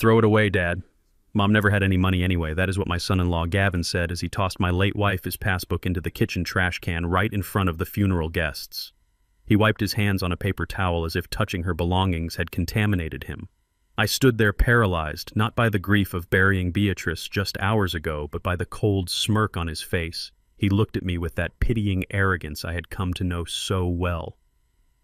Throw it away, Dad. Mom never had any money anyway. That is what my son-in-law Gavin said as he tossed my late wife his passbook into the kitchen trash can right in front of the funeral guests. He wiped his hands on a paper towel as if touching her belongings had contaminated him. I stood there paralyzed, not by the grief of burying Beatrice just hours ago, but by the cold smirk on his face. He looked at me with that pitying arrogance I had come to know so well.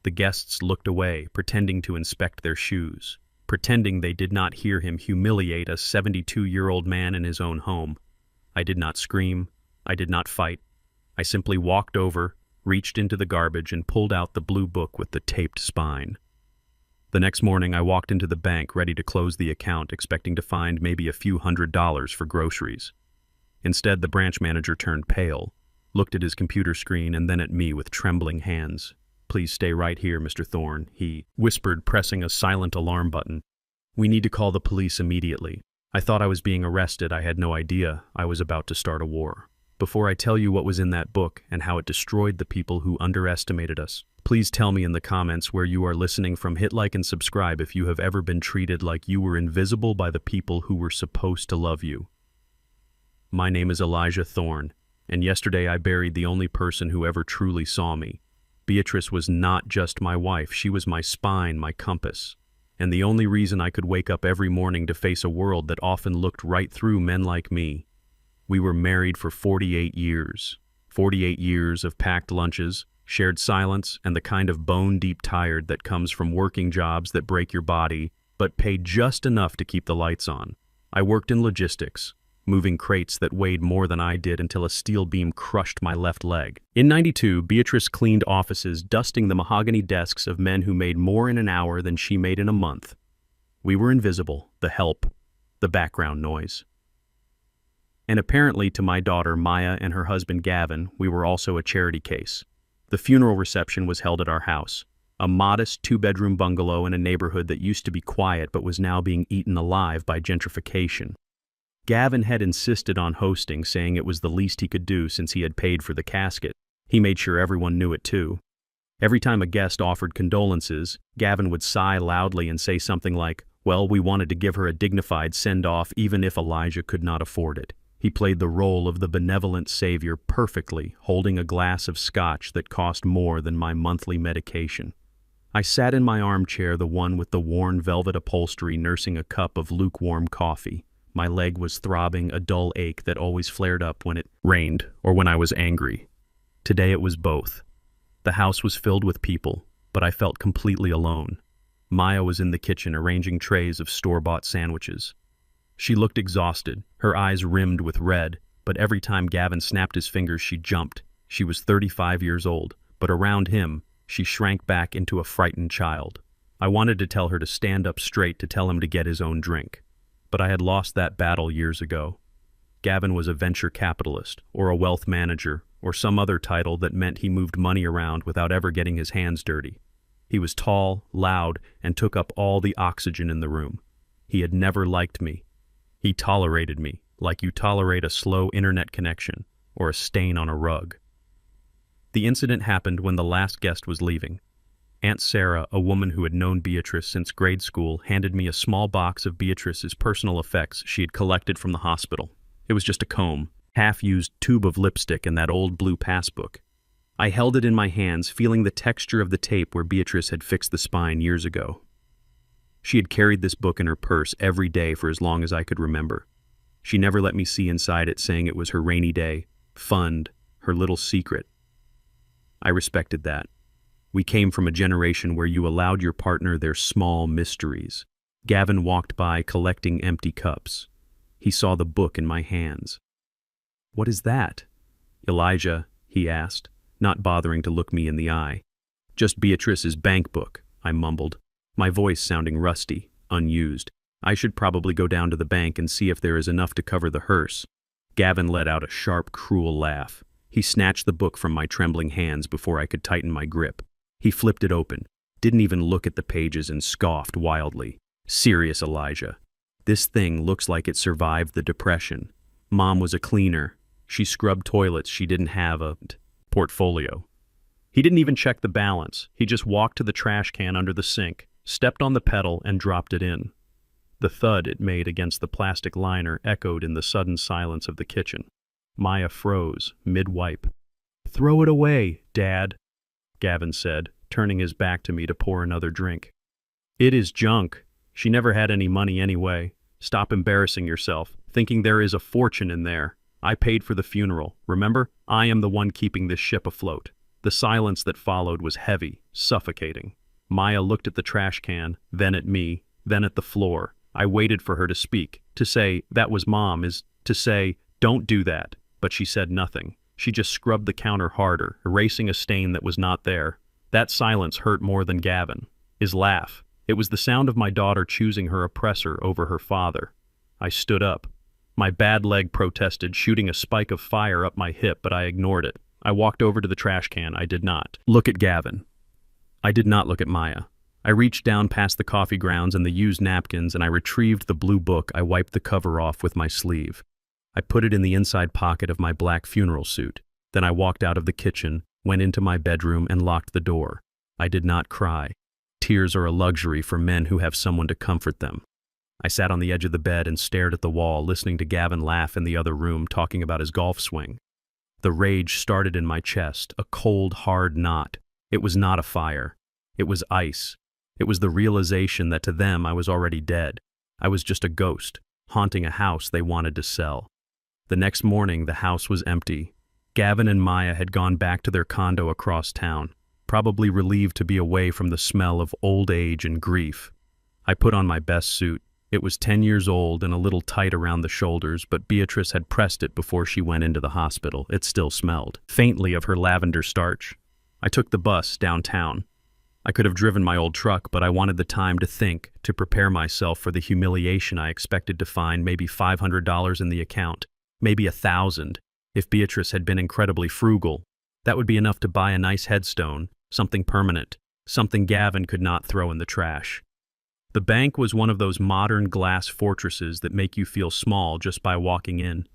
The guests looked away, pretending to inspect their shoes, pretending they did not hear him humiliate a 72-year-old man in his own home. I did not scream. I did not fight. I simply walked over, reached into the garbage, and pulled out the blue book with the taped spine. The next morning, I walked into the bank ready to close the account, expecting to find maybe a few $100s for groceries. Instead, the branch manager turned pale, looked at his computer screen, and then at me with trembling hands. "Please stay right here, Mr. Thorne," he whispered, pressing a silent alarm button. "We need to call the police immediately. I thought I was being arrested. I had no idea I was about to start a war. Before I tell you what was in that book and how it destroyed the people who underestimated us, please tell me in the comments where you are listening from. Hit like and subscribe if you have ever been treated like you were invisible by the people who were supposed to love you. My name is Elijah Thorne, and yesterday I buried the only person who ever truly saw me. Beatrice was not just my wife, she was my spine, my compass, and the only reason I could wake up every morning to face a world that often looked right through men like me. We were married for 48 years. 48 years of packed lunches, shared silence, and the kind of bone-deep tired that comes from working jobs that break your body, but pay just enough to keep the lights on. I worked in logistics, moving crates that weighed more than I did until a steel beam crushed my left leg. In '92, Beatrice cleaned offices, dusting the mahogany desks of men who made more in an hour than she made in a month. We were invisible, the help, the background noise. And apparently to my daughter Maya and her husband Gavin, we were also a charity case. The funeral reception was held at our house, a modest two-bedroom bungalow in a neighborhood that used to be quiet but was now being eaten alive by gentrification. Gavin had insisted on hosting, saying it was the least he could do since he had paid for the casket. He made sure everyone knew it too. Every time a guest offered condolences, Gavin would sigh loudly and say something like, "Well, we wanted to give her a dignified send-off even if Elijah could not afford it." He played the role of the benevolent savior perfectly, holding a glass of scotch that cost more than my monthly medication. I sat in my armchair, the one with the worn velvet upholstery, nursing a cup of lukewarm coffee. My leg was throbbing, a dull ache that always flared up when it rained or when I was angry. Today it was both. The house was filled with people, but I felt completely alone. Maya was in the kitchen arranging trays of store-bought sandwiches. She looked exhausted, her eyes rimmed with red, but every time Gavin snapped his fingers she jumped. She was 35 years old, but around him, she shrank back into a frightened child. I wanted to tell her to stand up straight, to tell him to get his own drink. But I had lost that battle years ago. Gavin was a venture capitalist, or a wealth manager, or some other title that meant he moved money around without ever getting his hands dirty. He was tall, loud, and took up all the oxygen in the room. He had never liked me. He tolerated me, like you tolerate a slow internet connection or a stain on a rug. The incident happened when the last guest was leaving. Aunt Sarah, a woman who had known Beatrice since grade school, handed me a small box of Beatrice's personal effects she had collected from the hospital. It was just a comb, half-used tube of lipstick, and that old blue passbook. I held it in my hands, feeling the texture of the tape where Beatrice had fixed the spine years ago. She had carried this book in her purse every day for as long as I could remember. She never let me see inside it, saying it was her rainy day, fund, her little secret. I respected that. We came from a generation where you allowed your partner their small mysteries. Gavin walked by collecting empty cups. He saw the book in my hands. "What is that?" "Elijah," he asked, not bothering to look me in the eye. "Just Beatrice's bank book," I mumbled, my voice sounding rusty, unused. "I should probably go down to the bank and see if there is enough to cover the hearse." Gavin let out a sharp, cruel laugh. He snatched the book from my trembling hands before I could tighten my grip. He flipped it open, didn't even look at the pages, and scoffed wildly. "Serious, Elijah. This thing looks like it survived the Depression. Mom was a cleaner. She scrubbed toilets. She didn't have a portfolio." He didn't even check the balance. He just walked to the trash can under the sink, stepped on the pedal, and dropped it in. The thud it made against the plastic liner echoed in the sudden silence of the kitchen. Maya froze, mid-wipe. "Throw it away, Dad," Gavin said, turning his back to me to pour another drink. "It is junk. She never had any money anyway. Stop embarrassing yourself, thinking there is a fortune in there. I paid for the funeral, remember? I am the one keeping this ship afloat." The silence that followed was heavy, suffocating. Maya looked at the trash can, then at me, then at the floor. I waited for her to speak, to say, "That was Mom," to say, "Don't do that." But she said nothing. She just scrubbed the counter harder, erasing a stain that was not there. That silence hurt more than Gavin. His laugh. It was the sound of my daughter choosing her oppressor over her father. I stood up. My bad leg protested, shooting a spike of fire up my hip, but I ignored it. I walked over to the trash can. I did not look at Gavin. I did not look at Maya. I reached down past the coffee grounds and the used napkins, and I retrieved the blue book. I wiped the cover off with my sleeve. I put it in the inside pocket of my black funeral suit. Then I walked out of the kitchen, went into my bedroom, and locked the door. I did not cry. Tears are a luxury for men who have someone to comfort them. I sat on the edge of the bed and stared at the wall, listening to Gavin laugh in the other room, talking about his golf swing. The rage started in my chest, a cold, hard knot. It was not a fire. It was ice. It was the realization that to them I was already dead. I was just a ghost, haunting a house they wanted to sell. The next morning, the house was empty. Gavin and Maya had gone back to their condo across town, probably relieved to be away from the smell of old age and grief. I put on my best suit. It was 10 years old and a little tight around the shoulders, but Beatrice had pressed it before she went into the hospital. It still smelled, faintly, of her lavender starch. I took the bus downtown. I could have driven my old truck, but I wanted the time to think, to prepare myself for the humiliation I expected to find maybe $500 in the account, maybe $1,000. If Beatrice had been incredibly frugal, that would be enough to buy a nice headstone, something permanent, something Gavin could not throw in the trash. The bank was one of those modern glass fortresses that make you feel small just by walking in.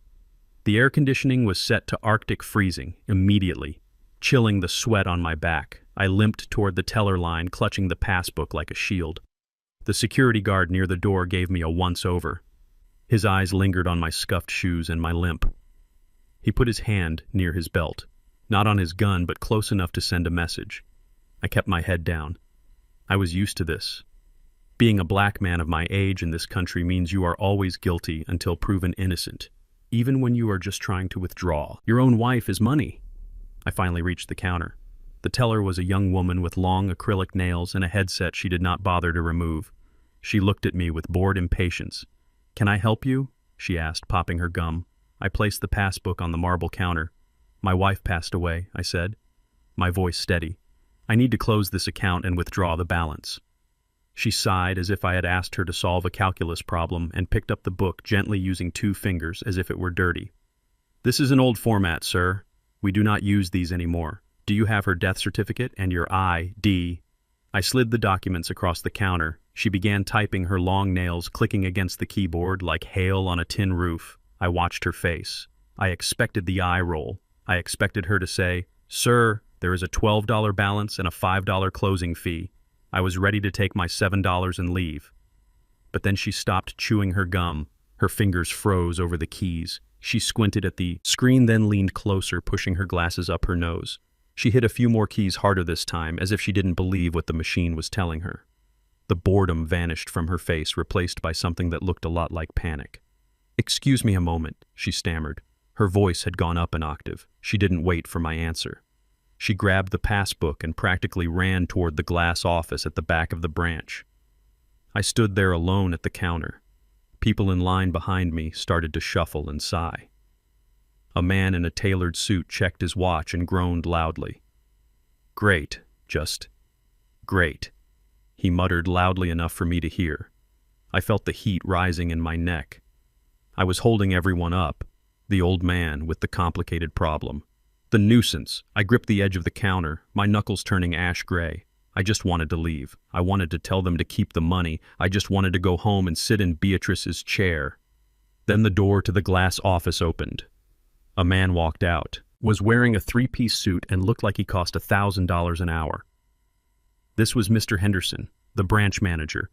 The air conditioning was set to Arctic freezing immediately, chilling the sweat on my back. I limped toward the teller line, clutching the passbook like a shield. The security guard near the door gave me a once-over. His eyes lingered on my scuffed shoes and my limp. He put his hand near his belt, not on his gun, but close enough to send a message. I kept my head down. I was used to this. Being a black man of my age in this country means you are always guilty until proven innocent, even when you are just trying to withdraw. Your own wife is money. I finally reached the counter. The teller was a young woman with long acrylic nails and a headset she did not bother to remove. She looked at me with bored impatience. "Can I help you?" she asked, popping her gum. I placed the passbook on the marble counter. "My wife passed away," I said, my voice steady. "I need to close this account and withdraw the balance." She sighed as if I had asked her to solve a calculus problem and picked up the book gently using 2 fingers as if it were dirty. "This is an old format, sir. We do not use these anymore. Do you have her death certificate and your ID?" I slid the documents across the counter. She began typing, her long nails clicking against the keyboard like hail on a tin roof. I watched her face. I expected the eye roll. I expected her to say, "Sir, there is a $12 balance and a $5 closing fee." I was ready to take my $7 and leave. But then she stopped chewing her gum. Her fingers froze over the keys. She squinted at the screen, then leaned closer, pushing her glasses up her nose. She hit a few more keys harder this time, as if she didn't believe what the machine was telling her. The boredom vanished from her face, replaced by something that looked a lot like panic. "Excuse me a moment," she stammered. Her voice had gone up an octave. She didn't wait for my answer. She grabbed the passbook and practically ran toward the glass office at the back of the branch. I stood there alone at the counter. People in line behind me started to shuffle and sigh. A man in a tailored suit checked his watch and groaned loudly. "Great, just great," he muttered loudly enough for me to hear. I felt the heat rising in my neck. I was holding everyone up, the old man with the complicated problem. The nuisance. I gripped the edge of the counter, my knuckles turning ash gray. I just wanted to leave. I wanted to tell them to keep the money. I just wanted to go home and sit in Beatrice's chair. Then the door to the glass office opened. A man walked out, was wearing a 3-piece suit and looked like he cost $1,000 an hour. This was Mr. Henderson, the branch manager.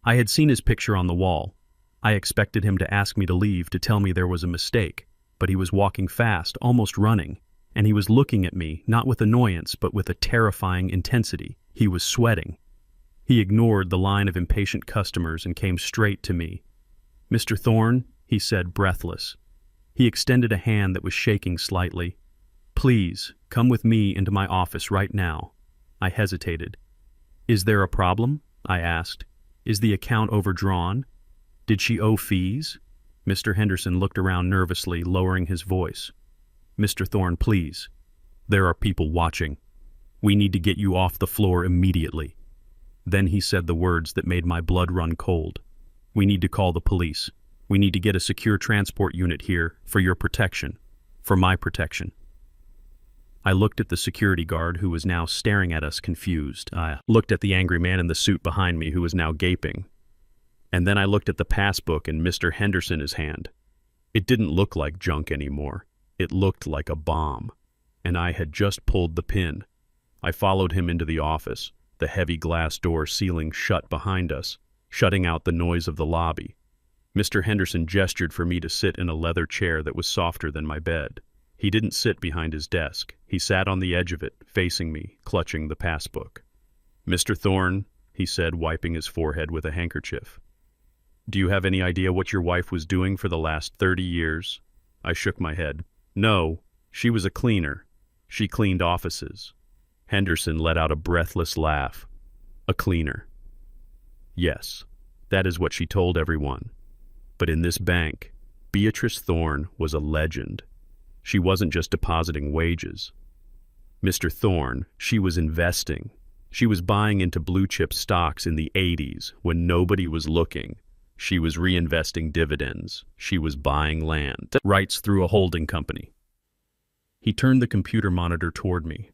I had seen his picture on the wall. I expected him to ask me to leave, to tell me there was a mistake, but he was walking fast, almost running, and he was looking at me, not with annoyance, but with a terrifying intensity. He was sweating. He ignored the line of impatient customers and came straight to me. "Mr. Thorne," he said, breathless. He extended a hand that was shaking slightly. "Please, come with me into my office right now." I hesitated. "Is there a problem?" I asked. "Is the account overdrawn? Did she owe fees?" Mr. Henderson looked around nervously, lowering his voice. "Mr. Thorne, please. There are people watching. We need to get you off the floor immediately." Then he said the words that made my blood run cold. "We need to call the police. We need to get a secure transport unit here for your protection, for my protection." I looked at the security guard who was now staring at us confused. I looked at the angry man in the suit behind me who was now gaping. And then I looked at the passbook in Mr. Henderson's hand. It didn't look like junk anymore. It looked like a bomb. And I had just pulled the pin. I followed him into the office, the heavy glass door sealing shut behind us, shutting out the noise of the lobby. Mr. Henderson gestured for me to sit in a leather chair that was softer than my bed. He didn't sit behind his desk. He sat on the edge of it, facing me, clutching the passbook. "Mr. Thorne," he said, wiping his forehead with a handkerchief. "Do you have any idea what your wife was doing for the last 30 years? I shook my head. "No, she was a cleaner. She cleaned offices." Henderson let out a breathless laugh. "A cleaner. Yes, that is what she told everyone. But in this bank, Beatrice Thorne was a legend. She wasn't just depositing wages. Mr. Thorne, she was investing. She was buying into blue-chip stocks in the 80s when nobody was looking. She was reinvesting dividends. She was buying land, rights through a holding company." He turned the computer monitor toward me.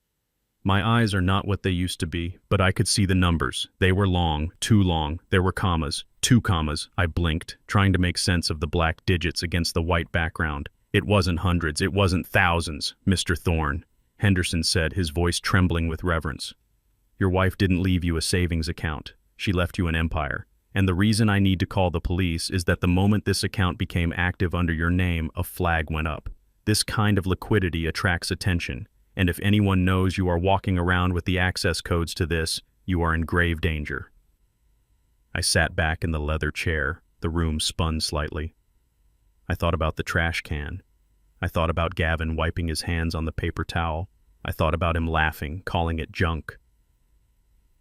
My eyes are not what they used to be, but I could see the numbers. They were long, too long. There were commas, 2 commas. I blinked, trying to make sense of the black digits against the white background. "It wasn't hundreds, it wasn't thousands, Mr. Thorne," Henderson said, his voice trembling with reverence. "Your wife didn't leave you a savings account. She left you an empire. And the reason I need to call the police is that the moment this account became active under your name, a flag went up. This kind of liquidity attracts attention, and if anyone knows you are walking around with the access codes to this, you are in grave danger." I sat back in the leather chair. The room spun slightly. I thought about the trash can. I thought about Gavin wiping his hands on the paper towel. I thought about him laughing, calling it junk.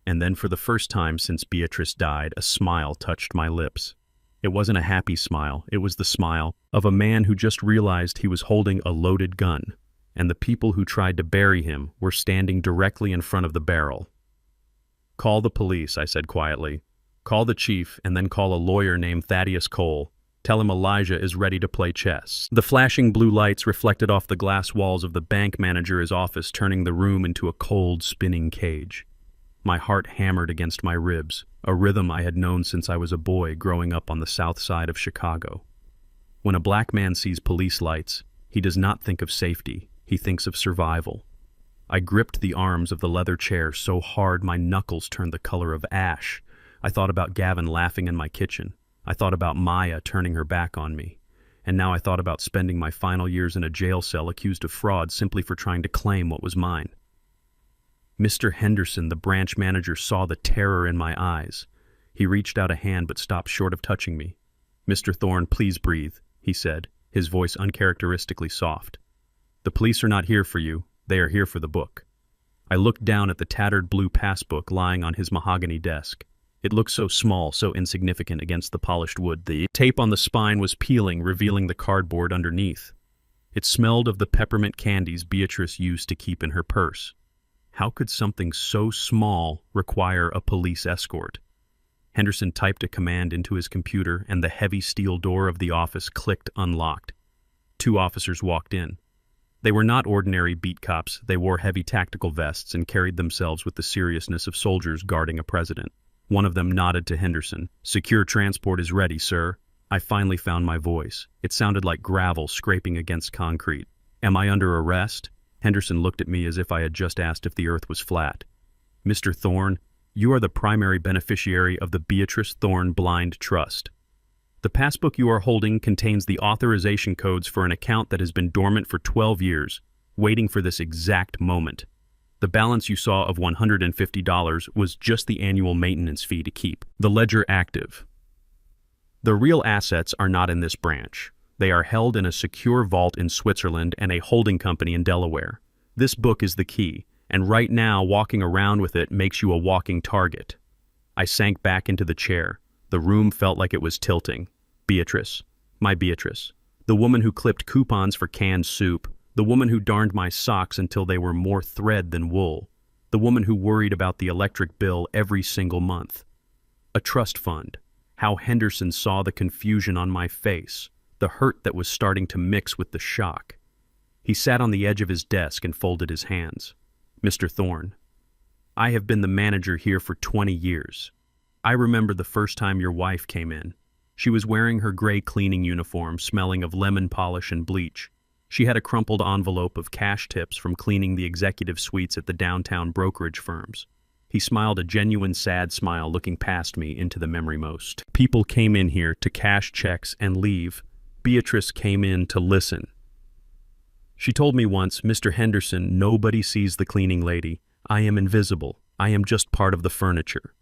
And then for the first time since Beatrice died, a smile touched my lips. It wasn't a happy smile. It was the smile of a man who just realized he was holding a loaded gun, and the people who tried to bury him were standing directly in front of the barrel. "Call the police," I said quietly. "Call the chief, and then call a lawyer named Thaddeus Cole. Tell him Elijah is ready to play chess." The flashing blue lights reflected off the glass walls of the bank manager's office, turning the room into a cold, spinning cage. My heart hammered against my ribs, a rhythm I had known since I was a boy growing up on the south side of Chicago. When a black man sees police lights, he does not think of safety, he thinks of survival. I gripped the arms of the leather chair so hard my knuckles turned the color of ash. I thought about Gavin laughing in my kitchen. I thought about Maya turning her back on me. And now I thought about spending my final years in a jail cell accused of fraud simply for trying to claim what was mine. Mr. Henderson, the branch manager, saw the terror in my eyes. He reached out a hand but stopped short of touching me. "Mr. Thorne, please breathe," he said, his voice uncharacteristically soft. "The police are not here for you. They are here for the book." I looked down at the tattered blue passbook lying on his mahogany desk. It looked so small, so insignificant against the polished wood. The tape on the spine was peeling, revealing the cardboard underneath. It smelled of the peppermint candies Beatrice used to keep in her purse. How could something so small require a police escort? Henderson typed a command into his computer, and the heavy steel door of the office clicked unlocked. 2 officers walked in. They were not ordinary beat cops. They wore heavy tactical vests and carried themselves with the seriousness of soldiers guarding a president. One of them nodded to Henderson. "Secure transport is ready, sir." I finally found my voice. It sounded like gravel scraping against concrete. "Am I under arrest?" Henderson looked at me as if I had just asked if the earth was flat. "Mr. Thorne, You are the primary beneficiary of the Beatrice Thorne Blind Trust. The passbook you are holding contains the authorization codes for an account that has been dormant for 12 years, waiting for this exact moment. The balance you saw of $150 was just the annual maintenance fee to keep the ledger active. The real assets are not in this branch. They are held in a secure vault in Switzerland and a holding company in Delaware. This book is the key, and right now walking around with it makes you a walking target. I sank back into the chair. The room felt like it was tilting. Beatrice. My Beatrice. The woman who clipped coupons for canned soup. The woman who darned my socks until they were more thread than wool. The woman who worried about the electric bill every single month. A trust fund. How Henderson saw the confusion on my face, the hurt that was starting to mix with the shock. He sat on the edge of his desk and folded his hands. Mr. Thorne, I have been the manager here for 20 years. I remember the first time your wife came in. She was wearing her gray cleaning uniform, smelling of lemon polish and bleach. She had a crumpled envelope of cash tips from cleaning the executive suites at the downtown brokerage firms. He smiled a genuine sad smile, looking past me into the memory most. People came in here to cash checks and leave. Beatrice came in to listen. She told me once, Mr. Henderson, nobody sees the cleaning lady. I am invisible. I am just part of the furniture.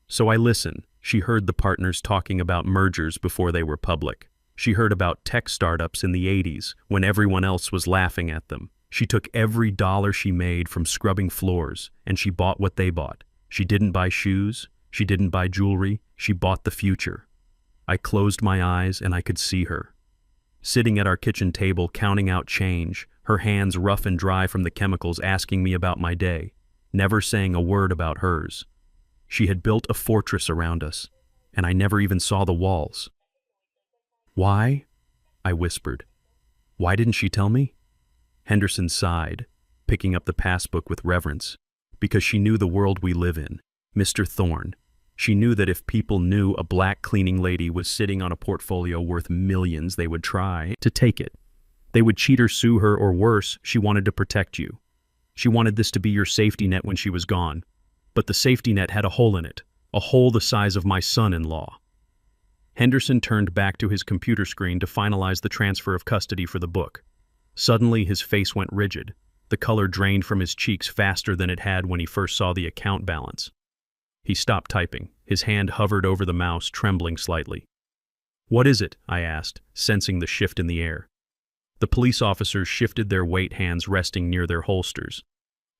So I listen. She heard the partners talking about mergers before they were public. She heard about tech startups in the 80s when everyone else was laughing at them. She took every dollar she made from scrubbing floors, and she bought what they bought. She didn't buy shoes. She didn't buy jewelry. She bought the future. I closed my eyes and I could see her. Sitting at our kitchen table, counting out change, her hands rough and dry from the chemicals, asking me about my day, never saying a word about hers. She had built a fortress around us, and I never even saw the walls. Why? I whispered. Why didn't she tell me? Henderson sighed, picking up the passbook with reverence. Because she knew the world we live in. Mr. Thorne. She knew that if people knew a black cleaning lady was sitting on a portfolio worth millions, they would try to take it. They would cheat or sue her, or worse, she wanted to protect you. She wanted this to be your safety net when she was gone. But the safety net had a hole in it, a hole the size of my son-in-law. Henderson turned back to his computer screen to finalize the transfer of custody for the book. Suddenly, his face went rigid. The color drained from his cheeks faster than it had when he first saw the account balance. He stopped typing. His hand hovered over the mouse, trembling slightly. What is it? I asked, sensing the shift in the air. The police officers shifted their weight, hands resting near their holsters.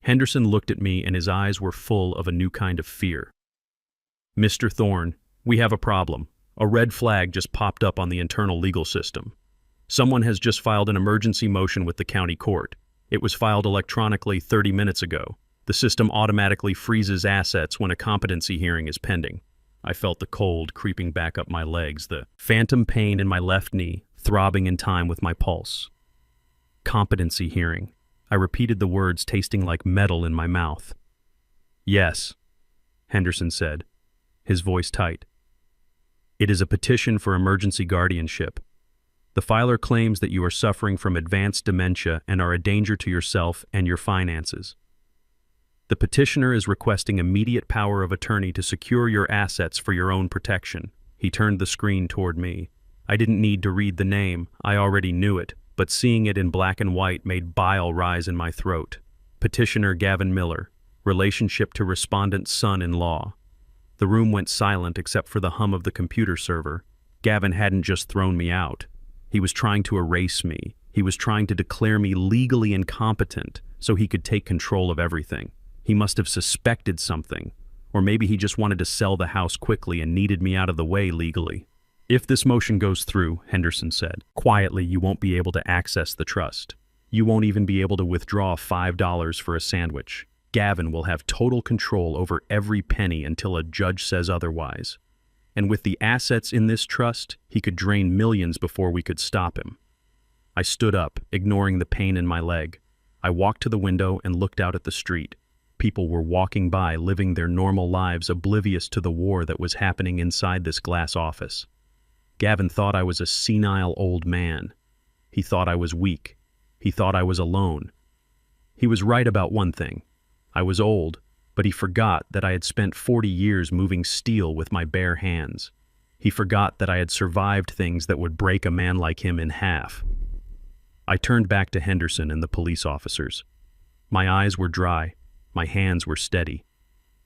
Henderson looked at me and his eyes were full of a new kind of fear. Mr. Thorne, we have a problem. A red flag just popped up on the internal legal system. Someone has just filed an emergency motion with the county court. It was filed electronically 30 minutes ago. The system automatically freezes assets when a competency hearing is pending. I felt the cold creeping back up my legs, the phantom pain in my left knee throbbing in time with my pulse. Competency hearing. I repeated the words, tasting like metal in my mouth. Yes, Henderson said, his voice tight. It is a petition for emergency guardianship. The filer claims that you are suffering from advanced dementia and are a danger to yourself and your finances. The petitioner is requesting immediate power of attorney to secure your assets for your own protection. He turned the screen toward me. I didn't need to read the name. I already knew it, but seeing it in black and white made bile rise in my throat. Petitioner Gavin Miller. Relationship to respondent's son-in-law. The room went silent except for the hum of the computer server. Gavin hadn't just thrown me out. He was trying to erase me. He was trying to declare me legally incompetent so he could take control of everything. He must have suspected something, or maybe he just wanted to sell the house quickly and needed me out of the way legally. If this motion goes through, Henderson said, quietly, you won't be able to access the trust. You won't even be able to withdraw $5 for a sandwich. Gavin will have total control over every penny until a judge says otherwise. And with the assets in this trust, he could drain millions before we could stop him. I stood up, ignoring the pain in my leg. I walked to the window and looked out at the street. People were walking by, living their normal lives, oblivious to the war that was happening inside this glass office. Gavin thought I was a senile old man. He thought I was weak. He thought I was alone. He was right about one thing. I was old, But he forgot that I had spent 40 years moving steel with my bare hands. He forgot that I had survived things that would break a man like him in half. I turned back to Henderson and the police officers. My eyes were dry. My hands were steady.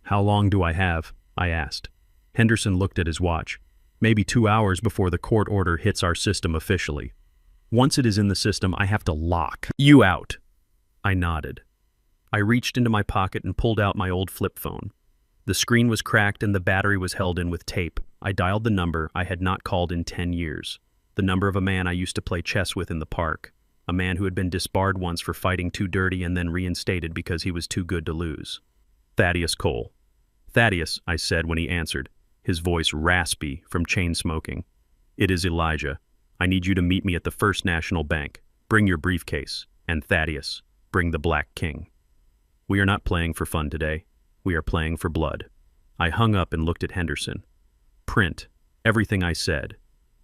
"How long do I have?" I asked. Henderson looked at his watch. "Maybe 2 hours before the court order hits our system officially. Once it is in the system, I have to lock you out." I nodded. I reached into my pocket and pulled out my old flip phone. The screen was cracked and the battery was held in with tape. I dialed the number I had not called in 10 years. The number of a man I used to play chess with in the park. A man who had been disbarred once for fighting too dirty and then reinstated because he was too good to lose. Thaddeus Cole. "Thaddeus," I said when he answered, his voice raspy from chain smoking. "It is Elijah. I need you to meet me at the First National Bank. Bring your briefcase. And Thaddeus, bring the Black King. We are not playing for fun today. We are playing for blood." I hung up and looked at Henderson. "Print everything I said.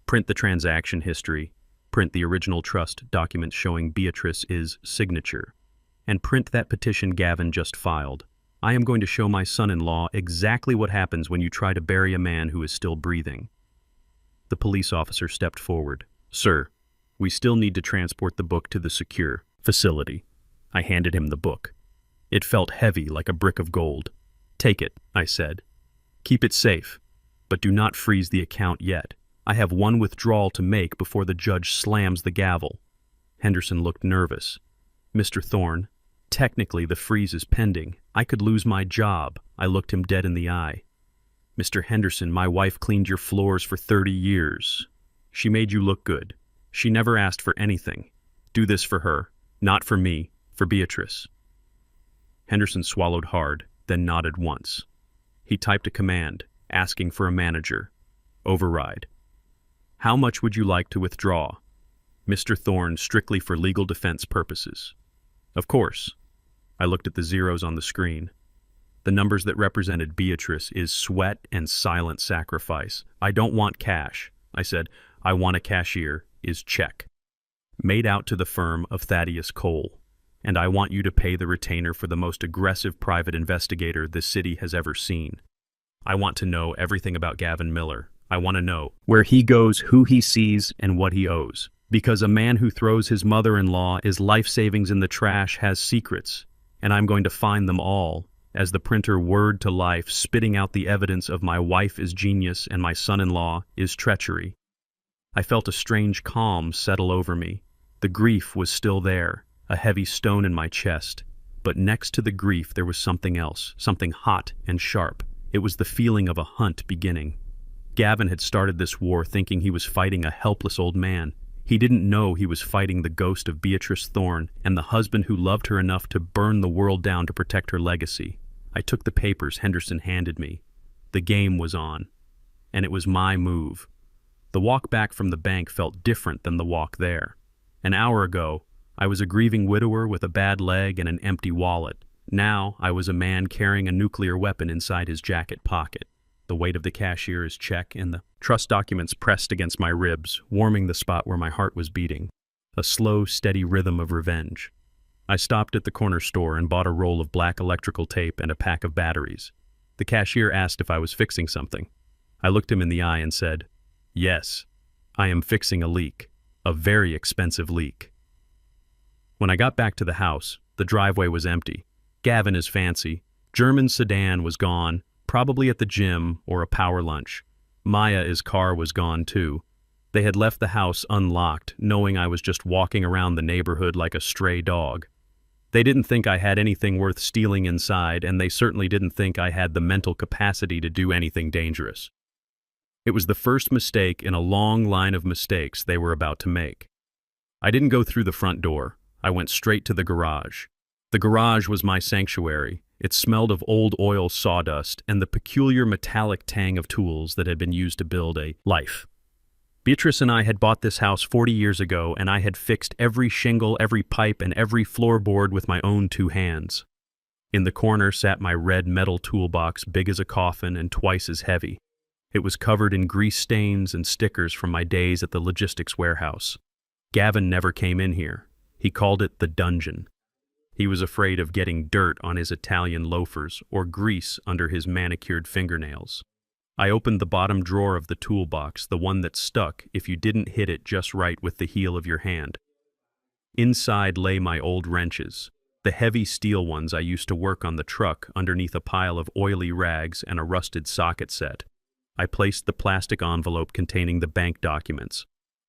Print the transaction history. Print the original trust document showing Beatrice's signature. And print that petition Gavin just filed. I am going to show my son-in-law exactly what happens when you try to bury a man who is still breathing." The police officer stepped forward. "Sir, we still need to transport the book to the secure facility." I handed him the book. It felt heavy like a brick of gold. "Take it," I said. "Keep it safe, but do not freeze the account yet. I have one withdrawal to make before the judge slams the gavel." Henderson looked nervous. "Mr. Thorne, technically the freeze is pending. I could lose my job." I looked him dead in the eye. "Mr. Henderson, my wife cleaned your floors for 30 years. She made you look good. She never asked for anything. Do this for her, not for me, for Beatrice." Henderson swallowed hard, then nodded once. He typed a command, asking for a manager. Override. "How much would you like to withdraw?" "Mr. Thorne, strictly for legal defense purposes." "Of course." I looked at the zeros on the screen. The numbers that represented Beatrice is sweat and silent sacrifice. "I don't want cash," I said. "I want a cashier, is check. Made out to the firm of Thaddeus Cole. And I want you to pay the retainer for the most aggressive private investigator this city has ever seen. I want to know everything about Gavin Miller. I want to know where he goes, who he sees, and what he owes. Because a man who throws his mother-in-law his life savings in the trash has secrets, and I'm going to find them all, as the printer word to life, spitting out the evidence of my wife is genius and my son-in-law is treachery." I felt a strange calm settle over me. The grief was still there, a heavy stone in my chest. But next to the grief there was something else, something hot and sharp. It was the feeling of a hunt beginning. Gavin had started this war thinking he was fighting a helpless old man. He didn't know he was fighting the ghost of Beatrice Thorne and the husband who loved her enough to burn the world down to protect her legacy. I took the papers Henderson handed me. The game was on, and it was my move. The walk back from the bank felt different than the walk there. An hour ago, I was a grieving widower with a bad leg and an empty wallet. Now, I was a man carrying a nuclear weapon inside his jacket pocket. The weight of the cashier's check and the trust documents pressed against my ribs, warming the spot where my heart was beating. A slow, steady rhythm of revenge. I stopped at the corner store and bought a roll of black electrical tape and a pack of batteries. The cashier asked if I was fixing something. I looked him in the eye and said, "Yes, I am fixing a leak. A very expensive leak." When I got back to the house, the driveway was empty. Gavin is fancy. German sedan was gone, probably at the gym or a power lunch. Maya's car was gone too. They had left the house unlocked, knowing I was just walking around the neighborhood like a stray dog. They didn't think I had anything worth stealing inside, and they certainly didn't think I had the mental capacity to do anything dangerous. It was the first mistake in a long line of mistakes they were about to make. I didn't go through the front door. I went straight to the garage. The garage was my sanctuary. It smelled of old oil sawdust and the peculiar metallic tang of tools that had been used to build a life. Beatrice and I had bought this house 40 years ago, and I had fixed every shingle, every pipe, and every floorboard with my own 2 hands. In the corner sat my red metal toolbox, big as a coffin and twice as heavy. It was covered in grease stains and stickers from my days at the logistics warehouse. Gavin never came in here. He called it the dungeon. He was afraid of getting dirt on his Italian loafers or grease under his manicured fingernails. I opened the bottom drawer of the toolbox, the one that stuck if you didn't hit it just right with the heel of your hand. Inside lay my old wrenches, the heavy steel ones I used to work on the truck underneath a pile of oily rags and a rusted socket set. I placed the plastic envelope containing the bank documents.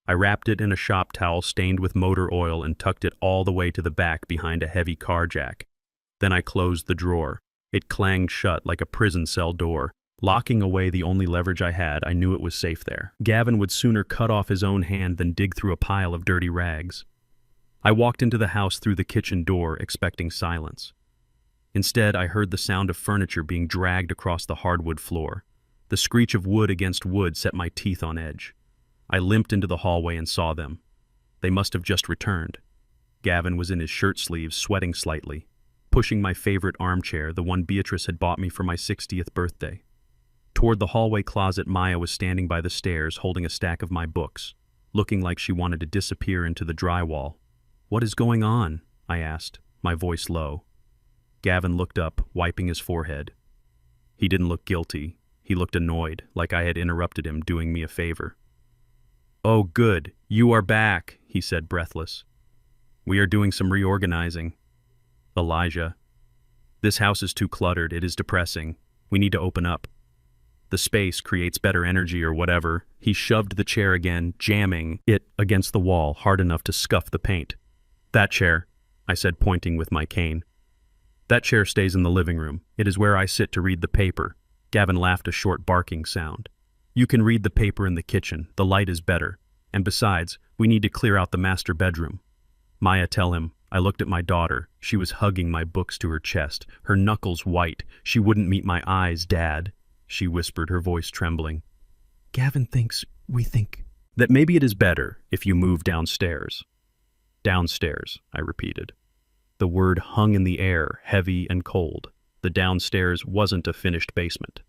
I wrapped it in a shop towel stained with motor oil and tucked it all the way to the back behind a heavy car jack. Then I closed the drawer. It clanged shut like a prison cell door. Locking away the only leverage I had, I knew it was safe there. Gavin would sooner cut off his own hand than dig through a pile of dirty rags. I walked into the house through the kitchen door, expecting silence. Instead, I heard the sound of furniture being dragged across the hardwood floor. The screech of wood against wood set my teeth on edge. I limped into the hallway and saw them. They must have just returned. Gavin was in his shirt sleeves, sweating slightly, pushing my favorite armchair, the one Beatrice had bought me for my 60th birthday. Toward the hallway closet, Maya was standing by the stairs, holding a stack of my books, looking like she wanted to disappear into the drywall. "What is going on?" I asked, my voice low. Gavin looked up, wiping his forehead. He didn't look guilty. He looked annoyed, like I had interrupted him, doing me a favor. "Oh, good. You are back," he said, breathless. "We are doing some reorganizing." "Elijah, this house is too cluttered. It is depressing. We need to open up. The space creates better energy or whatever." He shoved the chair again, jamming it against the wall hard enough to scuff the paint. "That chair," I said, pointing with my cane. "That chair stays in the living room. It is where I sit to read the paper." Gavin laughed, a short barking sound. "You can read the paper in the kitchen. The light is better. And besides, we need to clear out the master bedroom." "Maya, tell him." I looked at my daughter. She was hugging my books to her chest, her knuckles white. "She wouldn't meet my eyes, Dad," she whispered, her voice trembling. We think that maybe it is better if you move downstairs." "Downstairs," I repeated. The word hung in the air, heavy and cold. The downstairs wasn't a finished basement.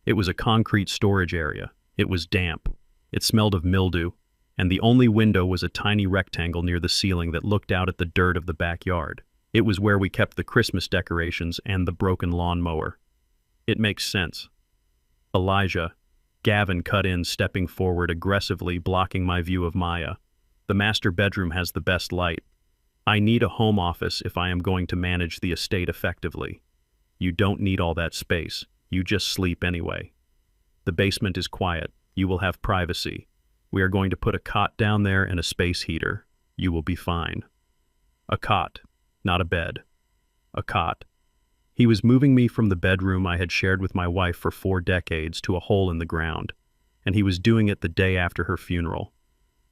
It was a concrete storage area. It was damp. It smelled of mildew, and the only window was a tiny rectangle near the ceiling that looked out at the dirt of the backyard. It was where we kept the Christmas decorations and the broken lawnmower. "It makes sense." "Elijah," Gavin cut in, stepping forward aggressively, blocking my view of Maya. "The master bedroom has the best light. I need a home office if I am going to manage the estate effectively. You don't need all that space. You just sleep anyway. The basement is quiet. You will have privacy. We are going to put a cot down there and a space heater. You will be fine." A cot, not a bed. A cot. He was moving me from the bedroom I had shared with my wife for 4 decades to a hole in the ground, and he was doing it the day after her funeral.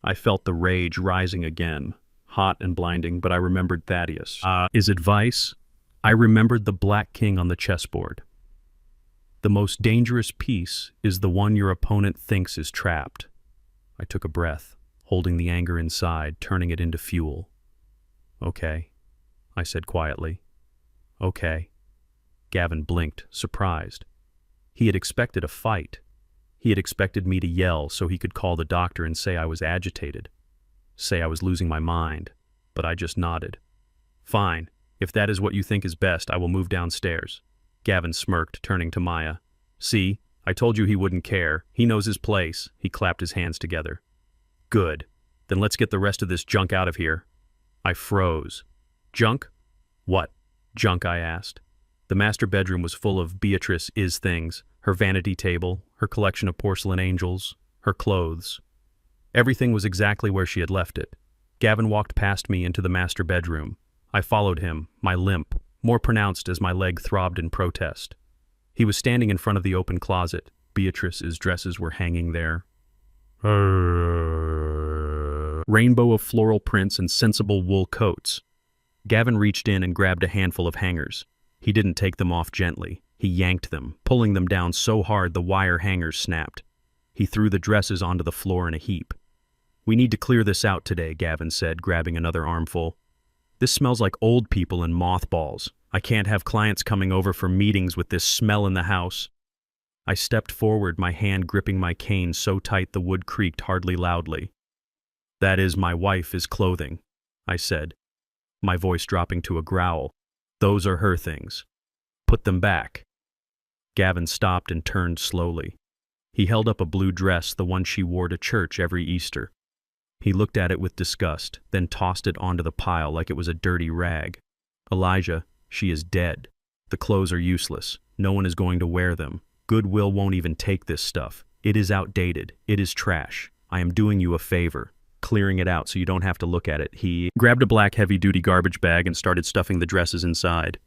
I felt the rage rising again, hot and blinding, but I remembered Thaddeus. His advice? I remembered the Black King on the chessboard. The most dangerous piece is the one your opponent thinks is trapped. I took a breath, holding the anger inside, turning it into fuel. "Okay," I said quietly. "Okay." Gavin blinked, surprised. He had expected a fight. He had expected me to yell so he could call the doctor and say I was agitated, say I was losing my mind, but I just nodded. "Fine. If that is what you think is best, I will move downstairs." Gavin smirked, turning to Maya. "See, I told you he wouldn't care. He knows his place." He clapped his hands together. "Good. Then let's get the rest of this junk out of here." I froze. "Junk? What junk?" I asked. The master bedroom was full of Beatrice's things, her vanity table, her collection of porcelain angels, her clothes. Everything was exactly where she had left it. Gavin walked past me into the master bedroom. I followed him, my limp more pronounced as my leg throbbed in protest. He was standing in front of the open closet. Beatrice's dresses were hanging there. Rainbow of floral prints and sensible wool coats. Gavin reached in and grabbed a handful of hangers. He didn't take them off gently. He yanked them, pulling them down so hard the wire hangers snapped. He threw the dresses onto the floor in a heap. "We need to clear this out today," Gavin said, grabbing another armful. "This smells like old people and mothballs. I can't have clients coming over for meetings with this smell in the house." I stepped forward, my hand gripping my cane so tight the wood creaked hardly loudly. "That is my wife's clothing," I said. my voice dropping to a growl. Those are her things. Put them back. Gavin stopped and turned slowly. He held up a blue dress, the one she wore to church every Easter. He looked at it with disgust, then tossed it onto the pile like it was a dirty rag. Elijah, she is dead. The clothes are useless. No one is going to wear them. Goodwill won't even take this stuff. It is outdated. It is trash. I am doing you a favor, clearing it out so you don't have to look at it. He grabbed a black heavy-duty garbage bag and started stuffing the dresses inside.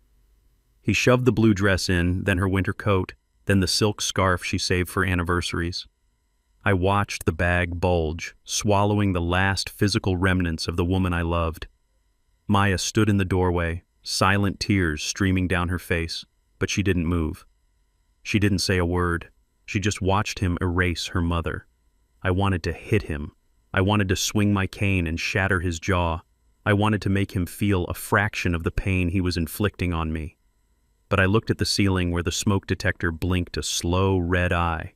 He shoved the blue dress in, then her winter coat, then the silk scarf she saved for anniversaries. I watched the bag bulge, swallowing the last physical remnants of the woman I loved. Maya stood in the doorway, silent tears streaming down her face, but she didn't move. She didn't say a word. She just watched him erase her mother. I wanted to hit him. I wanted to swing my cane and shatter his jaw. I wanted to make him feel a fraction of the pain he was inflicting on me. But I looked at the ceiling where the smoke detector blinked a slow red eye.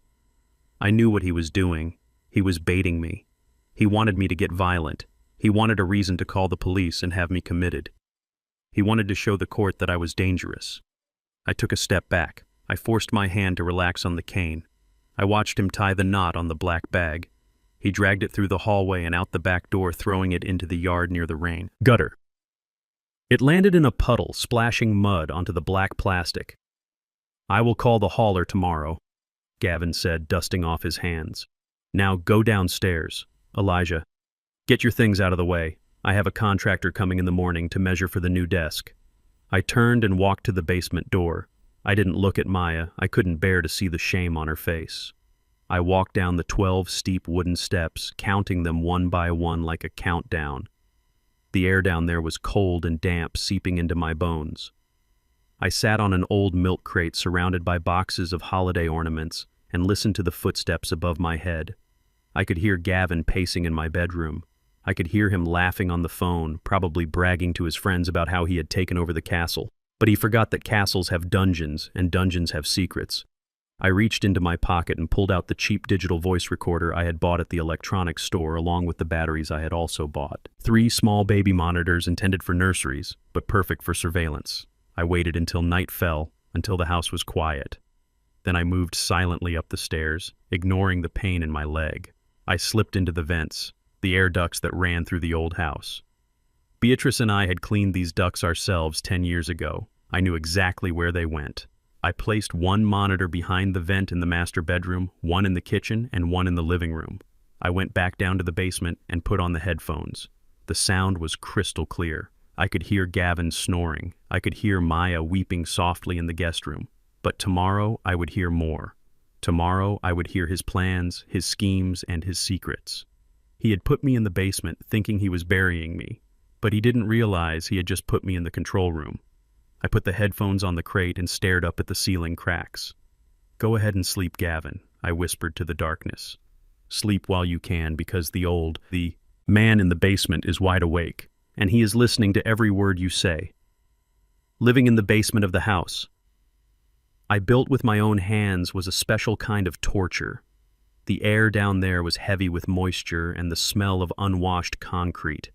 I knew what he was doing. He was baiting me. He wanted me to get violent. He wanted a reason to call the police and have me committed. He wanted to show the court that I was dangerous. I took a step back. I forced my hand to relax on the cane. I watched him tie the knot on the black bag. He dragged it through the hallway and out the back door, throwing it into the yard near the rain gutter. It landed in a puddle, splashing mud onto the black plastic. "I will call the hauler tomorrow," Gavin said, dusting off his hands. "Now go downstairs. Elijah, get your things out of the way. I have a contractor coming in the morning to measure for the new desk." I turned and walked to the basement door. I didn't look at Maya. I couldn't bear to see the shame on her face. I walked down the 12 steep wooden steps, counting them one by one like a countdown. The air down there was cold and damp, seeping into my bones. I sat on an old milk crate surrounded by boxes of holiday ornaments and listened to the footsteps above my head. I could hear Gavin pacing in my bedroom. I could hear him laughing on the phone, probably bragging to his friends about how he had taken over the castle. But he forgot that castles have dungeons, and dungeons have secrets. I reached into my pocket and pulled out the cheap digital voice recorder I had bought at the electronics store, along with the batteries I had also bought. 3 small baby monitors intended for nurseries, but perfect for surveillance. I waited until night fell, until the house was quiet. Then I moved silently up the stairs, ignoring the pain in my leg. I slipped into the vents, the air ducts that ran through the old house. Beatrice and I had cleaned these ducts ourselves 10 years ago. I knew exactly where they went. I placed one monitor behind the vent in the master bedroom, one in the kitchen, and one in the living room. I went back down to the basement and put on the headphones. The sound was crystal clear. I could hear Gavin snoring. I could hear Maya weeping softly in the guest room. But tomorrow I would hear more. Tomorrow I would hear his plans, his schemes, and his secrets. He had put me in the basement thinking he was burying me, but he didn't realize he had just put me in the control room. I put the headphones on the crate and stared up at the ceiling cracks. "Go ahead and sleep, Gavin," I whispered to the darkness. "Sleep while you can, because the man in the basement is wide awake, and he is listening to every word you say." Living in the basement of the house I built with my own hands was a special kind of torture. The air down there was heavy with moisture and the smell of unwashed concrete.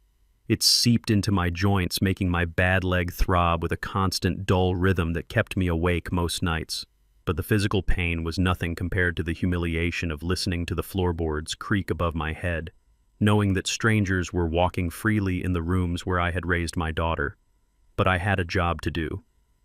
It seeped into my joints, making my bad leg throb with a constant dull rhythm that kept me awake most nights. But the physical pain was nothing compared to the humiliation of listening to the floorboards creak above my head, knowing that strangers were walking freely in the rooms where I had raised my daughter. But I had a job to do.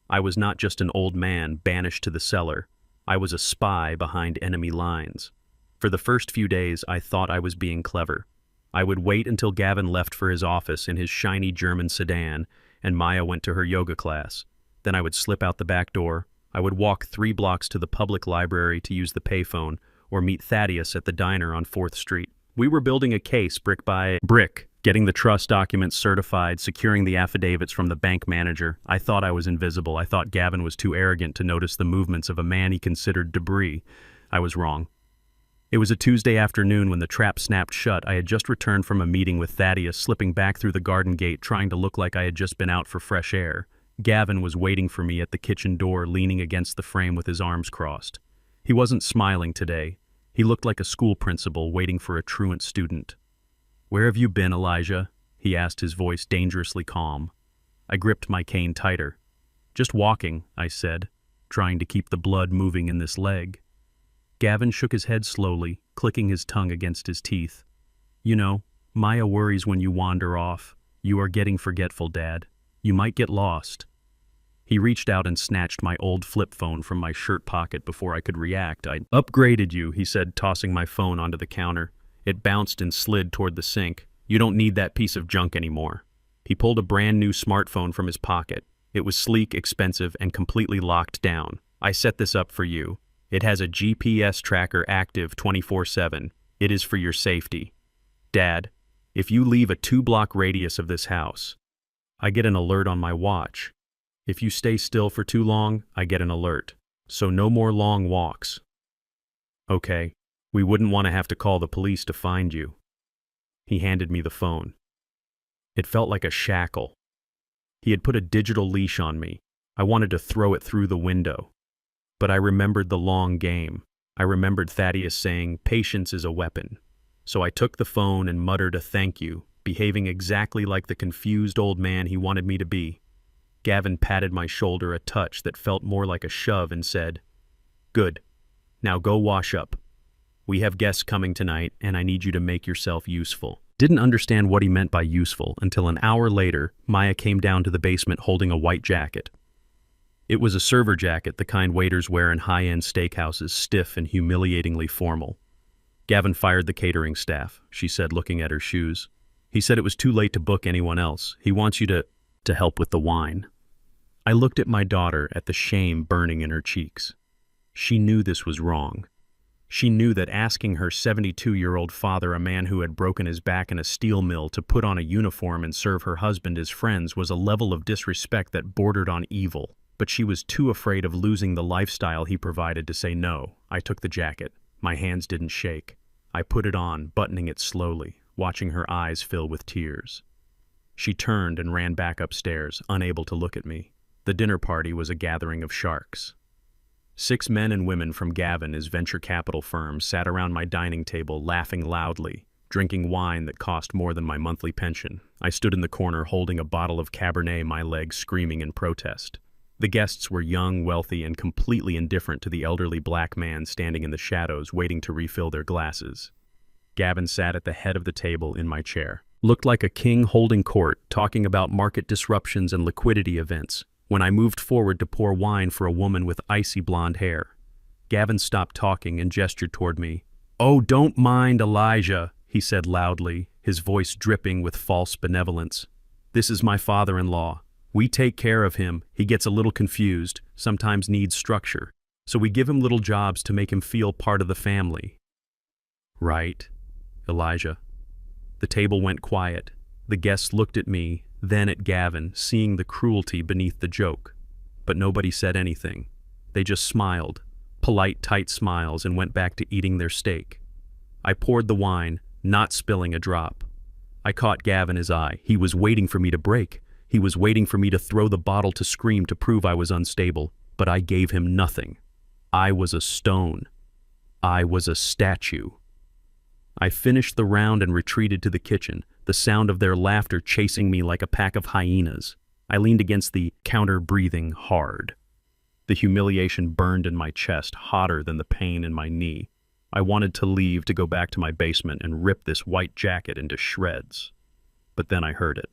I was not just an old man banished to the cellar. I was a spy behind enemy lines. For the first few days, I thought I was being clever. I would wait until Gavin left for his office in his shiny German sedan and Maya went to her yoga class. Then I would slip out the back door. I would walk 3 blocks to the public library to use the payphone or meet Thaddeus at the diner on 4th Street. We were building a case brick by brick, getting the trust documents certified, securing the affidavits from the bank manager. I thought I was invisible. I thought Gavin was too arrogant to notice the movements of a man he considered debris. I was wrong. It was a Tuesday afternoon when the trap snapped shut. I had just returned from a meeting with Thaddeus, slipping back through the garden gate, trying to look like I had just been out for fresh air. Gavin was waiting for me at the kitchen door, leaning against the frame with his arms crossed. He wasn't smiling today. He looked like a school principal waiting for a truant student. "Where have you been, Elijah?" he asked, his voice dangerously calm. I gripped my cane tighter. "Just walking," I said, trying to keep the blood moving in this leg. Gavin shook his head slowly, clicking his tongue against his teeth. "You know, Maya worries when you wander off. You are getting forgetful, Dad. You might get lost." He reached out and snatched my old flip phone from my shirt pocket before I could react. "I upgraded you," he said, tossing my phone onto the counter. It bounced and slid toward the sink. "You don't need that piece of junk anymore." He pulled a brand new smartphone from his pocket. It was sleek, expensive, and completely locked down. "I set this up for you. It has a GPS tracker active 24/7. It is for your safety. Dad, if you leave a 2-block radius of this house, I get an alert on my watch. If you stay still for too long, I get an alert. So no more long walks." "Okay, we wouldn't want to have to call the police to find you." He handed me the phone. It felt like a shackle. He had put a digital leash on me. I wanted to throw it through the window. But I remembered the long game. I remembered Thaddeus saying, "Patience is a weapon." So I took the phone and muttered a thank you, behaving exactly like the confused old man he wanted me to be. Gavin patted my shoulder, a touch that felt more like a shove, and said, "Good. Now go wash up. We have guests coming tonight, and I need you to make yourself useful." Didn't understand what he meant by useful until an hour later, Maya came down to the basement holding a white jacket. It was a server jacket, the kind waiters wear in high-end steakhouses, stiff and humiliatingly formal. "Gavin fired the catering staff," she said, looking at her shoes. "He said it was too late to book anyone else. He wants you to help with the wine." I looked at my daughter, at the shame burning in her cheeks. She knew this was wrong. She knew that asking her 72-year-old father, a man who had broken his back in a steel mill, to put on a uniform and serve her husband as friends was a level of disrespect that bordered on evil. But she was too afraid of losing the lifestyle he provided to say no. I took the jacket. My hands didn't shake. I put it on, buttoning it slowly, watching her eyes fill with tears. She turned and ran back upstairs, unable to look at me. The dinner party was a gathering of sharks. 6 men and women from Gavin, his venture capital firm, sat around my dining table, laughing loudly, drinking wine that cost more than my monthly pension. I stood in the corner holding a bottle of Cabernet, my legs screaming in protest. The guests were young, wealthy, and completely indifferent to the elderly black man standing in the shadows waiting to refill their glasses. Gavin sat at the head of the table in my chair. Looked like a king holding court, talking about market disruptions and liquidity events, when I moved forward to pour wine for a woman with icy blonde hair. Gavin stopped talking and gestured toward me. "Oh, don't mind Elijah," he said loudly, his voice dripping with false benevolence. "This is my father-in-law. We take care of him. He gets a little confused, sometimes needs structure. So we give him little jobs to make him feel part of the family." "Right, Elijah." The table went quiet. The guests looked at me, then at Gavin, seeing the cruelty beneath the joke. But nobody said anything. They just smiled, polite, tight smiles, and went back to eating their steak. I poured the wine, not spilling a drop. I caught Gavin's eye. He was waiting for me to break. He was waiting for me to throw the bottle, to scream, to prove I was unstable. But I gave him nothing. I was a stone. I was a statue. I finished the round and retreated to the kitchen, the sound of their laughter chasing me like a pack of hyenas. I leaned against the counter, breathing hard. The humiliation burned in my chest, hotter than the pain in my knee. I wanted to leave, to go back to my basement and rip this white jacket into shreds. But then I heard it.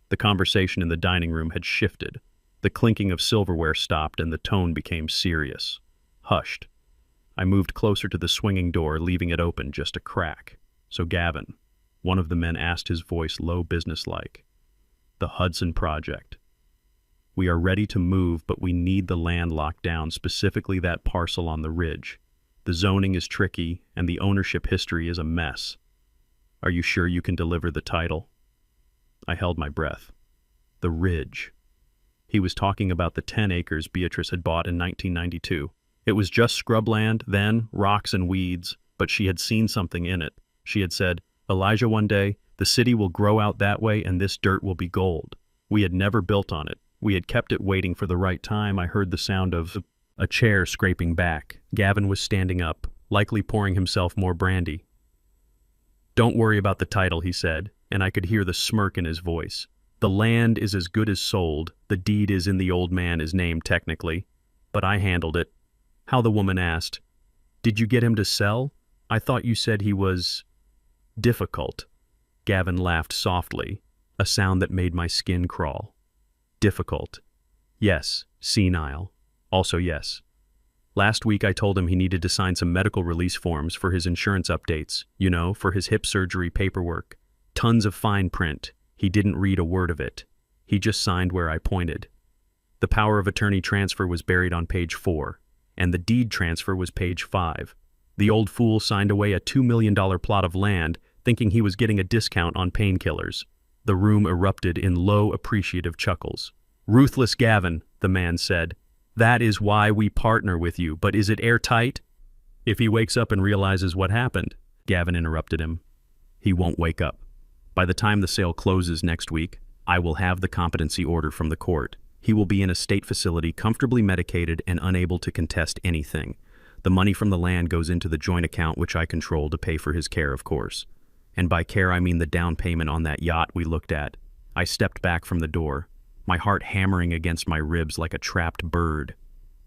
The conversation in the dining room had shifted. The clinking of silverware stopped and the tone became serious, hushed. I moved closer to the swinging door, leaving it open just a crack. "So Gavin," one of the men asked, his voice low, businesslike. "The Hudson Project. We are ready to move, but we need the land locked down, specifically that parcel on the ridge. The zoning is tricky, and the ownership history is a mess. Are you sure you can deliver the title?" I held my breath. The ridge. He was talking about the 10 acres Beatrice had bought in 1992. It was just scrubland then, rocks and weeds, but she had seen something in it. She had said, "Elijah, one day, the city will grow out that way and this dirt will be gold." We had never built on it. We had kept it waiting for the right time. I heard the sound of a chair scraping back. Gavin was standing up, likely pouring himself more brandy. "Don't worry about the title," he said, and I could hear the smirk in his voice. The land is as good as sold. The deed is in the old man's name technically, but I handled it. How, the woman asked. Did you get him to sell? I thought you said he was difficult. Gavin laughed softly, a sound that made my skin crawl. Difficult. Yes. Senile. Also yes. Last week I told him he needed to sign some medical release forms for his insurance updates, for his hip surgery paperwork. Tons of fine print. He didn't read a word of it. He just signed where I pointed. The power of attorney transfer was buried on page 4, and the deed transfer was page 5. The old fool signed away a $2 million plot of land, thinking he was getting a discount on painkillers. The room erupted in low, appreciative chuckles. Ruthless Gavin, the man said. That is why we partner with you, but is it airtight? If he wakes up and realizes what happened, Gavin interrupted him. He won't wake up. By the time the sale closes next week, I will have the competency order from the court. He will be in a state facility, comfortably medicated and unable to contest anything. The money from the land goes into the joint account which I control to pay for his care, of course. And by care I mean the down payment on that yacht we looked at. I stepped back from the door, my heart hammering against my ribs like a trapped bird.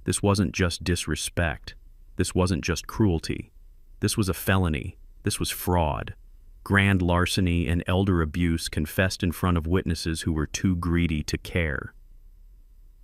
This wasn't just disrespect. This wasn't just cruelty. This was a felony. This was fraud. Grand larceny and elder abuse confessed in front of witnesses who were too greedy to care.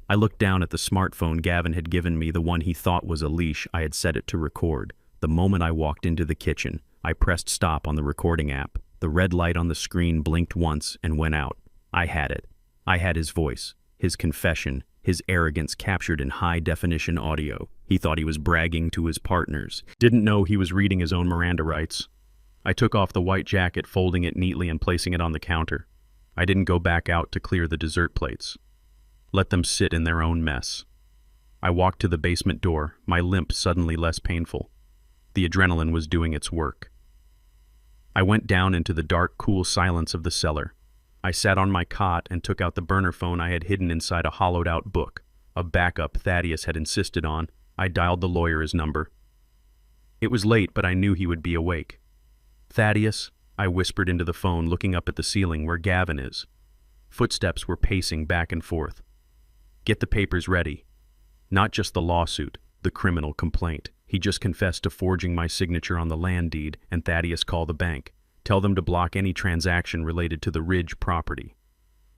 I looked down at the smartphone Gavin had given me, the one he thought was a leash. I had set it to record. The moment I walked into the kitchen, I pressed stop on the recording app. The red light on the screen blinked once and went out. I had it. I had his voice, his confession, his arrogance captured in high-definition audio. He thought he was bragging to his partners. Didn't know he was reading his own Miranda rights. I took off the white jacket, folding it neatly and placing it on the counter. I didn't go back out to clear the dessert plates. Let them sit in their own mess. I walked to the basement door, my limp suddenly less painful. The adrenaline was doing its work. I went down into the dark, cool silence of the cellar. I sat on my cot and took out the burner phone I had hidden inside a hollowed-out book, a backup Thaddeus had insisted on. I dialed the lawyer's number. It was late, but I knew he would be awake. Thaddeus, I whispered into the phone, looking up at the ceiling where Gavin is. Footsteps were pacing back and forth. Get the papers ready. Not just the lawsuit, the criminal complaint. He just confessed to forging my signature on the land deed, and Thaddeus, call the bank. Tell them to block any transaction related to the Ridge property.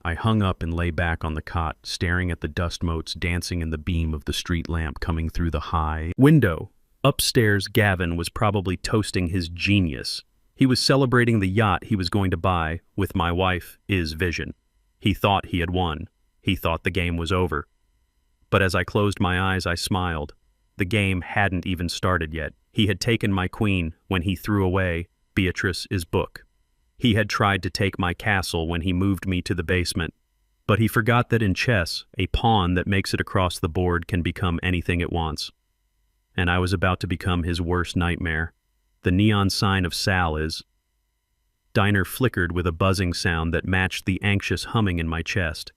I hung up and lay back on the cot, staring at the dust motes dancing in the beam of the street lamp coming through the high window. Upstairs, Gavin was probably toasting his genius. He was celebrating the yacht he was going to buy with my wife, Is Vision. He thought he had won. He thought the game was over. But as I closed my eyes, I smiled. The game hadn't even started yet. He had taken my queen when he threw away Beatrice's book. He had tried to take my castle when he moved me to the basement. But he forgot that in chess, a pawn that makes it across the board can become anything it wants. And I was about to become his worst nightmare. The neon sign of Sal is. Diner flickered with a buzzing sound that matched the anxious humming in my chest.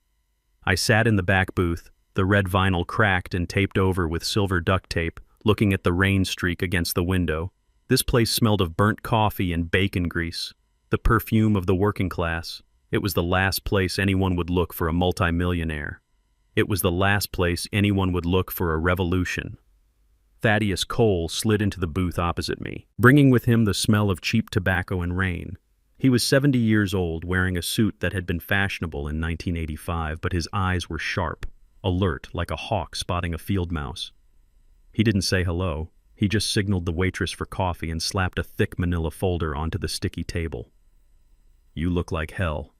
I sat in the back booth, the red vinyl cracked and taped over with silver duct tape, looking at the rain streak against the window. This place smelled of burnt coffee and bacon grease, the perfume of the working class. It was the last place anyone would look for a multimillionaire. It was the last place anyone would look for a revolution. Thaddeus Cole slid into the booth opposite me, bringing with him the smell of cheap tobacco and rain. He was 70 years old, wearing a suit that had been fashionable in 1985, but his eyes were sharp, alert like a hawk spotting a field mouse. He didn't say hello. He just signaled the waitress for coffee and slapped a thick manila folder onto the sticky table. "You look like hell."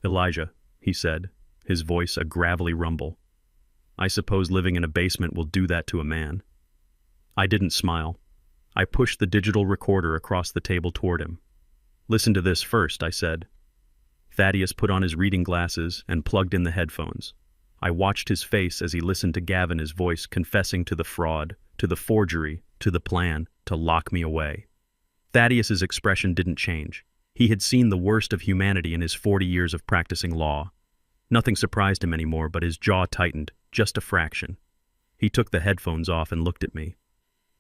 "Elijah," he said, his voice a gravelly rumble. "I suppose living in a basement will do that to a man." I didn't smile. I pushed the digital recorder across the table toward him. "Listen to this first," I said. Thaddeus put on his reading glasses and plugged in the headphones. I watched his face as he listened to Gavin's voice confessing to the fraud, to the forgery, to the plan to lock me away. Thaddeus's expression didn't change. He had seen the worst of humanity in his 40 years of practicing law. Nothing surprised him anymore, but his jaw tightened, just a fraction. He took the headphones off and looked at me.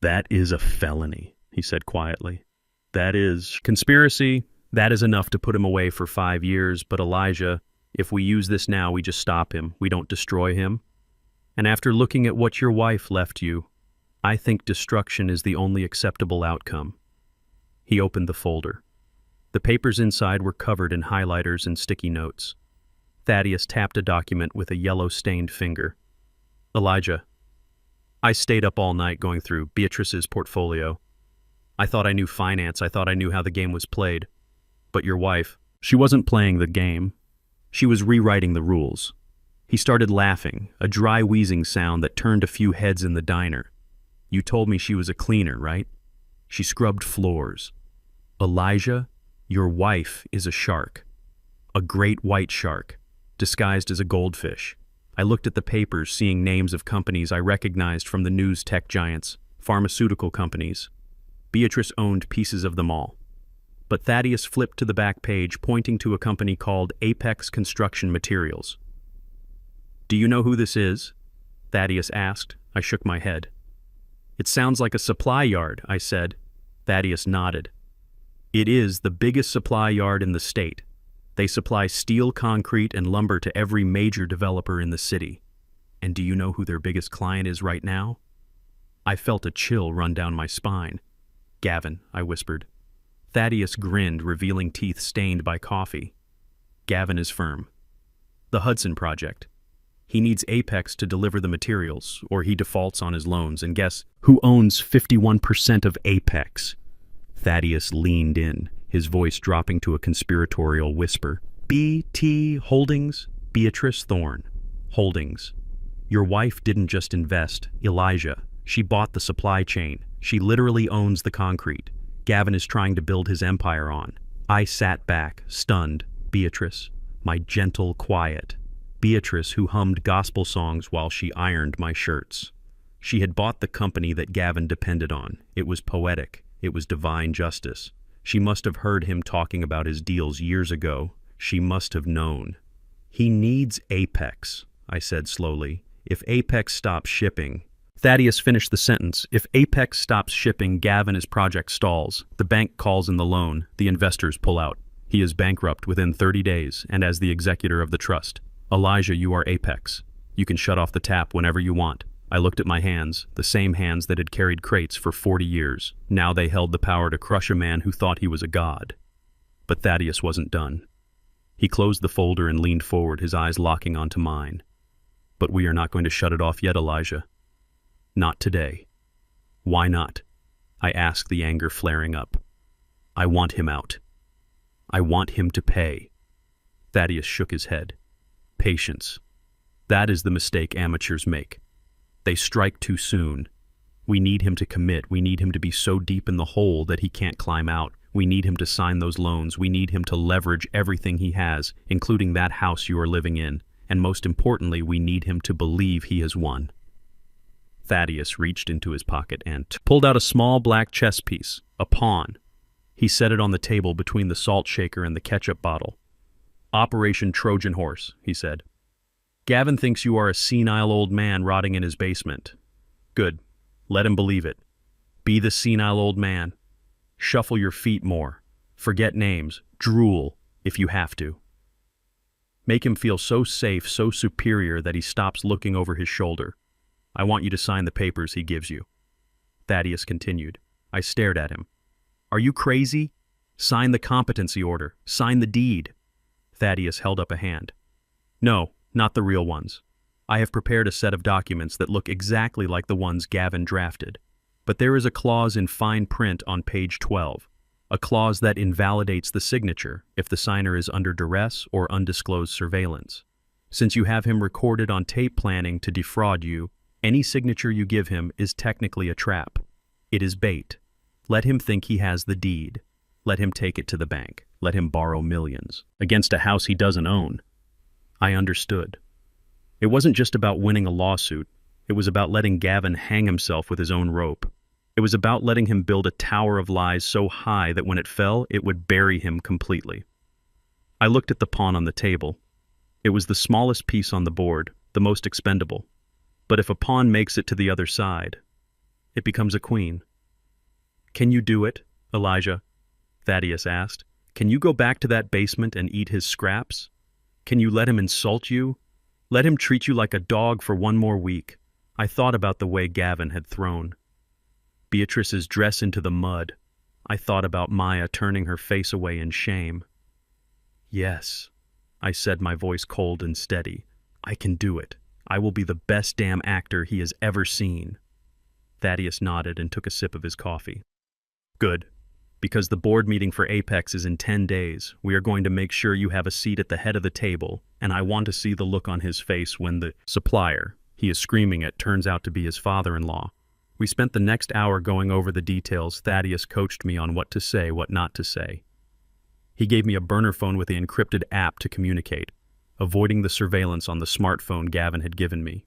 "That is a felony," he said quietly. "That is conspiracy. That is enough to put him away for 5 years, but Elijah, If we use this now, we just stop him. We don't destroy him. And after looking at what your wife left you, I think destruction is the only acceptable outcome." He opened the folder. The papers inside were covered in highlighters and sticky notes. Thaddeus tapped a document with a yellow-stained finger. "Elijah, I stayed up all night going through Beatrice's portfolio. I thought I knew finance. I thought I knew how the game was played. But your wife, she wasn't playing the game. She was rewriting the rules." He started laughing, a dry wheezing sound that turned a few heads in the diner. "You told me she was a cleaner, right? She scrubbed floors. Elijah, your wife is a shark. A great white shark, disguised as a goldfish." I looked at the papers, seeing names of companies I recognized from the news tech giants, pharmaceutical companies. Beatrice owned pieces of them all. But Thaddeus flipped to the back page, pointing to a company called Apex Construction Materials. "Do you know who this is?" Thaddeus asked. I shook my head. "It sounds like a supply yard," I said. Thaddeus nodded. "It is the biggest supply yard in the state. They supply steel, concrete, and lumber to every major developer in the city. And do you know who their biggest client is right now?" I felt a chill run down my spine. "Gavin," I whispered. Thaddeus grinned, revealing teeth stained by coffee. "Gavin is firm. The Hudson Project. He needs Apex to deliver the materials, or he defaults on his loans, and guess who owns 51% of Apex?" Thaddeus leaned in, his voice dropping to a conspiratorial whisper. "BT Holdings, Beatrice Thorne. Holdings. Your wife didn't just invest, Elijah. She bought the supply chain. She literally owns the concrete. Gavin is trying to build his empire on." I sat back, stunned. Beatrice, my gentle, quiet. Beatrice, who hummed gospel songs while she ironed my shirts. She had bought the company that Gavin depended on. It was poetic. It was divine justice. She must have heard him talking about his deals years ago. She must have known. "He needs Apex," I said slowly. "If Apex stops shipping..." Thaddeus finished the sentence. "If Apex stops shipping, Gavin's project stalls. The bank calls in the loan. The investors pull out. He is bankrupt within 30 days, and as the executor of the trust. Elijah, you are Apex. You can shut off the tap whenever you want." I looked at my hands, the same hands that had carried crates for 40 years. Now they held the power to crush a man who thought he was a god. But Thaddeus wasn't done. He closed the folder and leaned forward, his eyes locking onto mine. "But we are not going to shut it off yet, Elijah. Not today." "Why not?" I asked, the anger flaring up. "I want him out. I want him to pay." Thaddeus shook his head. "Patience. That is the mistake amateurs make. They strike too soon. We need him to commit. We need him to be so deep in the hole that he can't climb out. We need him to sign those loans. We need him to leverage everything he has, including that house you are living in. And most importantly, we need him to believe he has won." Thaddeus reached into his pocket and pulled out a small black chess piece, a pawn. He set it on the table between the salt shaker and the ketchup bottle. "Operation Trojan Horse," he said. "Gavin thinks you are a senile old man rotting in his basement. Good. Let him believe it. Be the senile old man. Shuffle your feet more. Forget names. Drool, if you have to. Make him feel so safe, so superior that he stops looking over his shoulder. I want you to sign the papers he gives you." Thaddeus continued. I stared at him. "Are you crazy? Sign the competency order. Sign the deed." Thaddeus held up a hand. "No. Not the real ones. I have prepared a set of documents that look exactly like the ones Gavin drafted. But there is a clause in fine print on page 12, a clause that invalidates the signature if the signer is under duress or undisclosed surveillance. Since you have him recorded on tape planning to defraud you, any signature you give him is technically a trap. It is bait. Let him think he has the deed. Let him take it to the bank. Let him borrow millions against a house he doesn't own." I understood. It wasn't just about winning a lawsuit. It was about letting Gavin hang himself with his own rope. It was about letting him build a tower of lies so high that when it fell, it would bury him completely. I looked at the pawn on the table. It was the smallest piece on the board, the most expendable. But if a pawn makes it to the other side, it becomes a queen. "Can you do it, Elijah?" Thaddeus asked. "Can you go back to that basement and eat his scraps?" Can you let him insult you? Let him treat you like a dog for one more week. I thought about the way Gavin had thrown Beatrice's dress into the mud. I thought about Maya turning her face away in shame. Yes, I said, my voice cold and steady. I can do it. I will be the best damn actor he has ever seen. Thaddeus nodded and took a sip of his coffee. Good. Because the board meeting for Apex is in 10 days, we are going to make sure you have a seat at the head of the table, and I want to see the look on his face when the supplier he is screaming at turns out to be his father-in-law. We spent the next hour going over the details. Thaddeus coached me on what to say, what not to say. He gave me a burner phone with the encrypted app to communicate, avoiding the surveillance on the smartphone Gavin had given me.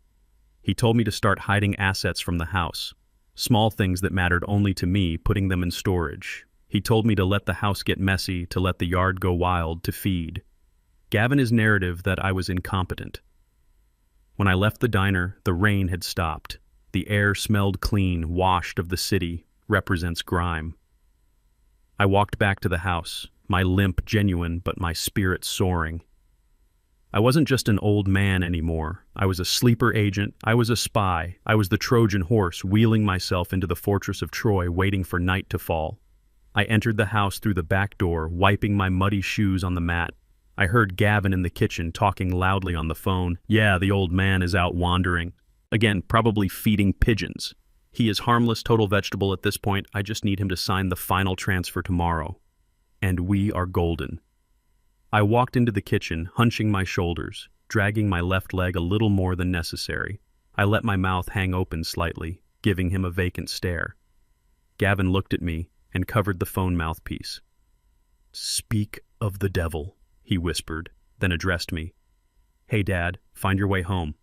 He told me to start hiding assets from the house, small things that mattered only to me, putting them in storage. He told me to let the house get messy, to let the yard go wild, to feed Gavin's narrative that I was incompetent. When I left the diner, the rain had stopped. The air smelled clean, washed of the city, represents grime. I walked back to the house, my limp genuine but my spirit soaring. I wasn't just an old man anymore. I was a sleeper agent. I was a spy. I was the Trojan horse, wheeling myself into the fortress of Troy, waiting for night to fall. I entered the house through the back door, wiping my muddy shoes on the mat. I heard Gavin in the kitchen talking loudly on the phone. Yeah, the old man is out wandering. Again, probably feeding pigeons. He is harmless, total vegetable at this point. I just need him to sign the final transfer tomorrow. And we are golden. I walked into the kitchen, hunching my shoulders, dragging my left leg a little more than necessary. I let my mouth hang open slightly, giving him a vacant stare. Gavin looked at me and covered the phone mouthpiece. "Speak of the devil," he whispered, then addressed me. "Hey, Dad, find your way home."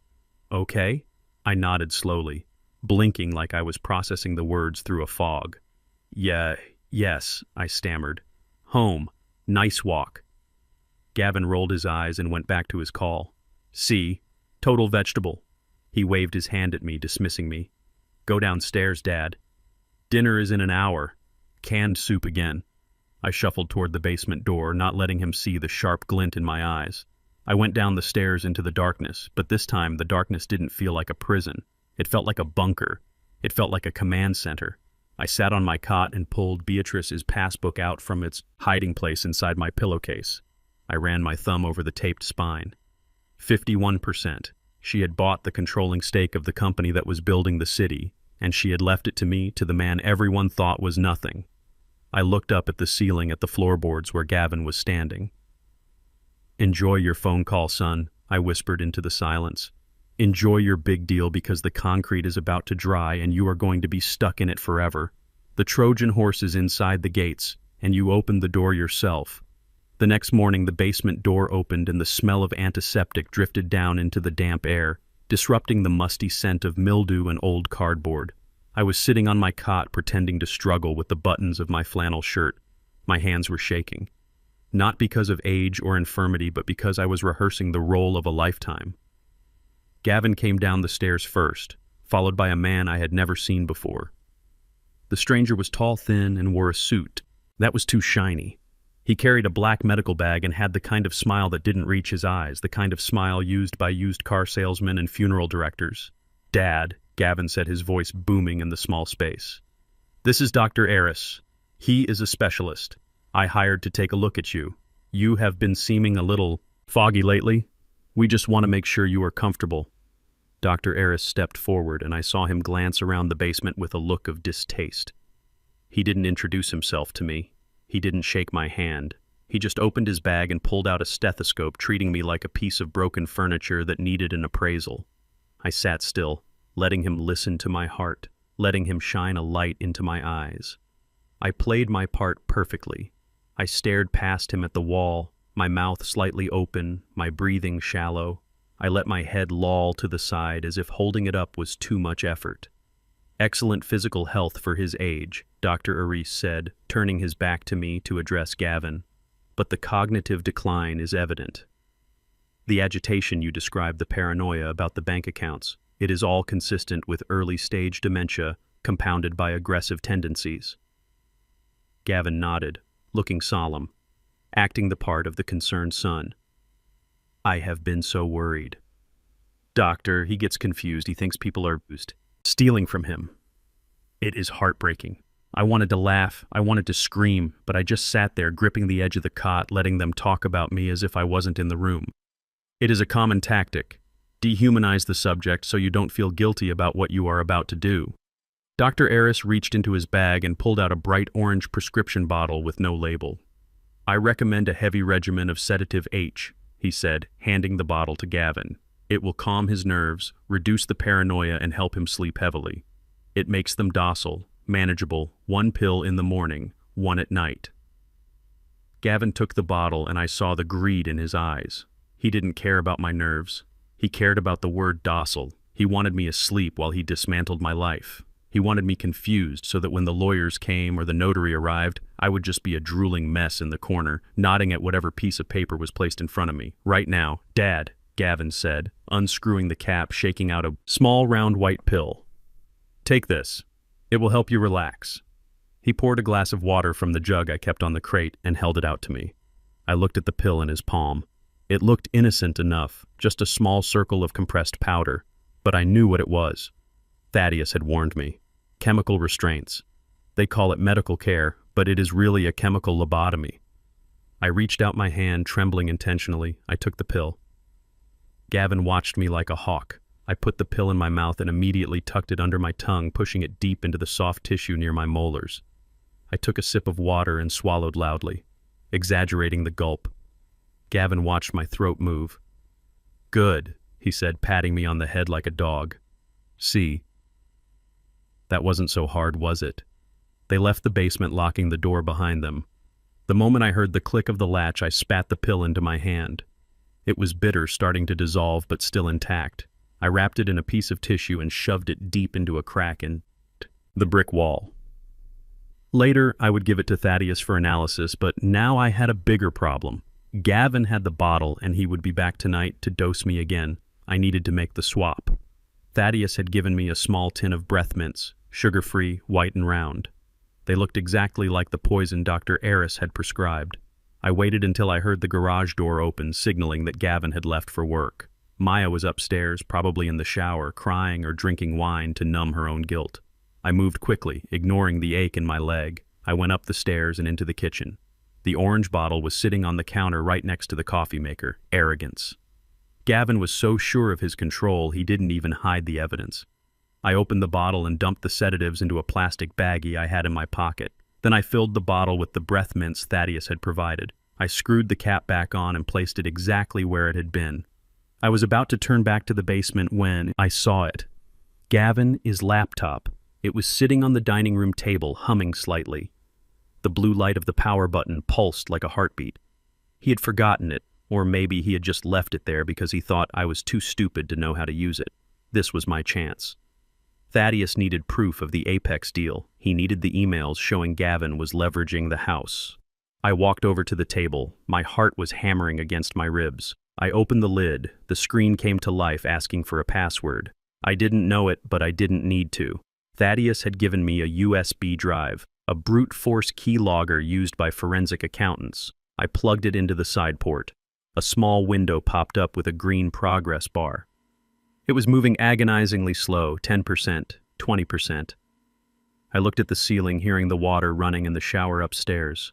"Okay?" I nodded slowly, blinking like I was processing the words through a fog. Yes, I stammered. "Home. Nice walk." Gavin rolled his eyes and went back to his call. "See? Total vegetable." He waved his hand at me, dismissing me. "Go downstairs, Dad. Dinner is in an hour. Canned soup again." I shuffled toward the basement door, not letting him see the sharp glint in my eyes. I went down the stairs into the darkness, but this time the darkness didn't feel like a prison. It felt like a bunker. It felt like a command center. I sat on my cot and pulled Beatrice's passbook out from its hiding place inside my pillowcase. I ran my thumb over the taped spine. 51%. She had bought the controlling stake of the company that was building the city, and she had left it to me, to the man everyone thought was nothing. I looked up at the ceiling at the floorboards where Gavin was standing. "Enjoy your phone call, son," I whispered into the silence. "Enjoy your big deal, because the concrete is about to dry and you are going to be stuck in it forever. The Trojan horse is inside the gates, and you opened the door yourself." The next morning the basement door opened and the smell of antiseptic drifted down into the damp air, disrupting the musty scent of mildew and old cardboard. I was sitting on my cot pretending to struggle with the buttons of my flannel shirt. My hands were shaking. Not because of age or infirmity, but because I was rehearsing the role of a lifetime. Gavin came down the stairs first, followed by a man I had never seen before. The stranger was tall, thin, and wore a suit that was too shiny. He carried a black medical bag and had the kind of smile that didn't reach his eyes, the kind of smile used by used car salesmen and funeral directors. "Dad," Gavin said, his voice booming in the small space. "This is Dr. Aris. He is a specialist I hired to take a look at you. You have been seeming a little foggy lately. We just want to make sure you are comfortable." Dr. Aris stepped forward, and I saw him glance around the basement with a look of distaste. He didn't introduce himself to me. He didn't shake my hand. He just opened his bag and pulled out a stethoscope, treating me like a piece of broken furniture that needed an appraisal. I sat still, letting him listen to my heart, letting him shine a light into my eyes. I played my part perfectly. I stared past him at the wall, my mouth slightly open, my breathing shallow. I let my head loll to the side as if holding it up was too much effort. "Excellent physical health for his age," Dr. Aris said, turning his back to me to address Gavin. "But the cognitive decline is evident. The agitation you described, the paranoia about the bank accounts, it is all consistent with early-stage dementia compounded by aggressive tendencies." Gavin nodded, looking solemn, acting the part of the concerned son. I have been so worried. Doctor, he gets confused. He thinks people are stealing from him. It is heartbreaking. I wanted to laugh, I wanted to scream, but I just sat there gripping the edge of the cot, letting them talk about me as if I wasn't in the room. It is a common tactic. Dehumanize the subject so you don't feel guilty about what you are about to do. Dr. Eris reached into his bag and pulled out a bright orange prescription bottle with no label. I recommend a heavy regimen of sedative H, he said, handing the bottle to Gavin. It will calm his nerves, reduce the paranoia, and help him sleep heavily. It makes them docile, manageable, 1 pill in the morning, 1 at night. Gavin took the bottle and I saw the greed in his eyes. He didn't care about my nerves. He cared about the word docile. He wanted me asleep while he dismantled my life. He wanted me confused so that when the lawyers came or the notary arrived, I would just be a drooling mess in the corner, nodding at whatever piece of paper was placed in front of me. Right now, Dad, Gavin said, unscrewing the cap, shaking out a small round white pill. Take this. It will help you relax. He poured a glass of water from the jug I kept on the crate and held it out to me. I looked at the pill in his palm. It looked innocent enough, just a small circle of compressed powder, but I knew what it was. Thaddeus had warned me. Chemical restraints. They call it medical care, but it is really a chemical lobotomy. I reached out my hand, trembling intentionally. I took the pill. Gavin watched me like a hawk. I put the pill in my mouth and immediately tucked it under my tongue, pushing it deep into the soft tissue near my molars. I took a sip of water and swallowed loudly, exaggerating the gulp. Gavin watched my throat move. Good, he said, patting me on the head like a dog. See. That wasn't so hard, was it? They left the basement, locking the door behind them. The moment I heard the click of the latch, I spat the pill into my hand. It was bitter, starting to dissolve, but still intact. I wrapped it in a piece of tissue and shoved it deep into a crack in the brick wall. Later, I would give it to Thaddeus for analysis, but now I had a bigger problem. Gavin had the bottle, and he would be back tonight to dose me again. I needed to make the swap. Thaddeus had given me a small tin of breath mints, sugar-free, white and round. They looked exactly like the poison Dr. Eris had prescribed. I waited until I heard the garage door open, signaling that Gavin had left for work. Maya was upstairs, probably in the shower, crying or drinking wine to numb her own guilt. I moved quickly, ignoring the ache in my leg. I went up the stairs and into the kitchen. The orange bottle was sitting on the counter right next to the coffee maker. Arrogance. Gavin was so sure of his control, he didn't even hide the evidence. I opened the bottle and dumped the sedatives into a plastic baggie I had in my pocket. Then I filled the bottle with the breath mints Thaddeus had provided. I screwed the cap back on and placed it exactly where it had been. I was about to turn back to the basement when I saw it. Gavin's laptop. It was sitting on the dining room table, humming slightly. The blue light of the power button pulsed like a heartbeat. He had forgotten it, or maybe he had just left it there because he thought I was too stupid to know how to use it. This was my chance. Thaddeus needed proof of the Apex deal. He needed the emails showing Gavin was leveraging the house. I walked over to the table. My heart was hammering against my ribs. I opened the lid. The screen came to life, asking for a password. I didn't know it, but I didn't need to. Thaddeus had given me a USB drive, a brute force keylogger used by forensic accountants. I plugged it into the side port. A small window popped up with a green progress bar. It was moving agonizingly slow, 10%, 20%. I looked at the ceiling, hearing the water running in the shower upstairs.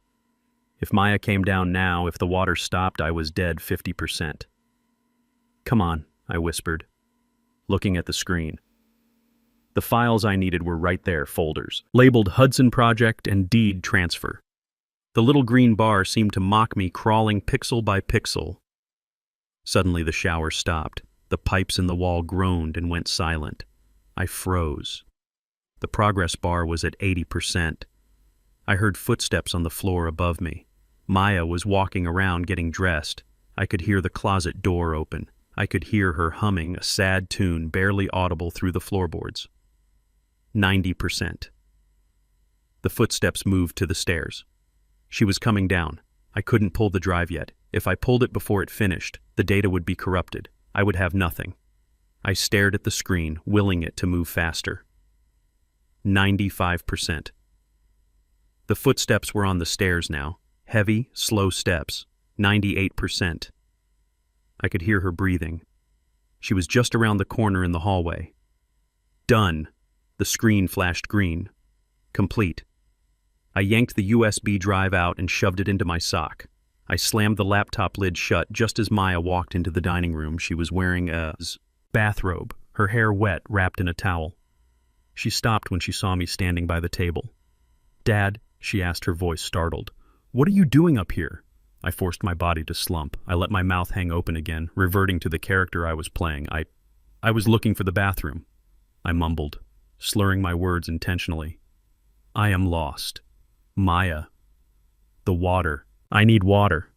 If Maya came down now, if the water stopped, I was dead 50%. Come on, I whispered, looking at the screen. The files I needed were right there, folders, labeled Hudson Project and Deed Transfer. The little green bar seemed to mock me, crawling pixel by pixel. Suddenly the shower stopped. The pipes in the wall groaned and went silent. I froze. The progress bar was at 80%. I heard footsteps on the floor above me. Maya was walking around getting dressed. I could hear the closet door open. I could hear her humming a sad tune barely audible through the floorboards. 90%. The footsteps moved to the stairs. She was coming down. I couldn't pull the drive yet. If I pulled it before it finished, the data would be corrupted. I would have nothing. I stared at the screen, willing it to move faster. 95%. The footsteps were on the stairs now. Heavy, slow steps. 98%. I could hear her breathing. She was just around the corner in the hallway. Done. The screen flashed green. Complete. I yanked the USB drive out and shoved it into my sock. I slammed the laptop lid shut just as Maya walked into the dining room. She was wearing a bathrobe, her hair wet, wrapped in a towel. She stopped when she saw me standing by the table. "Dad," she asked, her voice startled. "What are you doing up here?" I forced my body to slump. I let my mouth hang open again, reverting to the character I was playing. I was looking for the bathroom. I mumbled, slurring my words intentionally. "I am lost. Maya. The water. I need water."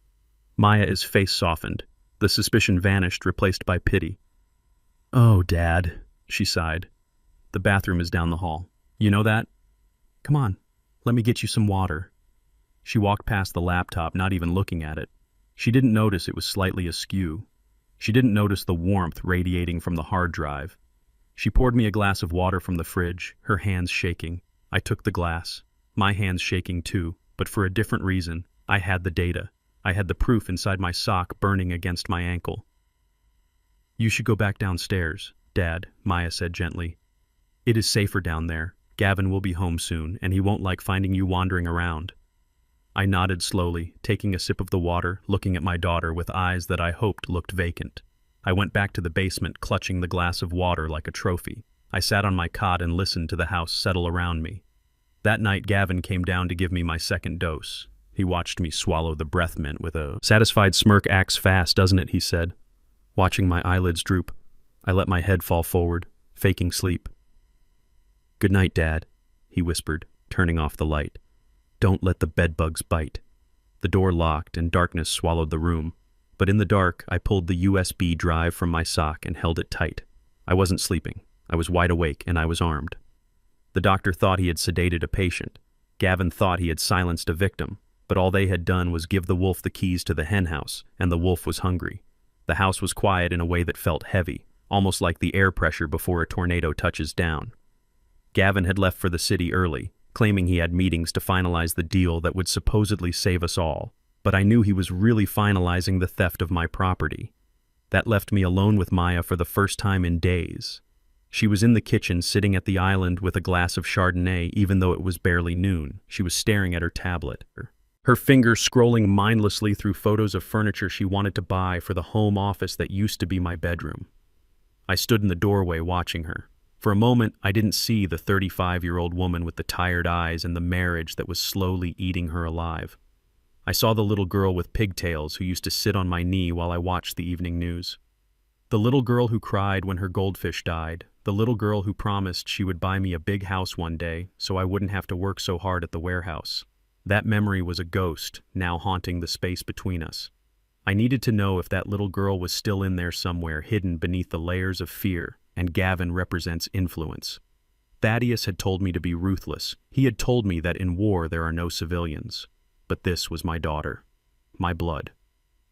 Maya's face softened. The suspicion vanished, replaced by pity. "Oh, Dad," she sighed. "The bathroom is down the hall. You know that? Come on, let me get you some water." She walked past the laptop, not even looking at it. She didn't notice it was slightly askew. She didn't notice the warmth radiating from the hard drive. She poured me a glass of water from the fridge, her hands shaking. I took the glass, my hands shaking too, but for a different reason. I had the data. I had the proof inside my sock burning against my ankle. "You should go back downstairs, Dad," Maya said gently. "It is safer down there. Gavin will be home soon, and he won't like finding you wandering around." I nodded slowly, taking a sip of the water, looking at my daughter with eyes that I hoped looked vacant. I went back to the basement, clutching the glass of water like a trophy. I sat on my cot and listened to the house settle around me. That night, Gavin came down to give me my second dose. He watched me swallow the breath mint with a satisfied smirk. "Acts fast, doesn't it?" he said. Watching my eyelids droop, I let my head fall forward, faking sleep. "Good night, Dad," he whispered, turning off the light. "Don't let the bedbugs bite." The door locked and darkness swallowed the room. But in the dark, I pulled the USB drive from my sock and held it tight. I wasn't sleeping. I was wide awake and I was armed. The doctor thought he had sedated a patient. Gavin thought he had silenced a victim. But all they had done was give the wolf the keys to the henhouse, and the wolf was hungry. The house was quiet in a way that felt heavy, almost like the air pressure before a tornado touches down. Gavin had left for the city early, claiming he had meetings to finalize the deal that would supposedly save us all. But I knew he was really finalizing the theft of my property. That left me alone with Maya for the first time in days. She was in the kitchen, sitting at the island with a glass of Chardonnay, even though it was barely noon. She was staring at her tablet, her fingers scrolling mindlessly through photos of furniture she wanted to buy for the home office that used to be my bedroom. I stood in the doorway watching her. For a moment, I didn't see the 35-year-old woman with the tired eyes and the marriage that was slowly eating her alive. I saw the little girl with pigtails who used to sit on my knee while I watched the evening news. The little girl who cried when her goldfish died. The little girl who promised she would buy me a big house one day so I wouldn't have to work so hard at the warehouse. That memory was a ghost, now haunting the space between us. I needed to know if that little girl was still in there somewhere, hidden beneath the layers of fear, and Gavin represents influence. Thaddeus had told me to be ruthless. He had told me that in war there are no civilians. But this was my daughter, my blood.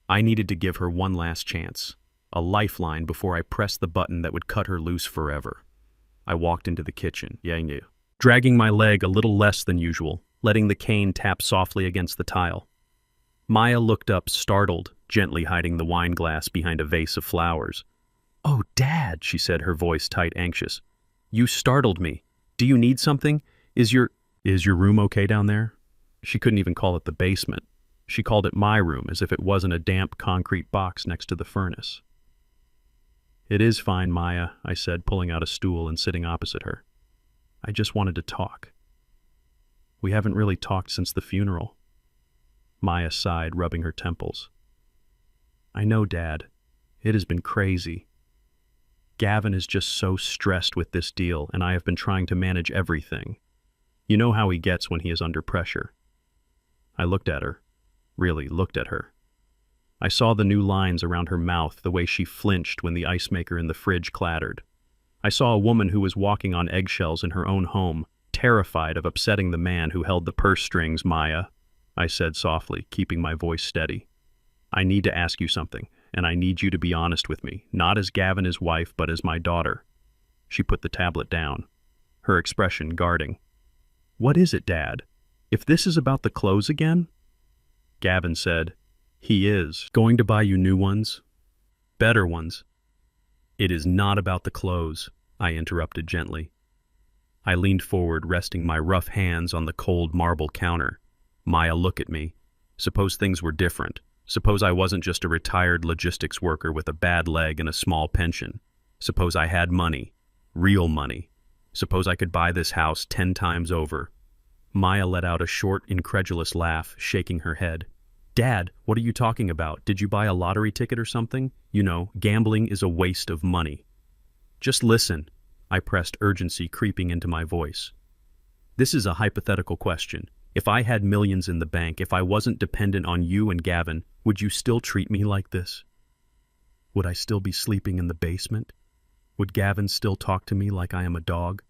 I needed to give her one last chance, a lifeline before I pressed the button that would cut her loose forever. I walked into the kitchen, dragging my leg a little less than usual, letting the cane tap softly against the tile. Maya looked up, startled, gently hiding the wine glass behind a vase of flowers. "Oh, Dad," she said, her voice tight, anxious. "You startled me. Do you need something? Is your room okay down there?" She couldn't even call it the basement. She called it my room, as if it wasn't a damp concrete box next to the furnace. "It is fine, Maya," I said, pulling out a stool and sitting opposite her. "I just wanted to talk. We haven't really talked since the funeral." Maya sighed, rubbing her temples. "I know, Dad. It has been crazy. Gavin is just so stressed with this deal, and I have been trying to manage everything. You know how he gets when he is under pressure." I looked at her, really looked at her. I saw the new lines around her mouth, the way she flinched when the ice maker in the fridge clattered. I saw a woman who was walking on eggshells in her own home, terrified of upsetting the man who held the purse strings. "Maya," I said softly, keeping my voice steady. "I need to ask you something, and I need you to be honest with me, not as Gavin's wife, but as my daughter." She put the tablet down, her expression guarding. "What is it, Dad? If this is about the clothes again?" Gavin said, "He is going to buy you new ones." Better ones. It is not about the clothes, I interrupted gently. I leaned forward, resting my rough hands on the cold marble counter. Maya, look at me. Suppose things were different. Suppose I wasn't just a retired logistics worker with a bad leg and a small pension. Suppose I had money. Real money. Suppose I could buy this house 10 times over. Maya let out a short, incredulous laugh, shaking her head. Dad, what are you talking about? Did you buy a lottery ticket or something? You know, gambling is a waste of money. Just listen, I pressed, urgency creeping into my voice. This is a hypothetical question. If I had millions in the bank, if I wasn't dependent on you and Gavin, would you still treat me like this? Would I still be sleeping in the basement? Would Gavin still talk to me like I am a dog?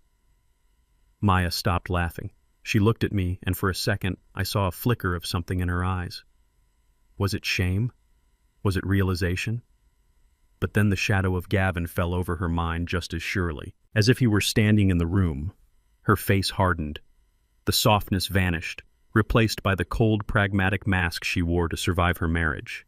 Maya stopped laughing. She looked at me, and for a second, I saw a flicker of something in her eyes. Was it shame? Was it realization? But then the shadow of Gavin fell over her mind just as surely, as if he were standing in the room. Her face hardened. The softness vanished, replaced by the cold, pragmatic mask she wore to survive her marriage.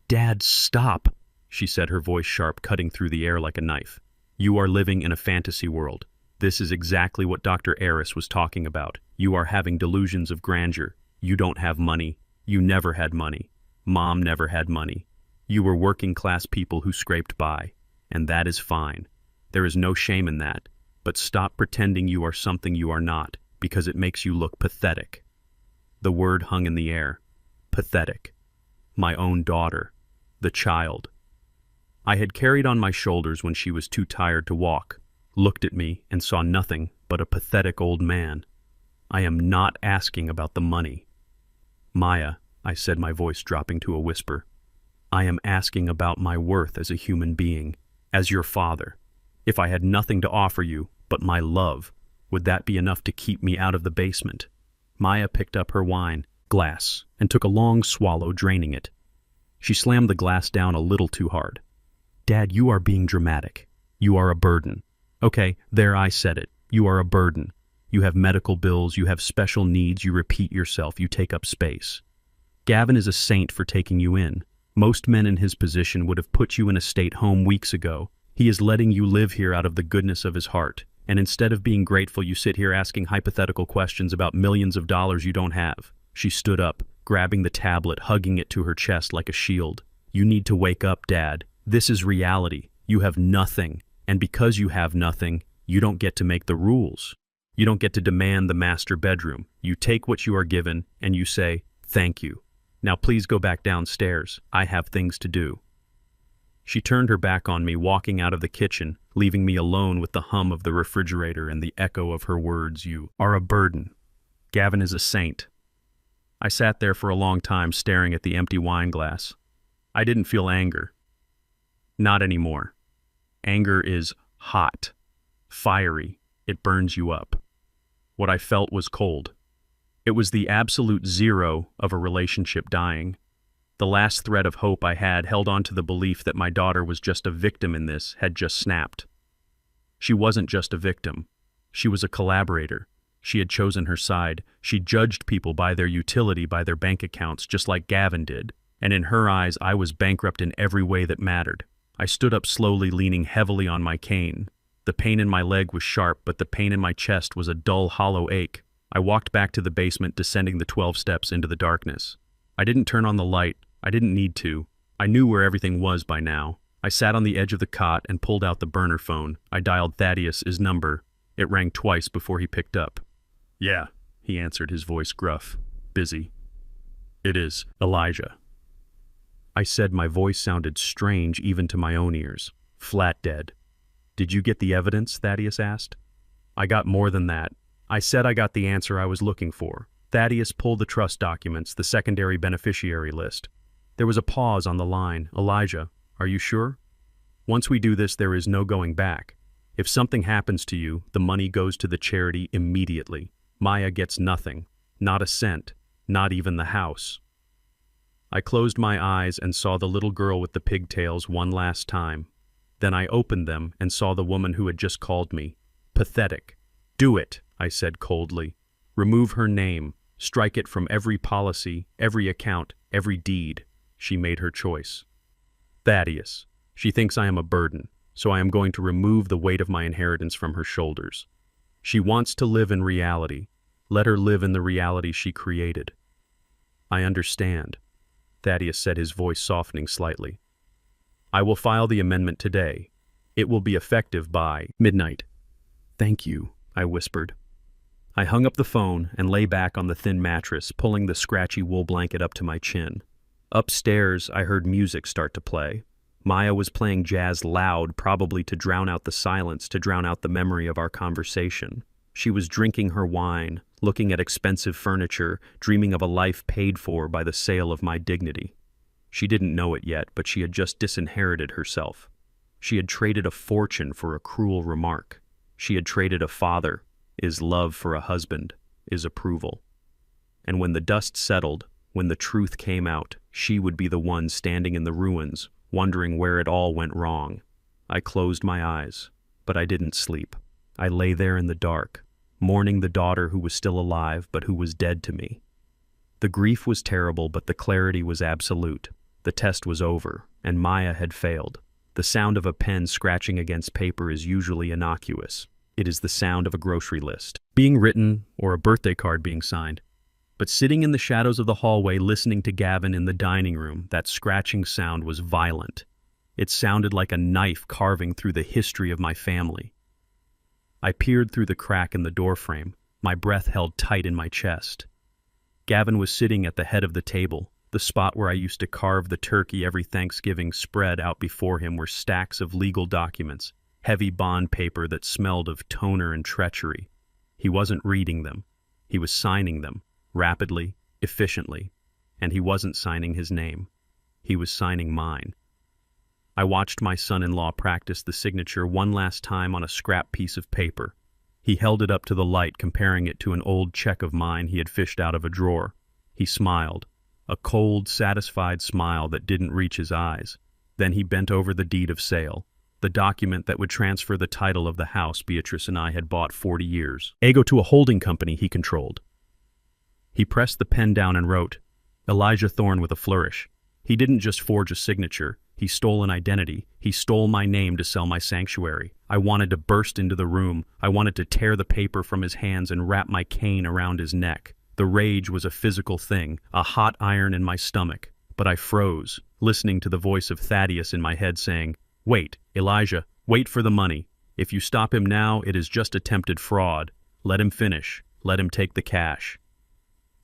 Dad, stop, she said, her voice sharp, cutting through the air like a knife. You are living in a fantasy world. This is exactly what Dr. Eris was talking about. You are having delusions of grandeur. You don't have money. You never had money. Mom never had money. You were working-class people who scraped by, and that is fine. There is no shame in that, but stop pretending you are something you are not, because it makes you look pathetic. The word hung in the air. Pathetic. My own daughter. The child. I had carried on my shoulders when she was too tired to walk, looked at me and saw nothing but a pathetic old man. I am not asking about the money. Maya, I said, my voice dropping to a whisper, I am asking about my worth as a human being, as your father. If I had nothing to offer you but my love, would that be enough to keep me out of the basement? Maya picked up her wine glass and took a long swallow, draining it. She slammed the glass down a little too hard. Dad, you are being dramatic. You are a burden. Okay, there, I said it. You are a burden. You have medical bills, you have special needs, you repeat yourself, you take up space. Gavin is a saint for taking you in. Most men in his position would have put you in a state home weeks ago. He is letting you live here out of the goodness of his heart. And instead of being grateful, you sit here asking hypothetical questions about millions of dollars you don't have. She stood up, grabbing the tablet, hugging it to her chest like a shield. You need to wake up, Dad. This is reality. You have nothing. And because you have nothing, you don't get to make the rules. You don't get to demand the master bedroom. You take what you are given and you say, thank you. Now please go back downstairs. I have things to do. She turned her back on me, walking out of the kitchen, leaving me alone with the hum of the refrigerator and the echo of her words. You are a burden. Gavin is a saint. I sat there for a long time, staring at the empty wine glass. I didn't feel anger. Not anymore. Anger is hot, fiery. It burns you up. What I felt was cold. It was the absolute zero of a relationship dying. The last thread of hope I had held on to the belief that my daughter was just a victim in this had just snapped. She wasn't just a victim. She was a collaborator. She had chosen her side. She judged people by their utility, by their bank accounts, just like Gavin did. And in her eyes, I was bankrupt in every way that mattered. I stood up slowly, leaning heavily on my cane. The pain in my leg was sharp, but the pain in my chest was a dull, hollow ache. I walked back to the basement, descending the 12 steps into the darkness. I didn't turn on the light. I didn't need to. I knew where everything was by now. I sat on the edge of the cot and pulled out the burner phone. I dialed Thaddeus' number. It rang twice before he picked up. Yeah, he answered, his voice gruff. Busy. It is Elijah. I said, my voice sounded strange even to my own ears. Flat dead. Did you get the evidence? Thaddeus asked. I got more than that. I said I got the answer I was looking for. Thaddeus pulled the trust documents, the secondary beneficiary list. There was a pause on the line. Elijah, are you sure? Once we do this, there is no going back. If something happens to you, the money goes to the charity immediately. Maya gets nothing. Not a cent. Not even the house. I closed my eyes and saw the little girl with the pigtails one last time. Then I opened them and saw the woman who had just called me. Pathetic. Do it, I said coldly. Remove her name. Strike it from every policy, every account, every deed. She made her choice. Thaddeus. She thinks I am a burden, so I am going to remove the weight of my inheritance from her shoulders. She wants to live in reality. Let her live in the reality she created. I understand, Thaddeus said, his voice softening slightly. I will file the amendment today. It will be effective by midnight. Thank you, I whispered. I hung up the phone and lay back on the thin mattress, pulling the scratchy wool blanket up to my chin. Upstairs, I heard music start to play. Maya was playing jazz loud, probably to drown out the silence, to drown out the memory of our conversation. She was drinking her wine, looking at expensive furniture, dreaming of a life paid for by the sale of my dignity. She didn't know it yet, but she had just disinherited herself. She had traded a fortune for a cruel remark. She had traded a father, is love for a husband, is approval. And when the dust settled, when the truth came out, she would be the one standing in the ruins, wondering where it all went wrong. I closed my eyes, but I didn't sleep. I lay there in the dark, mourning the daughter who was still alive but who was dead to me. The grief was terrible, but the clarity was absolute. The test was over, and Maya had failed. The sound of a pen scratching against paper is usually innocuous. It is the sound of a grocery list being written or a birthday card being signed. But sitting in the shadows of the hallway listening to Gavin in the dining room, that scratching sound was violent. It sounded like a knife carving through the history of my family. I peered through the crack in the doorframe, my breath held tight in my chest. Gavin was sitting at the head of the table, the spot where I used to carve the turkey every Thanksgiving. Spread out before him were stacks of legal documents, heavy bond paper that smelled of toner and treachery. He wasn't reading them. He was signing them, rapidly, efficiently, and he wasn't signing his name. He was signing mine. I watched my son-in-law practice the signature one last time on a scrap piece of paper. He held it up to the light, comparing it to an old check of mine he had fished out of a drawer. He smiled, a cold, satisfied smile that didn't reach his eyes. Then he bent over the deed of sale, the document that would transfer the title of the house Beatrice and I had bought 40 years ago to a holding company he controlled. He pressed the pen down and wrote, Elijah Thorne, with a flourish. He didn't just forge a signature. He stole an identity. He stole my name to sell my sanctuary. I wanted to burst into the room. I wanted to tear the paper from his hands and wrap my cane around his neck. The rage was a physical thing, a hot iron in my stomach. But I froze, listening to the voice of Thaddeus in my head saying, Wait, Elijah, wait for the money. If you stop him now, it is just attempted fraud. Let him finish. Let him take the cash.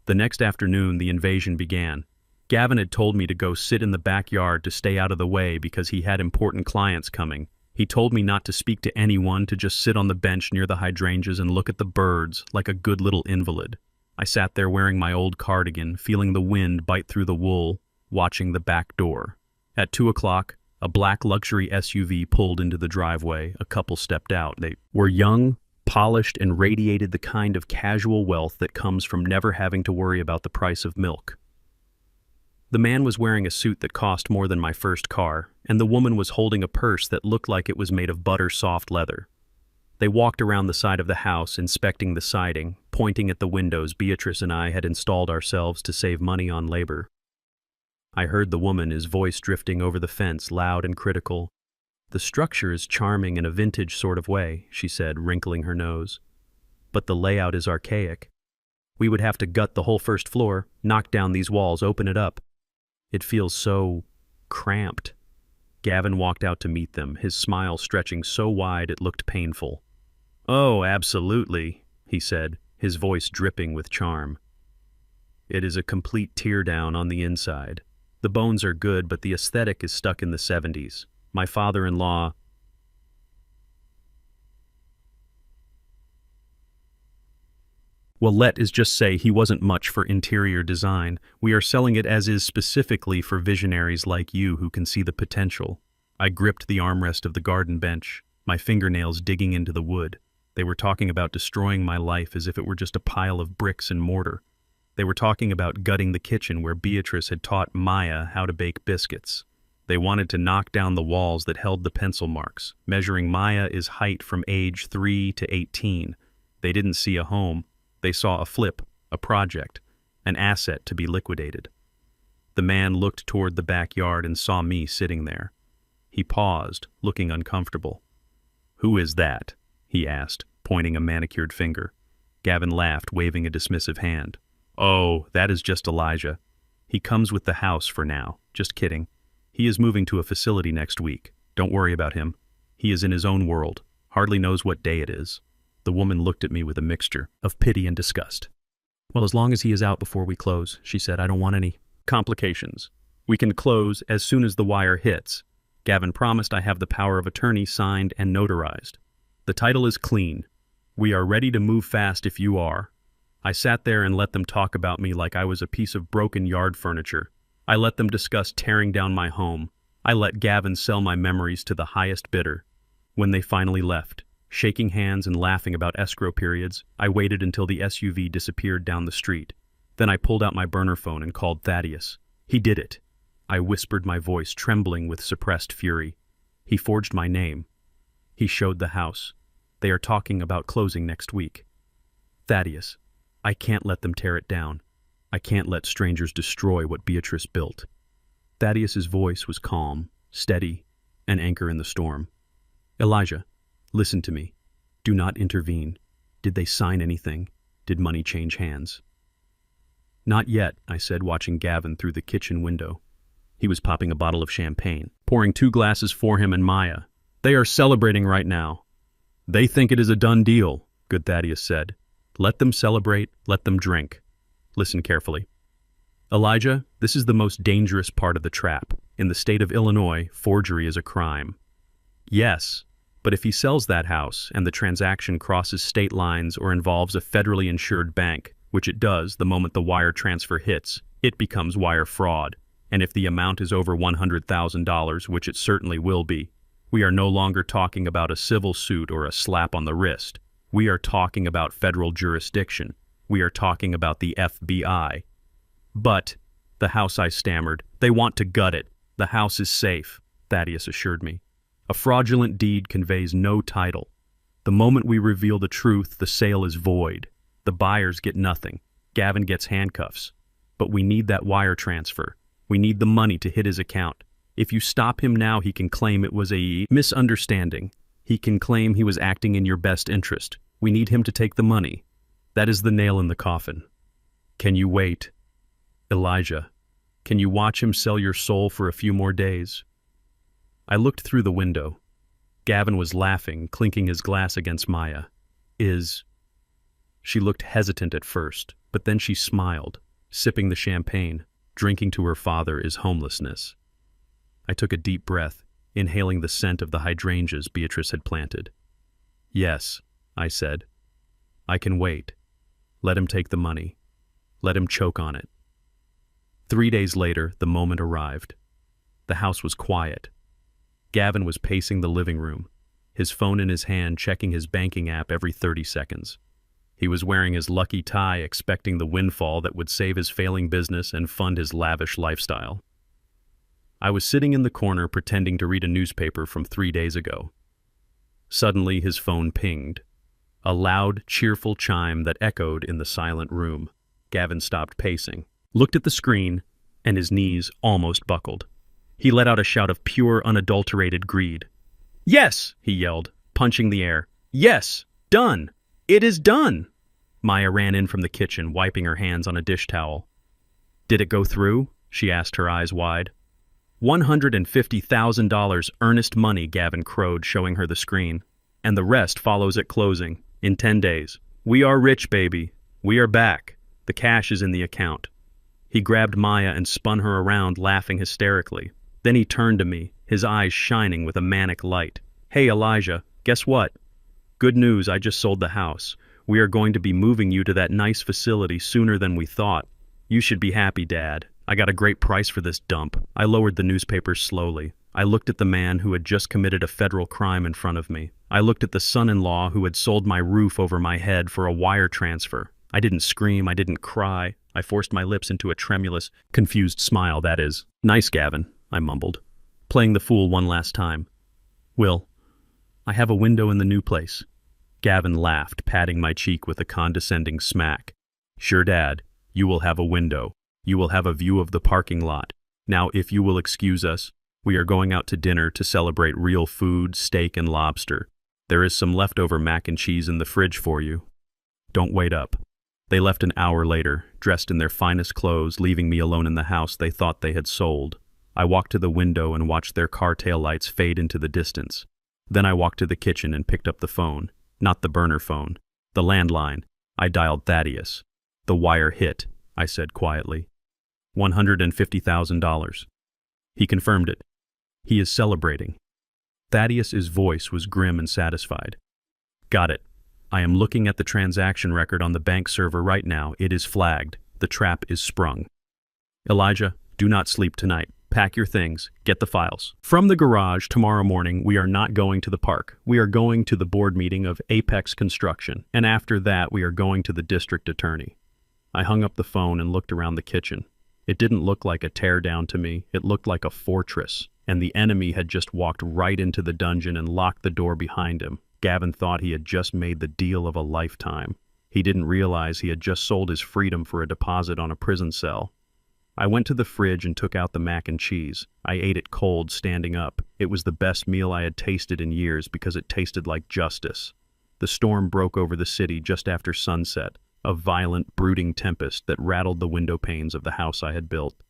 The next afternoon, the invasion began. Gavin had told me to go sit in the backyard to stay out of the way because he had important clients coming. He told me not to speak to anyone, to just sit on the bench near the hydrangeas and look at the birds like a good little invalid. I sat there wearing my old cardigan, feeling the wind bite through the wool, watching the back door. At 2 o'clock, a black luxury SUV pulled into the driveway. A couple stepped out. They were young, polished, and radiated the kind of casual wealth that comes from never having to worry about the price of milk. The man was wearing a suit that cost more than my first car, and the woman was holding a purse that looked like it was made of butter-soft leather. They walked around the side of the house, inspecting the siding, pointing at the windows Beatrice and I had installed ourselves to save money on labor. I heard the woman, his voice drifting over the fence, loud and critical. The structure is charming in a vintage sort of way, she said, wrinkling her nose. But the layout is archaic. We would have to gut the whole first floor, knock down these walls, open it up. It feels so cramped. Gavin walked out to meet them, his smile stretching so wide it looked painful. Oh, absolutely, he said, his voice dripping with charm. It is a complete teardown on the inside. The bones are good, but the aesthetic is stuck in the 70s. My father-in-law... Well, let us just say he wasn't much for interior design. We are selling it as is specifically for visionaries like you who can see the potential. I gripped the armrest of the garden bench, my fingernails digging into the wood. They were talking about destroying my life as if it were just a pile of bricks and mortar. They were talking about gutting the kitchen where Beatrice had taught Maya how to bake biscuits. They wanted to knock down the walls that held the pencil marks, measuring Maya's height from age 3 to 18. They didn't see a home. They saw a flip, a project, an asset to be liquidated. The man looked toward the backyard and saw me sitting there. He paused, looking uncomfortable. "Who is that?" he asked, pointing a manicured finger. Gavin laughed, waving a dismissive hand. "Oh, that is just Elijah. He comes with the house for now. Just kidding. He is moving to a facility next week. Don't worry about him. He is in his own world. Hardly knows what day it is." The woman looked at me with a mixture of pity and disgust. "Well, as long as he is out before we close," she said, "I don't want any complications. We can close as soon as the wire hits. Gavin promised I have the power of attorney signed and notarized. The title is clean. We are ready to move fast if you are." I sat there and let them talk about me like I was a piece of broken yard furniture. I let them discuss tearing down my home. I let Gavin sell my memories to the highest bidder. When they finally left, shaking hands and laughing about escrow periods, I waited until the SUV disappeared down the street. Then I pulled out my burner phone and called Thaddeus. He did it. I whispered, my voice trembling with suppressed fury. He forged my name. He showed the house. They are talking about closing next week. Thaddeus, I can't let them tear it down. I can't let strangers destroy what Beatrice built. Thaddeus's voice was calm, steady, an anchor in the storm. Elijah, listen to me. Do not intervene. Did they sign anything? Did money change hands? Not yet, I said, watching Gavin through the kitchen window. He was popping a bottle of champagne, pouring 2 glasses for him and Maya. They are celebrating right now. They think it is a done deal, good Thaddeus said. Let them celebrate, let them drink. Listen carefully. Elijah, this is the most dangerous part of the trap. In the state of Illinois, forgery is a crime. Yes, but if he sells that house and the transaction crosses state lines or involves a federally insured bank, which it does the moment the wire transfer hits, it becomes wire fraud. And if the amount is over $100,000, which it certainly will be, we are no longer talking about a civil suit or a slap on the wrist. We are talking about federal jurisdiction. We are talking about the FBI. But, the house, I stammered, they want to gut it. The house is safe, Thaddeus assured me. A fraudulent deed conveys no title. The moment we reveal the truth, the sale is void. The buyers get nothing. Gavin gets handcuffs. But we need that wire transfer. We need the money to hit his account. If you stop him now, he can claim it was a misunderstanding. He can claim he was acting in your best interest. We need him to take the money. That is the nail in the coffin. Can you wait? Elijah, can you watch him sell your soul for a few more days? I looked through the window. Gavin was laughing, clinking his glass against Maya. She looked hesitant at first, but then she smiled, sipping the champagne. Drinking to her father is homelessness. I took a deep breath, inhaling the scent of the hydrangeas Beatrice had planted. Yes, I said. I can wait. Let him take the money. Let him choke on it. 3 days later, the moment arrived. The house was quiet. Gavin was pacing the living room, his phone in his hand, checking his banking app every 30 seconds. He was wearing his lucky tie, expecting the windfall that would save his failing business and fund his lavish lifestyle. I was sitting in the corner pretending to read a newspaper from 3 days ago. Suddenly, his phone pinged. A loud, cheerful chime that echoed in the silent room. Gavin stopped pacing, looked at the screen, and his knees almost buckled. He let out a shout of pure, unadulterated greed. Yes, he yelled, punching the air. Yes, done. It is done! Maya ran in from the kitchen, wiping her hands on a dish towel. Did it go through? She asked, her eyes wide. $150,000 earnest money, Gavin crowed, showing her the screen. And the rest follows at closing, in 10 days. We are rich, baby. We are back. The cash is in the account. He grabbed Maya and spun her around, laughing hysterically. Then he turned to me, his eyes shining with a manic light. Hey, Elijah, guess what? Good news, I just sold the house. We are going to be moving you to that nice facility sooner than we thought. You should be happy, Dad. I got a great price for this dump. I lowered the newspaper slowly. I looked at the man who had just committed a federal crime in front of me. I looked at the son-in-law who had sold my roof over my head for a wire transfer. I didn't scream, I didn't cry. I forced my lips into a tremulous, confused smile, that is. Nice, Gavin, I mumbled, playing the fool one last time. Will, I have a window in the new place. Gavin laughed, patting my cheek with a condescending smack. Sure, Dad, you will have a window. You will have a view of the parking lot. Now, if you will excuse us, we are going out to dinner to celebrate real food, steak and lobster. There is some leftover mac and cheese in the fridge for you. Don't wait up." They left an hour later, dressed in their finest clothes, leaving me alone in the house they thought they had sold. I walked to the window and watched their car taillights fade into the distance. Then I walked to the kitchen and picked up the phone. Not the burner phone. The landline. I dialed Thaddeus. "The wire hit," I said quietly. $150,000. He confirmed it. He is celebrating. Thaddeus's voice was grim and satisfied. "Got it. I am looking at the transaction record on the bank server right now. It is flagged. The trap is sprung. Elijah, do not sleep tonight. Pack your things. Get the files. From the garage tomorrow morning, we are not going to the park. We are going to the board meeting of Apex Construction, and after that we are going to the district attorney." I hung up the phone and looked around the kitchen. It didn't look like a teardown to me. It looked like a fortress, and the enemy had just walked right into the dungeon and locked the door behind him. Gavin thought he had just made the deal of a lifetime. He didn't realize he had just sold his freedom for a deposit on a prison cell. I went to the fridge and took out the mac and cheese. I ate it cold, standing up. It was the best meal I had tasted in years because it tasted like justice. The storm broke over the city just after sunset, a violent, brooding tempest that rattled the window panes of the house I had built.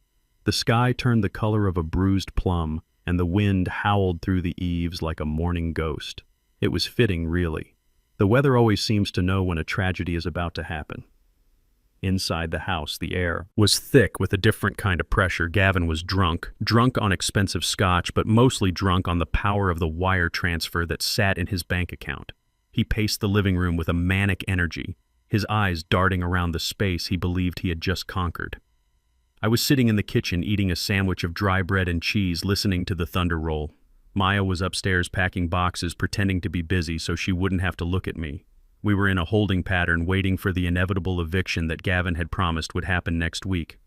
The sky turned the color of a bruised plum, and the wind howled through the eaves like a mourning ghost. It was fitting, really. The weather always seems to know when a tragedy is about to happen. Inside the house, the air was thick with a different kind of pressure. Gavin was drunk on expensive scotch, but mostly drunk on the power of the wire transfer that sat in his bank account. He paced the living room with a manic energy, his eyes darting around the space he believed he had just conquered. I was sitting in the kitchen eating a sandwich of dry bread and cheese, listening to the thunder roll. Maya was upstairs packing boxes, pretending to be busy so she wouldn't have to look at me. We were in a holding pattern, waiting for the inevitable eviction that Gavin had promised would happen next week.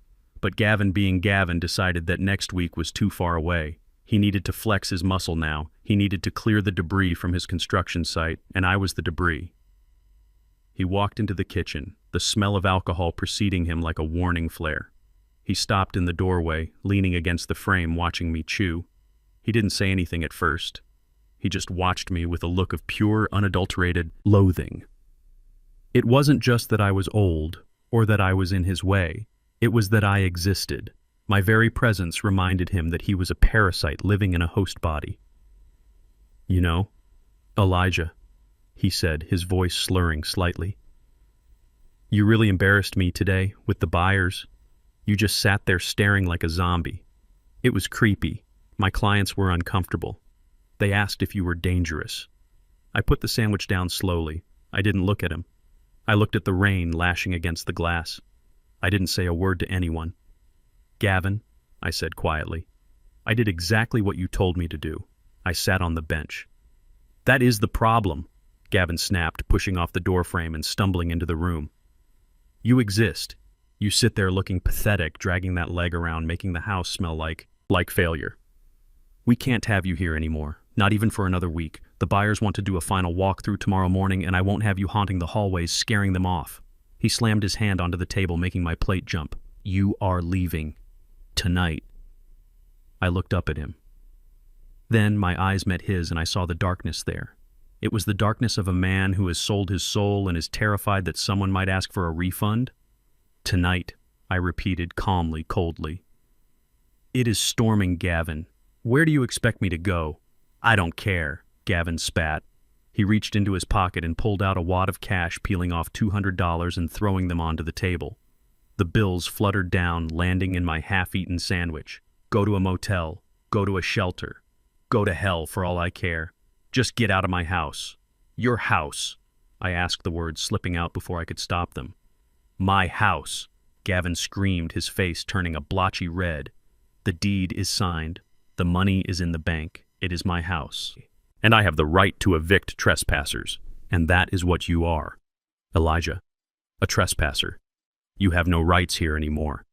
But Gavin, being Gavin, decided that next week was too far away. He needed to flex his muscle now. He needed to clear the debris from his construction site, and I was the debris. He walked into the kitchen, the smell of alcohol preceding him like a warning flare. He stopped in the doorway, leaning against the frame, watching me chew. He didn't say anything at first. He just watched me with a look of pure, unadulterated loathing. It wasn't just that I was old, or that I was in his way. It was that I existed. My very presence reminded him that he was a parasite living in a host body. "You know, Elijah," he said, his voice slurring slightly. "You really embarrassed me today with the buyers. You just sat there staring like a zombie. It was creepy. My clients were uncomfortable. They asked if you were dangerous." I put the sandwich down slowly. I didn't look at him. I looked at the rain lashing against the glass. I didn't say a word to anyone. "Gavin," I said quietly, "I did exactly what you told me to do. I sat on the bench." "That is the problem," Gavin snapped, pushing off the doorframe and stumbling into the room. "You exist. You sit there looking pathetic, dragging that leg around, making the house smell like failure. We can't have you here anymore. Not even for another week. The buyers want to do a final walkthrough tomorrow morning, and I won't have you haunting the hallways, scaring them off." He slammed his hand onto the table, making my plate jump. "You are leaving. Tonight." I looked up at him. Then my eyes met his, and I saw the darkness there. It was the darkness of a man who has sold his soul and is terrified that someone might ask for a refund. "Tonight," I repeated calmly, coldly. "It is storming, Gavin. Where do you expect me to go?" "I don't care," Gavin spat. He reached into his pocket and pulled out a wad of cash, peeling off $200 and throwing them onto the table. The bills fluttered down, landing in my half-eaten sandwich. "Go to a motel. Go to a shelter. Go to hell for all I care. Just get out of my house." "Your house," I asked, the words slipping out before I could stop them. "My house," Gavin screamed, his face turning a blotchy red. "The deed is signed. The money is in the bank. It is my house. And I have the right to evict trespassers. And that is what you are. Elijah, a trespasser. You have no rights here anymore."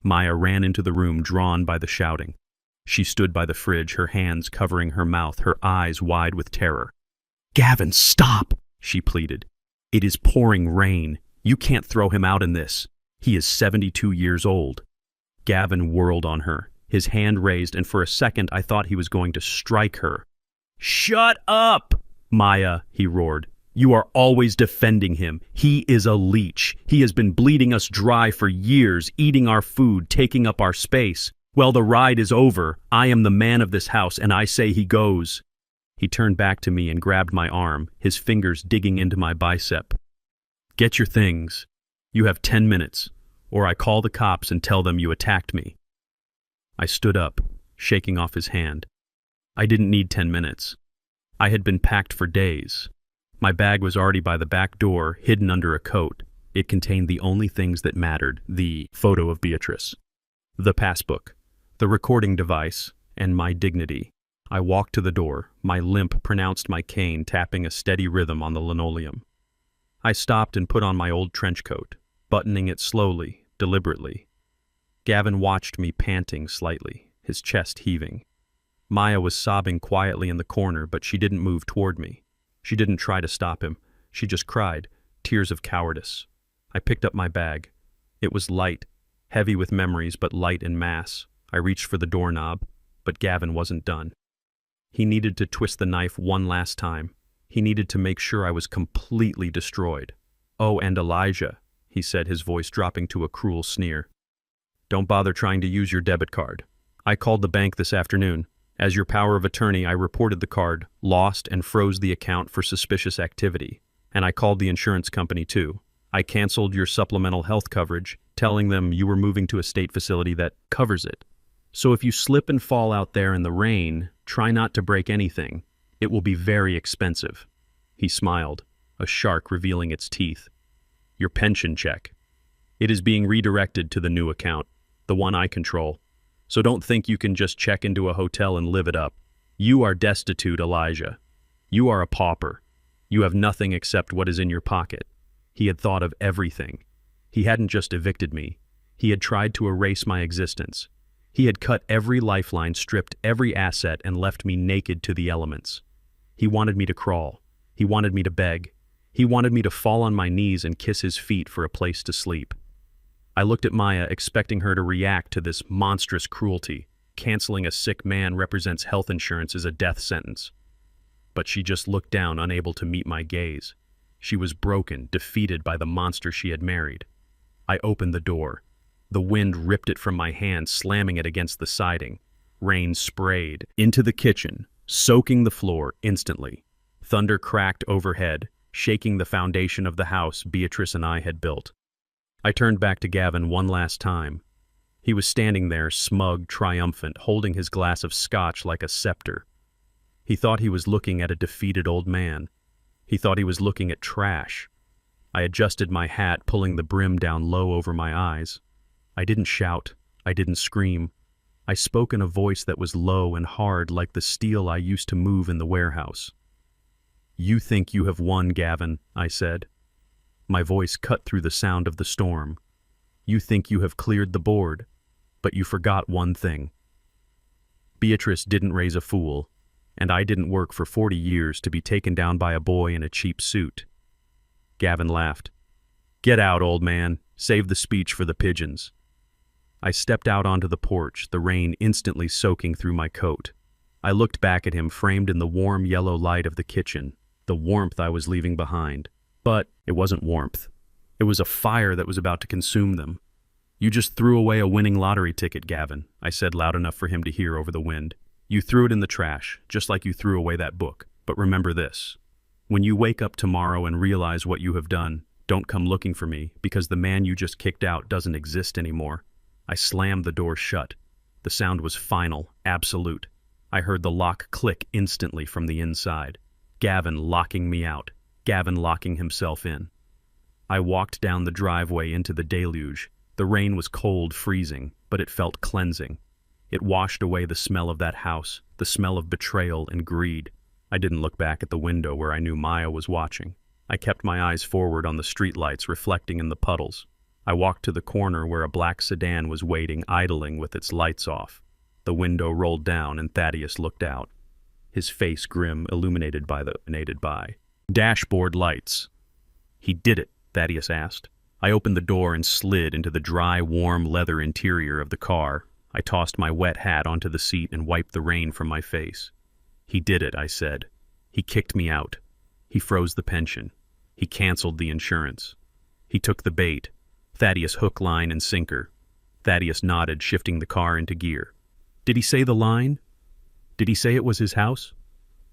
Maya ran into the room, drawn by the shouting. She stood by the fridge, her hands covering her mouth, her eyes wide with terror. "Gavin, stop!" she pleaded. "It is pouring rain. You can't throw him out in this. He is 72 years old. Gavin whirled on her, his hand raised, and for a second I thought he was going to strike her. "Shut up, Maya," he roared. "You are always defending him. He is a leech. He has been bleeding us dry for years, eating our food, taking up our space. Well, the ride is over. I am the man of this house, and I say he goes." He turned back to me and grabbed my arm, his fingers digging into my bicep. "Get your things. You have 10 minutes, or I call the cops and tell them you attacked me." I stood up, shaking off his hand. I didn't need 10 minutes. I had been packed for days. My bag was already by the back door, hidden under a coat. It contained the only things that mattered: the photo of Beatrice, the passbook, the recording device, and my dignity. I walked to the door. My limp pronounced my cane tapping a steady rhythm on the linoleum. I stopped and put on my old trench coat, buttoning it slowly, deliberately. Gavin watched me, panting slightly, his chest heaving. Maya was sobbing quietly in the corner, but she didn't move toward me. She didn't try to stop him. She just cried, tears of cowardice. I picked up my bag. It was light, heavy with memories, but light in mass. I reached for the doorknob, but Gavin wasn't done. He needed to twist the knife one last time. He needed to make sure I was completely destroyed. "Oh, and Elijah," he said, his voice dropping to a cruel sneer. "Don't bother trying to use your debit card. I called the bank this afternoon. As your power of attorney, I reported the card, lost, and froze the account for suspicious activity. And I called the insurance company too. I canceled your supplemental health coverage, telling them you were moving to a state facility that covers it. So if you slip and fall out there in the rain, try not to break anything. It will be very expensive." He smiled, a shark revealing its teeth. "Your pension check. It is being redirected to the new account, the one I control. So don't think you can just check into a hotel and live it up. You are destitute, Elijah. You are a pauper. You have nothing except what is in your pocket." He had thought of everything. He hadn't just evicted me. He had tried to erase my existence. He had cut every lifeline, stripped every asset, and left me naked to the elements. He wanted me to crawl. He wanted me to beg. He wanted me to fall on my knees and kiss his feet for a place to sleep. I looked at Maya, expecting her to react to this monstrous cruelty. Canceling a sick man represents health insurance as a death sentence. But she just looked down, unable to meet my gaze. She was broken, defeated by the monster she had married. I opened the door. The wind ripped it from my hand, slamming it against the siding. Rain sprayed into the kitchen, soaking the floor instantly. Thunder cracked overhead, shaking the foundation of the house Beatrice and I had built. I turned back to Gavin one last time. He was standing there, smug, triumphant, holding his glass of scotch like a scepter. He thought he was looking at a defeated old man. He thought he was looking at trash. I adjusted my hat, pulling the brim down low over my eyes. I didn't shout. I didn't scream. I spoke in a voice that was low and hard, like the steel I used to move in the warehouse. "You think you have won, Gavin," I said. My voice cut through the sound of the storm. "You think you have cleared the board, but you forgot one thing. Beatrice didn't raise a fool, and I didn't work for 40 years to be taken down by a boy in a cheap suit." Gavin laughed. "Get out, old man. Save the speech for the pigeons." I stepped out onto the porch, the rain instantly soaking through my coat. I looked back at him, framed in the warm yellow light of the kitchen, the warmth I was leaving behind. But it wasn't warmth. It was a fire that was about to consume them. "You just threw away a winning lottery ticket, Gavin," I said loud enough for him to hear over the wind. "You threw it in the trash, just like you threw away that book. But remember this. When you wake up tomorrow and realize what you have done, don't come looking for me, because the man you just kicked out doesn't exist anymore." I slammed the door shut. The sound was final, absolute. I heard the lock click instantly from the inside. Gavin locking me out. Gavin locking himself in. I walked down the driveway into the deluge. The rain was cold, freezing, but it felt cleansing. It washed away the smell of that house, the smell of betrayal and greed. I didn't look back at the window where I knew Maya was watching. I kept my eyes forward on the streetlights reflecting in the puddles. I walked to the corner where a black sedan was waiting, idling with its lights off. The window rolled down and Thaddeus looked out, his face grim, illuminated by the dashboard lights. "He did it," Thaddeus asked. I opened the door and slid into the dry, warm leather interior of the car. I tossed my wet hat onto the seat and wiped the rain from my face. "He did it," I said. "He kicked me out. He froze the pension. He canceled the insurance. He took the bait. Thaddeus hook, line, and sinker." Thaddeus nodded, shifting the car into gear. "Did he say the line? Did he say it was his house?"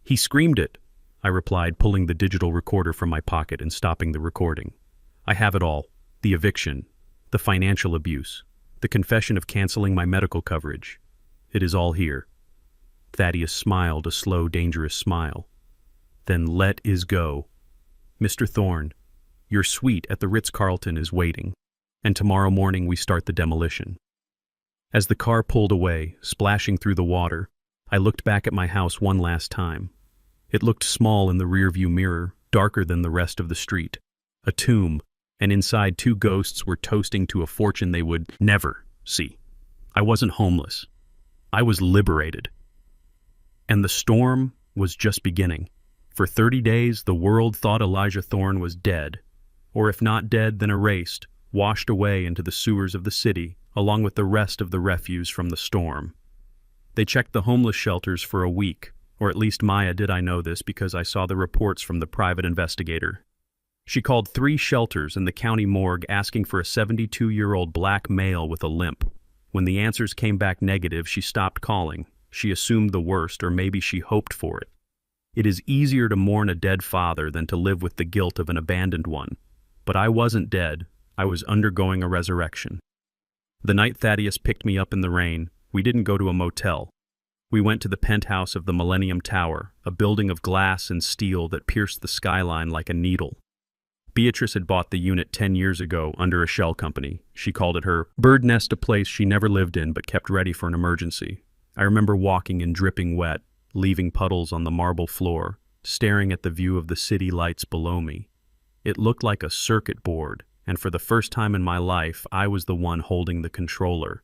"He screamed it," I replied, pulling the digital recorder from my pocket and stopping the recording. "I have it all. The eviction, the financial abuse, the confession of canceling my medical coverage. It is all here." Thaddeus smiled a slow, dangerous smile. "Then let is go. Mr. Thorne, your suite at the Ritz-Carlton is waiting, and tomorrow morning we start the demolition." As the car pulled away, splashing through the water, I looked back at my house one last time. It looked small in the rearview mirror, darker than the rest of the street. A tomb, and inside two ghosts were toasting to a fortune they would never see. I wasn't homeless. I was liberated. And the storm was just beginning. For 30 days, the world thought Elijah Thorne was dead, or if not dead, then erased, washed away into the sewers of the city, along with the rest of the refuse from the storm. They checked the homeless shelters for a week, or at least Maya did. I know this because I saw the reports from the private investigator. She called 3 shelters in the county morgue asking for a 72-year-old black male with a limp. When the answers came back negative, she stopped calling. She assumed the worst, or maybe she hoped for it. It is easier to mourn a dead father than to live with the guilt of an abandoned one. But I wasn't dead. I was undergoing a resurrection. The night Thaddeus picked me up in the rain, we didn't go to a motel. We went to the penthouse of the Millennium Tower, a building of glass and steel that pierced the skyline like a needle. Beatrice had bought the unit 10 years ago under a shell company. She called it her bird nest, a place she never lived in but kept ready for an emergency. I remember walking in dripping wet, leaving puddles on the marble floor, staring at the view of the city lights below me. It looked like a circuit board, and for the first time in my life, I was the one holding the controller.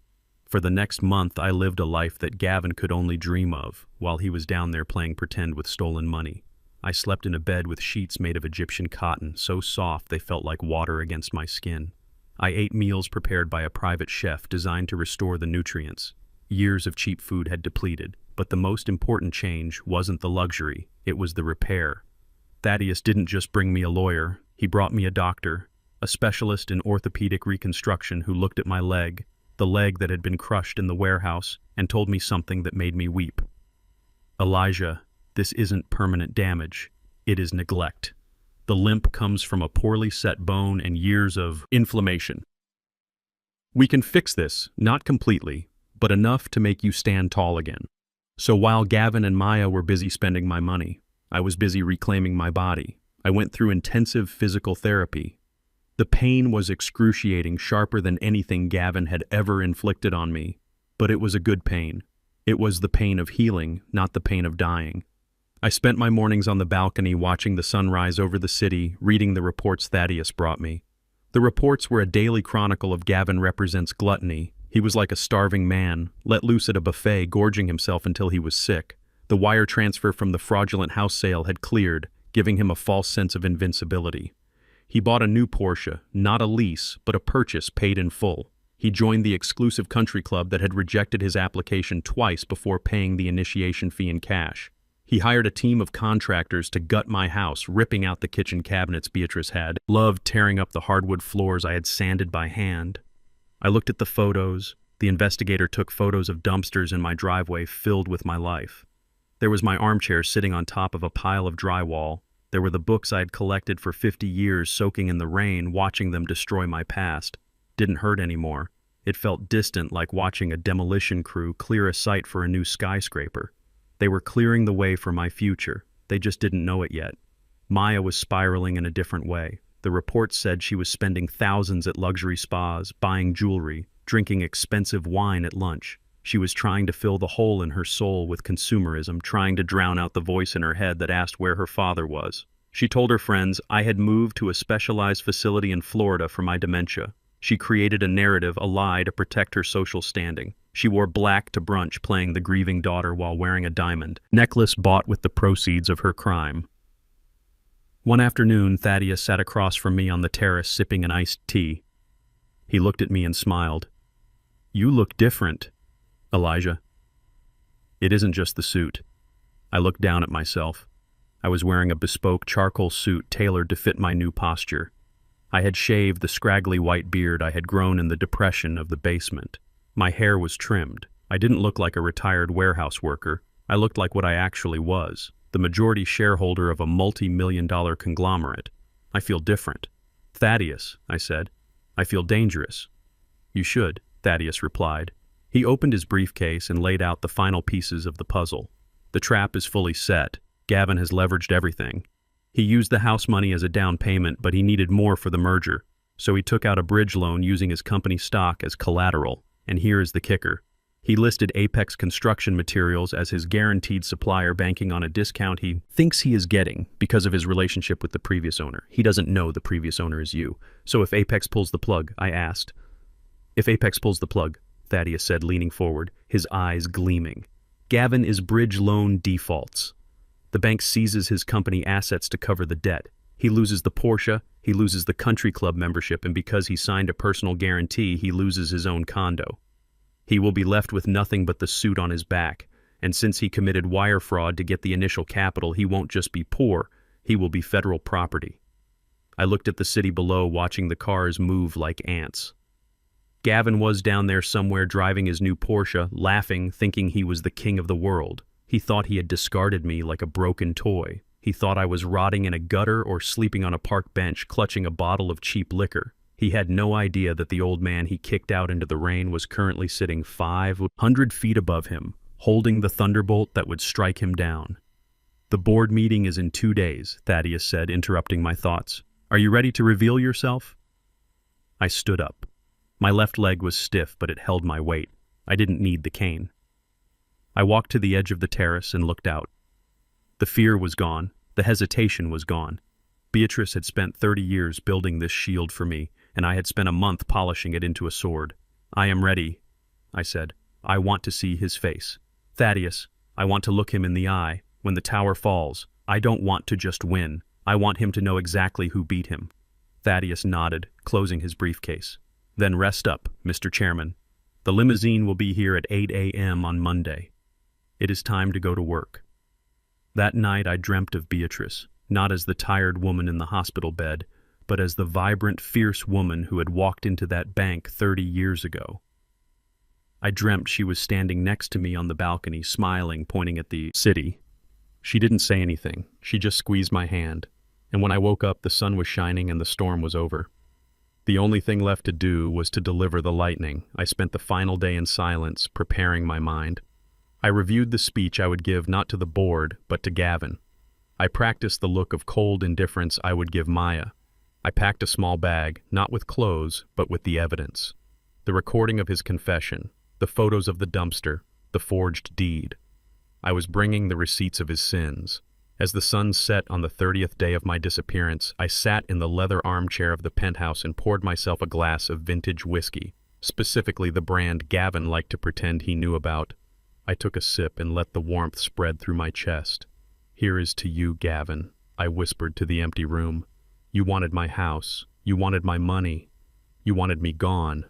For the next month, I lived a life that Gavin could only dream of, while he was down there playing pretend with stolen money. I slept in a bed with sheets made of Egyptian cotton, so soft they felt like water against my skin. I ate meals prepared by a private chef designed to restore the nutrients. Years of cheap food had depleted, but the most important change wasn't the luxury, it was the repair. Thaddeus didn't just bring me a lawyer, he brought me a doctor, a specialist in orthopedic reconstruction who looked at my leg, the leg that had been crushed in the warehouse, and told me something that made me weep. "Elijah, this isn't permanent damage, it is neglect. The limp comes from a poorly set bone and years of inflammation. We can fix this, not completely, but enough to make you stand tall again." So while Gavin and Maya were busy spending my money, I was busy reclaiming my body. I went through intensive physical therapy. The pain was excruciating, sharper than anything Gavin had ever inflicted on me, but it was a good pain. It was the pain of healing, not the pain of dying. I spent my mornings on the balcony watching the sunrise over the city, reading the reports Thaddeus brought me. The reports were a daily chronicle of Gavin represents gluttony. He was like a starving man, let loose at a buffet, gorging himself until he was sick. The wire transfer from the fraudulent house sale had cleared, giving him a false sense of invincibility. He bought a new Porsche, not a lease, but a purchase paid in full. He joined the exclusive country club that had rejected his application twice before paying the initiation fee in cash. He hired a team of contractors to gut my house, ripping out the kitchen cabinets Beatrice had, loved tearing up the hardwood floors I had sanded by hand. I looked at the photos. The investigator took photos of dumpsters in my driveway filled with my life. There was my armchair sitting on top of a pile of drywall. There were the books I had collected for 50 years soaking in the rain, watching them destroy my past. Didn't hurt anymore. It felt distant, like watching a demolition crew clear a site for a new skyscraper. They were clearing the way for my future. They just didn't know it yet. Maya was spiraling in a different way. The reports said she was spending thousands at luxury spas, buying jewelry, drinking expensive wine at lunch. She was trying to fill the hole in her soul with consumerism, trying to drown out the voice in her head that asked where her father was. She told her friends I had moved to a specialized facility in Florida for my dementia. She created a narrative, a lie, to protect her social standing. She wore black to brunch, playing the grieving daughter while wearing a diamond necklace bought with the proceeds of her crime. One afternoon, Thaddeus sat across from me on the terrace sipping an iced tea. He looked at me and smiled. "You look different, Elijah." "It isn't just the suit." I looked down at myself. I was wearing a bespoke charcoal suit tailored to fit my new posture. I had shaved the scraggly white beard I had grown in the depression of the basement. My hair was trimmed. I didn't look like a retired warehouse worker. I looked like what I actually was, the majority shareholder of a multi-million-dollar conglomerate. "I feel different." "Thaddeus," I said, "I feel dangerous." "You should," Thaddeus replied. He opened his briefcase and laid out the final pieces of the puzzle. "The trap is fully set. Gavin has leveraged everything. He used the house money as a down payment, but he needed more for the merger. So he took out a bridge loan using his company stock as collateral. And here is the kicker. He listed Apex Construction Materials as his guaranteed supplier, banking on a discount he thinks he is getting because of his relationship with the previous owner. He doesn't know the previous owner is you. So if Apex pulls the plug," I asked. "If Apex pulls the plug," Thaddeus said, leaning forward, his eyes gleaming. "Gavin is bridge loan defaults. The bank seizes his company assets to cover the debt. He loses the Porsche, he loses the country club membership, and because he signed a personal guarantee, he loses his own condo. He will be left with nothing but the suit on his back, and since he committed wire fraud to get the initial capital, he won't just be poor, he will be federal property." I looked at the city below, watching the cars move like ants. Gavin was down there somewhere driving his new Porsche, laughing, thinking he was the king of the world. He thought he had discarded me like a broken toy. He thought I was rotting in a gutter or sleeping on a park bench, clutching a bottle of cheap liquor. He had no idea that the old man he kicked out into the rain was currently sitting 500 feet above him, holding the thunderbolt that would strike him down. "The board meeting is in 2 days, Thaddeus said, interrupting my thoughts. "Are you ready to reveal yourself?" I stood up. My left leg was stiff, but it held my weight. I didn't need the cane. I walked to the edge of the terrace and looked out. The fear was gone. The hesitation was gone. Beatrice had spent 30 years building this shield for me, and I had spent a month polishing it into a sword. "I am ready," I said. "I want to see his face. Thaddeus, I want to look him in the eye. When the tower falls, I don't want to just win. I want him to know exactly who beat him." Thaddeus nodded, closing his briefcase. "Then rest up, Mr. Chairman. The limousine will be here at 8 a.m. on Monday. It is time to go to work." That night I dreamt of Beatrice, not as the tired woman in the hospital bed, but as the vibrant, fierce woman who had walked into that bank 30 years ago. I dreamt she was standing next to me on the balcony, smiling, pointing at the city. She didn't say anything. She just squeezed my hand. And when I woke up, the sun was shining and the storm was over. The only thing left to do was to deliver the lightning. I spent the final day in silence, preparing my mind. I reviewed the speech I would give not to the board, but to Gavin. I practiced the look of cold indifference I would give Maya. I packed a small bag, not with clothes, but with the evidence. The recording of his confession, the photos of the dumpster, the forged deed. I was bringing the receipts of his sins. As the sun set on the 30th day of my disappearance, I sat in the leather armchair of the penthouse and poured myself a glass of vintage whiskey, specifically the brand Gavin liked to pretend he knew about. I took a sip and let the warmth spread through my chest. "Here is to you, Gavin," I whispered to the empty room. "You wanted my house. You wanted my money. You wanted me gone.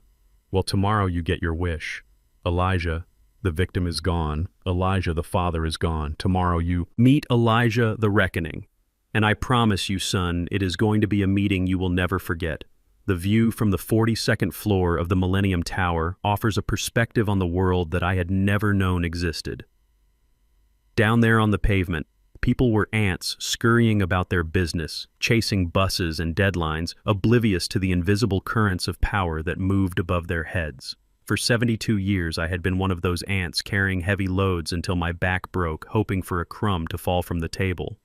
Well, tomorrow you get your wish. Elijah, the victim is gone. Elijah, the father, is gone. Tomorrow you meet Elijah, the reckoning. And I promise you, son, it is going to be a meeting you will never forget. The view from the 42nd floor of the Millennium Tower offers a perspective on the world that I had never known existed. Down there on the pavement, people were ants scurrying about their business, chasing buses and deadlines, oblivious to the invisible currents of power that moved above their heads. For 72 years, I had been one of those ants carrying heavy loads until my back broke, hoping for a crumb to fall from the table.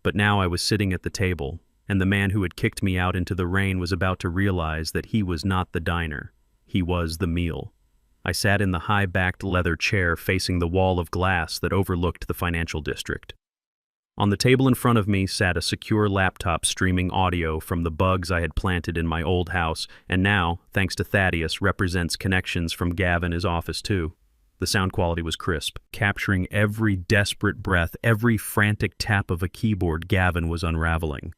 But now I was sitting at the table, and the man who had kicked me out into the rain was about to realize that he was not the diner. He was the meal. I sat in the high-backed leather chair facing the wall of glass that overlooked the financial district. On the table in front of me sat a secure laptop streaming audio from the bugs I had planted in my old house, and now, thanks to Thaddeus, represents connections from Gavin's office too. The sound quality was crisp, capturing every desperate breath, every frantic tap of a keyboard Gavin was unraveling.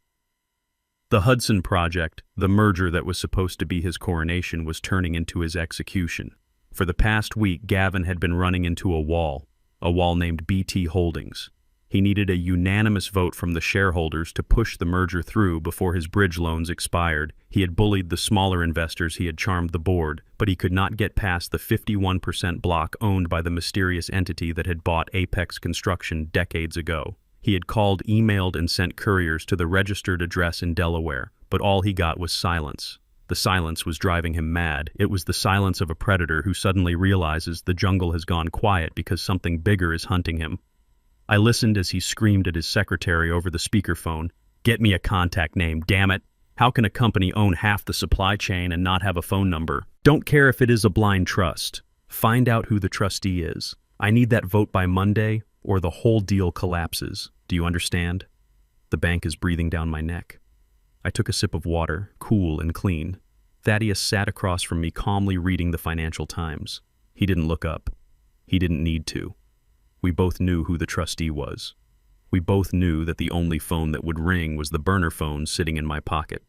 The Hudson Project, the merger that was supposed to be his coronation, was turning into his execution. For the past week, Gavin had been running into a wall named BT Holdings. He needed a unanimous vote from the shareholders to push the merger through before his bridge loans expired. He had bullied the smaller investors, he had charmed the board, but he could not get past the 51% block owned by the mysterious entity that had bought Apex Construction decades ago. He had called, emailed, and sent couriers to the registered address in Delaware, but all he got was silence. The silence was driving him mad. It was the silence of a predator who suddenly realizes the jungle has gone quiet because something bigger is hunting him. I listened as he screamed at his secretary over the speakerphone, "Get me a contact name, damn it! How can a company own half the supply chain and not have a phone number? Don't care if it is a blind trust. Find out who the trustee is. I need that vote by Monday, or the whole deal collapses. Do you understand?" The bank is breathing down my neck. I took a sip of water, cool and clean. Thaddeus sat across from me, calmly reading the Financial Times. He didn't look up. He didn't need to. We both knew who the trustee was. We both knew that the only phone that would ring was the burner phone sitting in my pocket.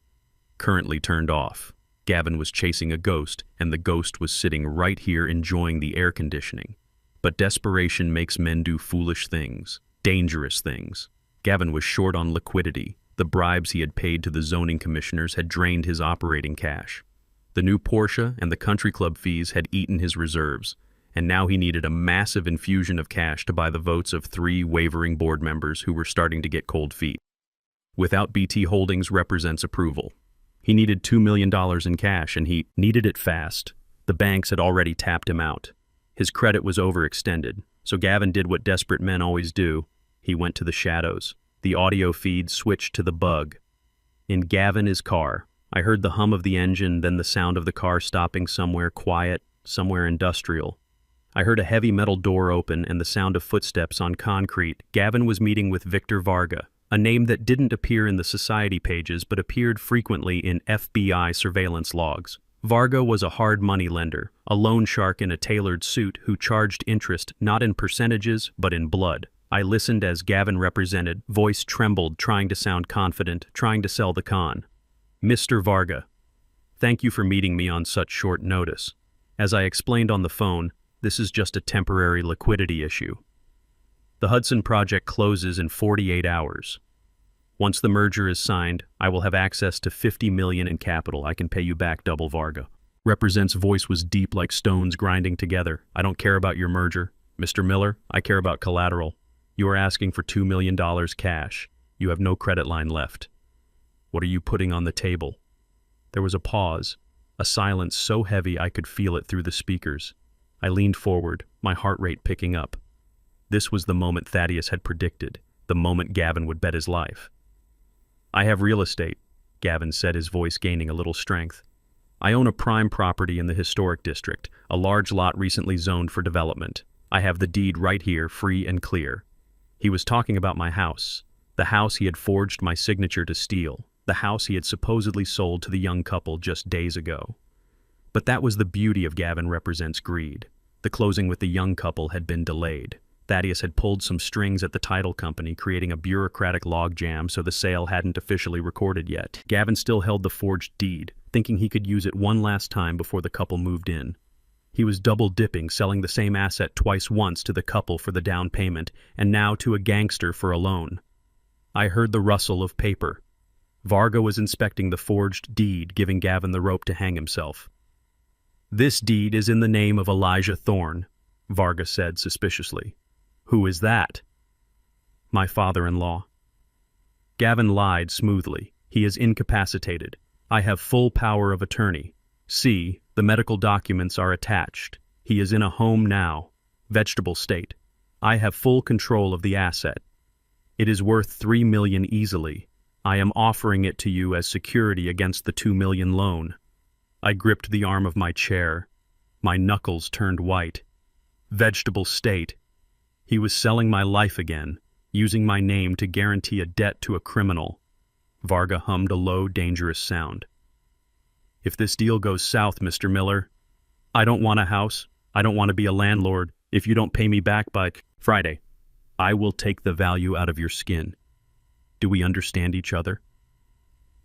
Currently turned off. Gavin was chasing a ghost, and the ghost was sitting right here enjoying the air conditioning. But desperation makes men do foolish things, dangerous things. Gavin was short on liquidity. The bribes he had paid to the zoning commissioners had drained his operating cash. The new Porsche and the country club fees had eaten his reserves, and now he needed a massive infusion of cash to buy the votes of 3 wavering board members who were starting to get cold feet. Without BT Holdings represents approval. He needed $2 million in cash, and he needed it fast. The banks had already tapped him out. His credit was overextended, so Gavin did what desperate men always do. He went to the shadows. The audio feed switched to the bug. In Gavin's car, I heard the hum of the engine, then the sound of the car stopping somewhere quiet, somewhere industrial. I heard a heavy metal door open and the sound of footsteps on concrete. Gavin was meeting with Victor Varga, a name that didn't appear in the society pages but appeared frequently in FBI surveillance logs. Varga was a hard money lender, a loan shark in a tailored suit who charged interest not in percentages but in blood. I listened as Gavin represented, voice trembled, trying to sound confident, trying to sell the con. "Mr. Varga, thank you for meeting me on such short notice. As I explained on the phone, this is just a temporary liquidity issue. The Hudson Project closes in 48 hours. Once the merger is signed, I will have access to $50 million in capital. I can pay you back double." Varga. Represent's voice was deep like stones grinding together. "I don't care about your merger. Mr. Miller, I care about collateral. You are asking for $2 million cash. You have no credit line left. What are you putting on the table?" There was a pause, a silence so heavy I could feel it through the speakers. I leaned forward, my heart rate picking up. This was the moment Thaddeus had predicted, the moment Gavin would bet his life. "I have real estate," Gavin said, his voice gaining a little strength. "I own a prime property in the historic district, a large lot recently zoned for development. I have the deed right here, free and clear." He was talking about my house, the house he had forged my signature to steal, the house he had supposedly sold to the young couple just days ago. But that was the beauty of Gavin represents greed. The closing with the young couple had been delayed. Thaddeus had pulled some strings at the title company, creating a bureaucratic logjam so the sale hadn't officially recorded yet. Gavin still held the forged deed, thinking he could use it one last time before the couple moved in. He was double-dipping, selling the same asset twice, once to the couple for the down payment, and now to a gangster for a loan. I heard the rustle of paper. Varga was inspecting the forged deed, giving Gavin the rope to hang himself. "This deed is in the name of Elijah Thorne," Varga said suspiciously. "Who is that?" "My father-in-law." Gavin lied smoothly. "He is incapacitated. I have full power of attorney. See, the medical documents are attached. He is in a home now, vegetable state. I have full control of the asset. It is worth $3 million easily. I am offering it to you as security against the $2 million loan." I gripped the arm of my chair. My knuckles turned white. Vegetable state. He was selling my life again, using my name to guarantee a debt to a criminal. Varga hummed a low, dangerous sound. "If this deal goes south, Mr. Miller, I don't want a house. I don't want to be a landlord. If you don't pay me back by Friday, I will take the value out of your skin. Do we understand each other?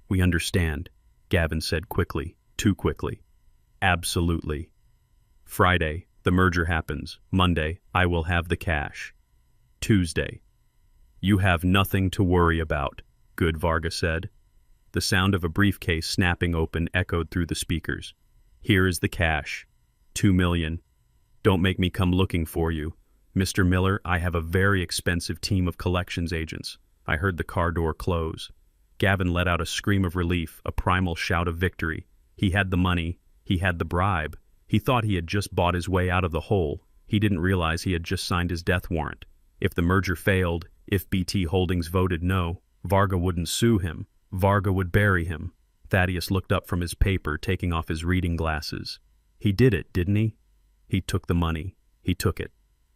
We understand, Gavin said quickly, too quickly. Absolutely. Friday, the merger happens. Monday, I will have the cash. Tuesday. You have nothing to worry about, Good Varga said. The sound of a briefcase snapping open echoed through the speakers. Here is the cash. 2 million. Don't make me come looking for you. Mr. Miller, I have a very expensive team of collections agents. I heard the car door close. Gavin let out a scream of relief, a primal shout of victory. He had the money. He had the bribe. He thought he had just bought his way out of the hole. He didn't realize he had just signed his death warrant. If the merger failed, if BT Holdings voted no, Varga wouldn't sue him. Varga would bury him. Thaddeus looked up from his paper, taking off his reading glasses. He did it, didn't he? He took the money. He took it.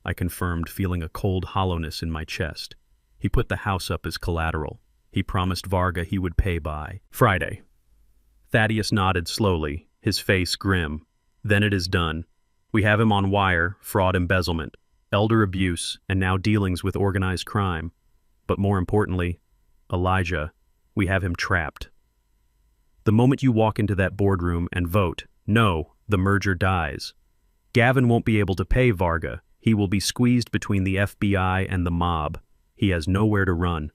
I confirmed, feeling a cold hollowness in my chest. He put the house up as collateral. He promised Varga he would pay by Friday. Thaddeus nodded slowly, his face grim. Then it is done. We have him on wire, fraud, embezzlement, elder abuse, and now dealings with organized crime. But more importantly, Elijah, we have him trapped. The moment you walk into that boardroom and vote, no, the merger dies. Gavin won't be able to pay Varga. He will be squeezed between the FBI and the mob. He has nowhere to run.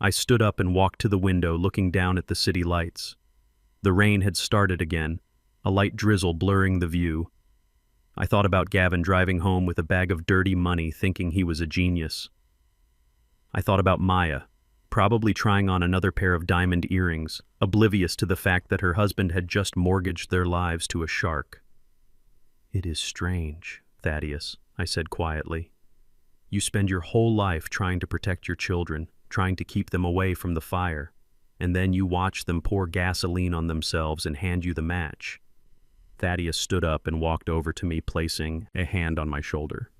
I stood up and walked to the window, looking down at the city lights. The rain had started again, a light drizzle blurring the view. I thought about Gavin driving home with a bag of dirty money, thinking he was a genius. I thought about Maya, probably trying on another pair of diamond earrings, oblivious to the fact that her husband had just mortgaged their lives to a shark. It is strange, Thaddeus, I said quietly. You spend your whole life trying to protect your children, trying to keep them away from the fire, and then you watch them pour gasoline on themselves and hand you the match. Thaddeus stood up and walked over to me, placing a hand on my shoulder.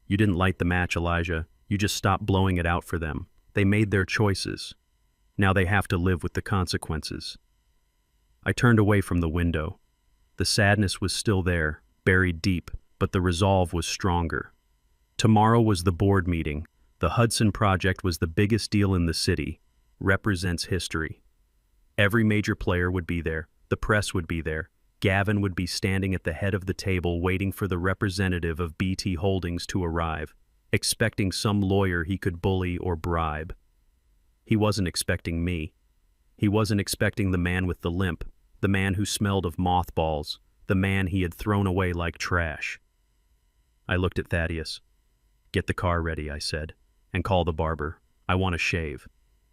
You didn't light the match, Elijah. You just stopped blowing it out for them. They made their choices. Now they have to live with the consequences. I turned away from the window. The sadness was still there, buried deep, but the resolve was stronger. Tomorrow was the board meeting. The Hudson Project was the biggest deal in the city, represents history. Every major player would be there. The press would be there. Gavin would be standing at the head of the table waiting for the representative of BT Holdings to arrive, expecting some lawyer he could bully or bribe. He wasn't expecting me. He wasn't expecting the man with the limp, the man who smelled of mothballs, the man he had thrown away like trash. I looked at Thaddeus. Get the car ready, I said, and call the barber. I want to shave.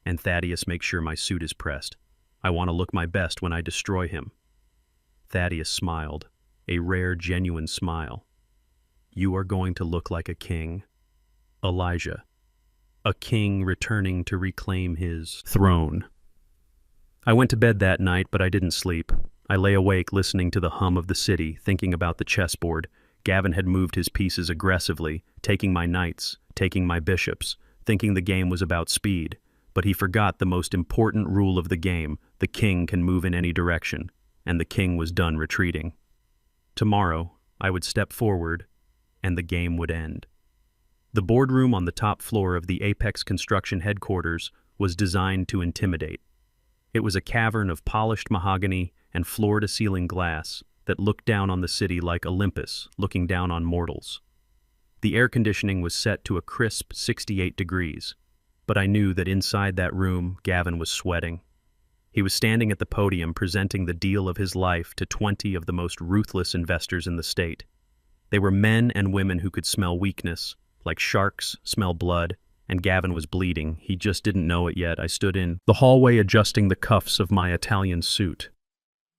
And Thaddeus, make sure my suit is pressed. I want to look my best when I destroy him. Thaddeus smiled, a rare, genuine smile. You are going to look like a king, Elijah. A king returning to reclaim his throne. I went to bed that night, but I didn't sleep. I lay awake listening to the hum of the city, thinking about the chessboard. Gavin had moved his pieces aggressively, taking my knights, taking my bishops, thinking the game was about speed. But he forgot the most important rule of the game: the king can move in any direction, and the king was done retreating. Tomorrow, I would step forward, and the game would end. The boardroom on the top floor of the Apex Construction headquarters was designed to intimidate. It was a cavern of polished mahogany and floor-to-ceiling glass that looked down on the city like Olympus looking down on mortals. The air conditioning was set to a crisp 68 degrees, but I knew that inside that room, Gavin was sweating. He was standing at the podium presenting the deal of his life to 20 of the most ruthless investors in the state. They were men and women who could smell weakness, like sharks smell blood, and Gavin was bleeding. He just didn't know it yet. I stood in the hallway adjusting the cuffs of my Italian suit.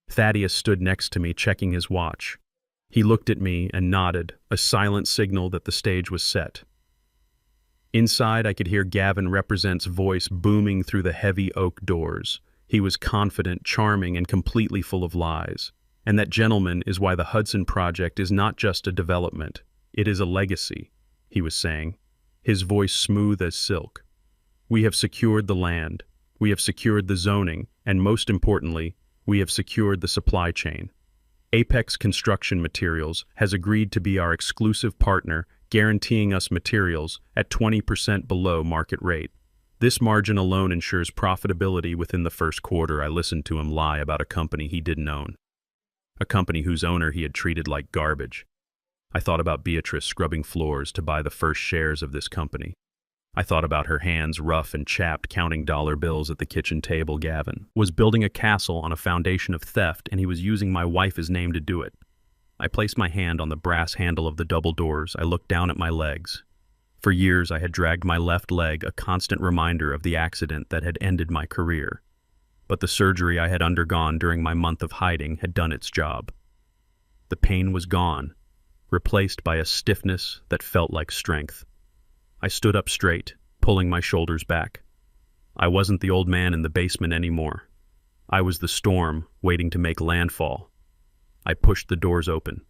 Thaddeus stood next to me, checking his watch. He looked at me and nodded, a silent signal that the stage was set. Inside, I could hear Gavin Represent's voice booming through the heavy oak doors. He was confident, charming, and completely full of lies. And that, gentlemen, is why the Hudson Project is not just a development. It is a legacy, he was saying, his voice smooth as silk. We have secured the land. We have secured the zoning. And most importantly, we have secured the supply chain. Apex Construction Materials has agreed to be our exclusive partner, guaranteeing us materials at 20% below market rate. This margin alone ensures profitability within the first quarter. I listened to him lie about a company he didn't own, a company whose owner he had treated like garbage. I thought about Beatrice scrubbing floors to buy the first shares of this company. I thought about her hands rough and chapped counting dollar bills at the kitchen table. Gavin was building a castle on a foundation of theft, and he was using my wife's name to do it. I placed my hand on the brass handle of the double doors. I looked down at my legs. For years I had dragged my left leg, a constant reminder of the accident that had ended my career. But the surgery I had undergone during my month of hiding had done its job. The pain was gone, replaced by a stiffness that felt like strength. I stood up straight, pulling my shoulders back. I wasn't the old man in the basement anymore. I was the storm waiting to make landfall. I pushed the doors open.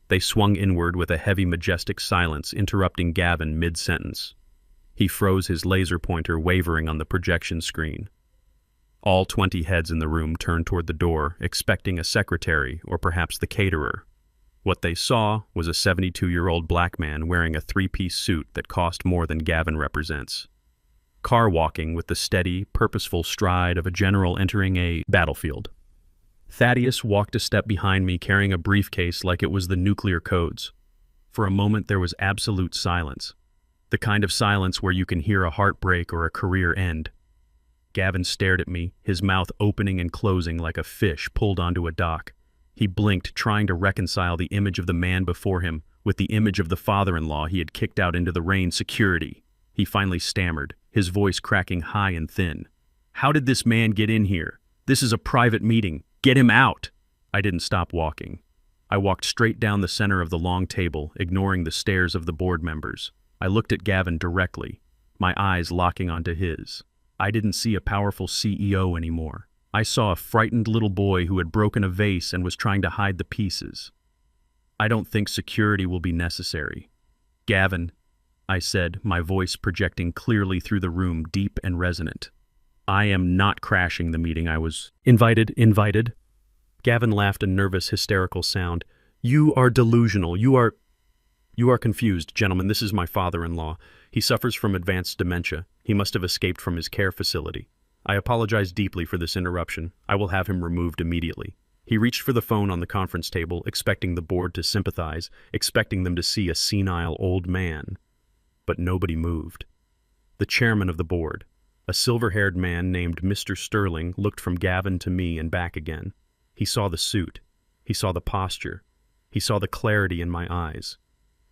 They swung inward with a heavy, majestic silence, interrupting Gavin mid-sentence. He froze, his laser pointer wavering on the projection screen. All 20 heads in the room turned toward the door, expecting a secretary or perhaps the caterer. What they saw was a 72-year-old black man wearing a three-piece suit that cost more than Gavin represents. Car walking with the steady, purposeful stride of a general entering a battlefield. Thaddeus walked a step behind me, carrying a briefcase like it was the nuclear codes. For a moment there was absolute silence, the kind of silence where you can hear a heart break or a career end. Gavin stared at me, his mouth opening and closing like a fish pulled onto a dock. He blinked, trying to reconcile the image of the man before him with the image of the father-in-law he had kicked out into the rain. Security. He finally stammered, his voice cracking high and thin. "How did this man get in here? This is a private meeting. Get him out!" I didn't stop walking. I walked straight down the center of the long table, ignoring the stares of the board members. I looked at Gavin directly, my eyes locking onto his. I didn't see a powerful CEO anymore. I saw a frightened little boy who had broken a vase and was trying to hide the pieces. "I don't think security will be necessary." "Gavin," I said, my voice projecting clearly through the room, deep and resonant. "I am not crashing the meeting. I was invited. Gavin laughed, a nervous, hysterical sound. "You are delusional. You are confused, gentlemen. This is my father-in-law. He suffers from advanced dementia. He must have escaped from his care facility. I apologize deeply for this interruption. I will have him removed immediately." He reached for the phone on the conference table, expecting the board to sympathize, expecting them to see a senile old man. But nobody moved. The chairman of the board, a silver-haired man named Mr. Sterling, looked from Gavin to me and back again. He saw the suit. He saw the posture. He saw the clarity in my eyes.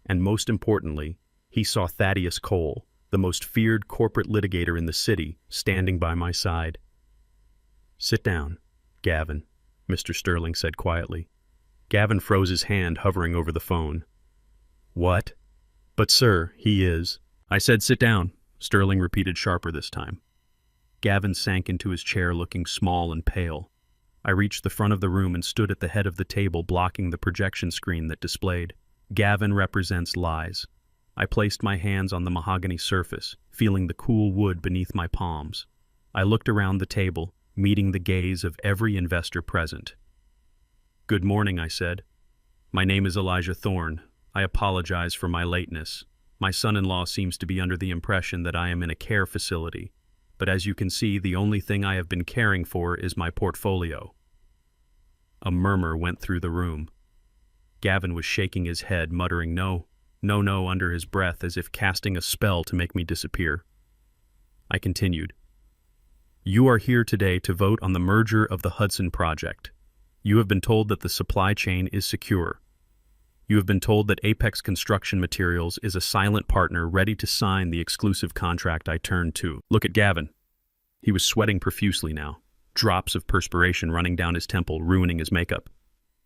And most importantly, he saw Thaddeus Cole, the most feared corporate litigator in the city, standing by my side. "Sit down, Gavin," Mr. Sterling said quietly. Gavin froze, his hand hovering over the phone. "What?" "But sir, he is." "I said sit down," Sterling repeated, sharper this time. Gavin sank into his chair, looking small and pale. I reached the front of the room and stood at the head of the table, blocking the projection screen that displayed "Gavin represents lies." I placed my hands on the mahogany surface, feeling the cool wood beneath my palms. I looked around the table, meeting the gaze of every investor present. "Good morning," I said. "My name is Elijah Thorne. I apologize for my lateness. My son-in-law seems to be under the impression that I am in a care facility, but as you can see, the only thing I have been caring for is my portfolio." A murmur went through the room. Gavin was shaking his head, muttering no, under his breath, as if casting a spell to make me disappear. I continued. "You are here today to vote on the merger of the Hudson Project. You have been told that the supply chain is secure. You have been told that Apex Construction Materials is a silent partner ready to sign the exclusive contract." I turned to look at Gavin. He was sweating profusely now, drops of perspiration running down his temple, ruining his makeup.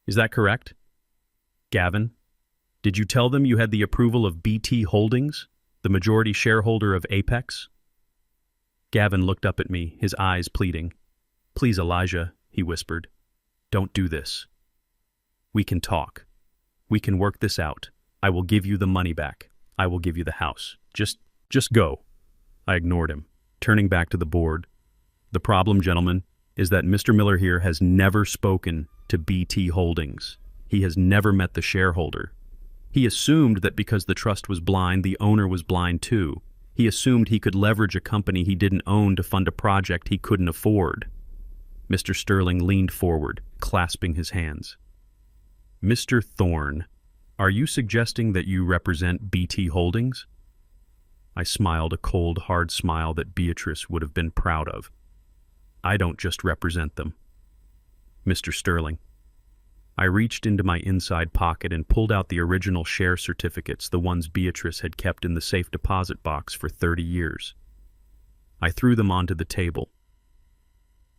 "Is that correct? Gavin, did you tell them you had the approval of BT Holdings, the majority shareholder of Apex?" Gavin looked up at me, his eyes pleading. "Please, Elijah," he whispered. "Don't do this. We can talk. We can work this out. I will give you the money back. I will give you the house. Just go." I ignored him, turning back to the board. "The problem, gentlemen, is that Mr. Miller here has never spoken to BT Holdings. He has never met the shareholder. He assumed that because the trust was blind, the owner was blind too. He assumed he could leverage a company he didn't own to fund a project he couldn't afford. Mr. Sterling leaned forward, clasping his hands. Mr. Thorne, are you suggesting that you represent BT Holdings? I smiled a cold, hard smile that Beatrice would have been proud of. I don't just represent them. Mr. Sterling. I reached into my inside pocket and pulled out the original share certificates, the ones Beatrice had kept in the safe deposit box for 30 years. I threw them onto the table.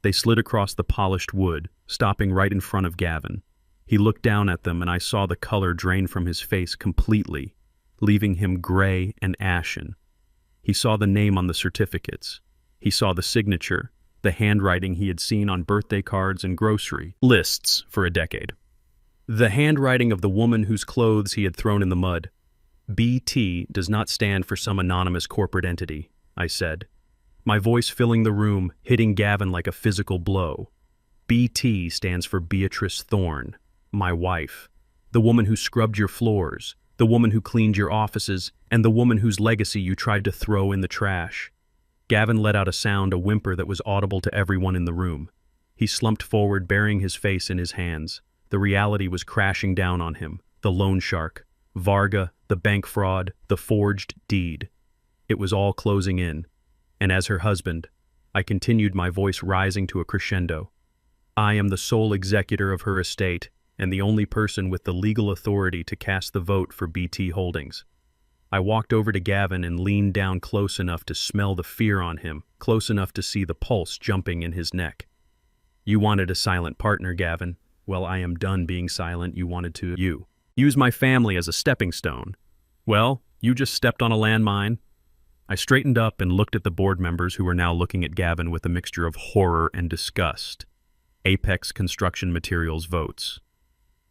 They slid across the polished wood, stopping right in front of Gavin. He looked down at them and I saw the color drain from his face completely, leaving him gray and ashen. He saw the name on the certificates. He saw the signature, the handwriting he had seen on birthday cards and grocery lists for a decade. The handwriting of the woman whose clothes he had thrown in the mud. BT does not stand for some anonymous corporate entity, I said, my voice filling the room, hitting Gavin like a physical blow. BT stands for Beatrice Thorne, my wife, the woman who scrubbed your floors, the woman who cleaned your offices, and the woman whose legacy you tried to throw in the trash. Gavin let out a sound, a whimper that was audible to everyone in the room. He slumped forward, burying his face in his hands. The reality was crashing down on him. The loan shark, Varga, the bank fraud, the forged deed. It was all closing in. And as her husband, I continued, my voice rising to a crescendo. I am the sole executor of her estate and the only person with the legal authority to cast the vote for BT Holdings. I walked over to Gavin and leaned down close enough to smell the fear on him, close enough to see the pulse jumping in his neck. You wanted a silent partner, Gavin. Well, I am done being silent. You wanted to use my family as a stepping stone. Well, you just stepped on a landmine. I straightened up and looked at the board members who were now looking at Gavin with a mixture of horror and disgust. Apex Construction Materials votes.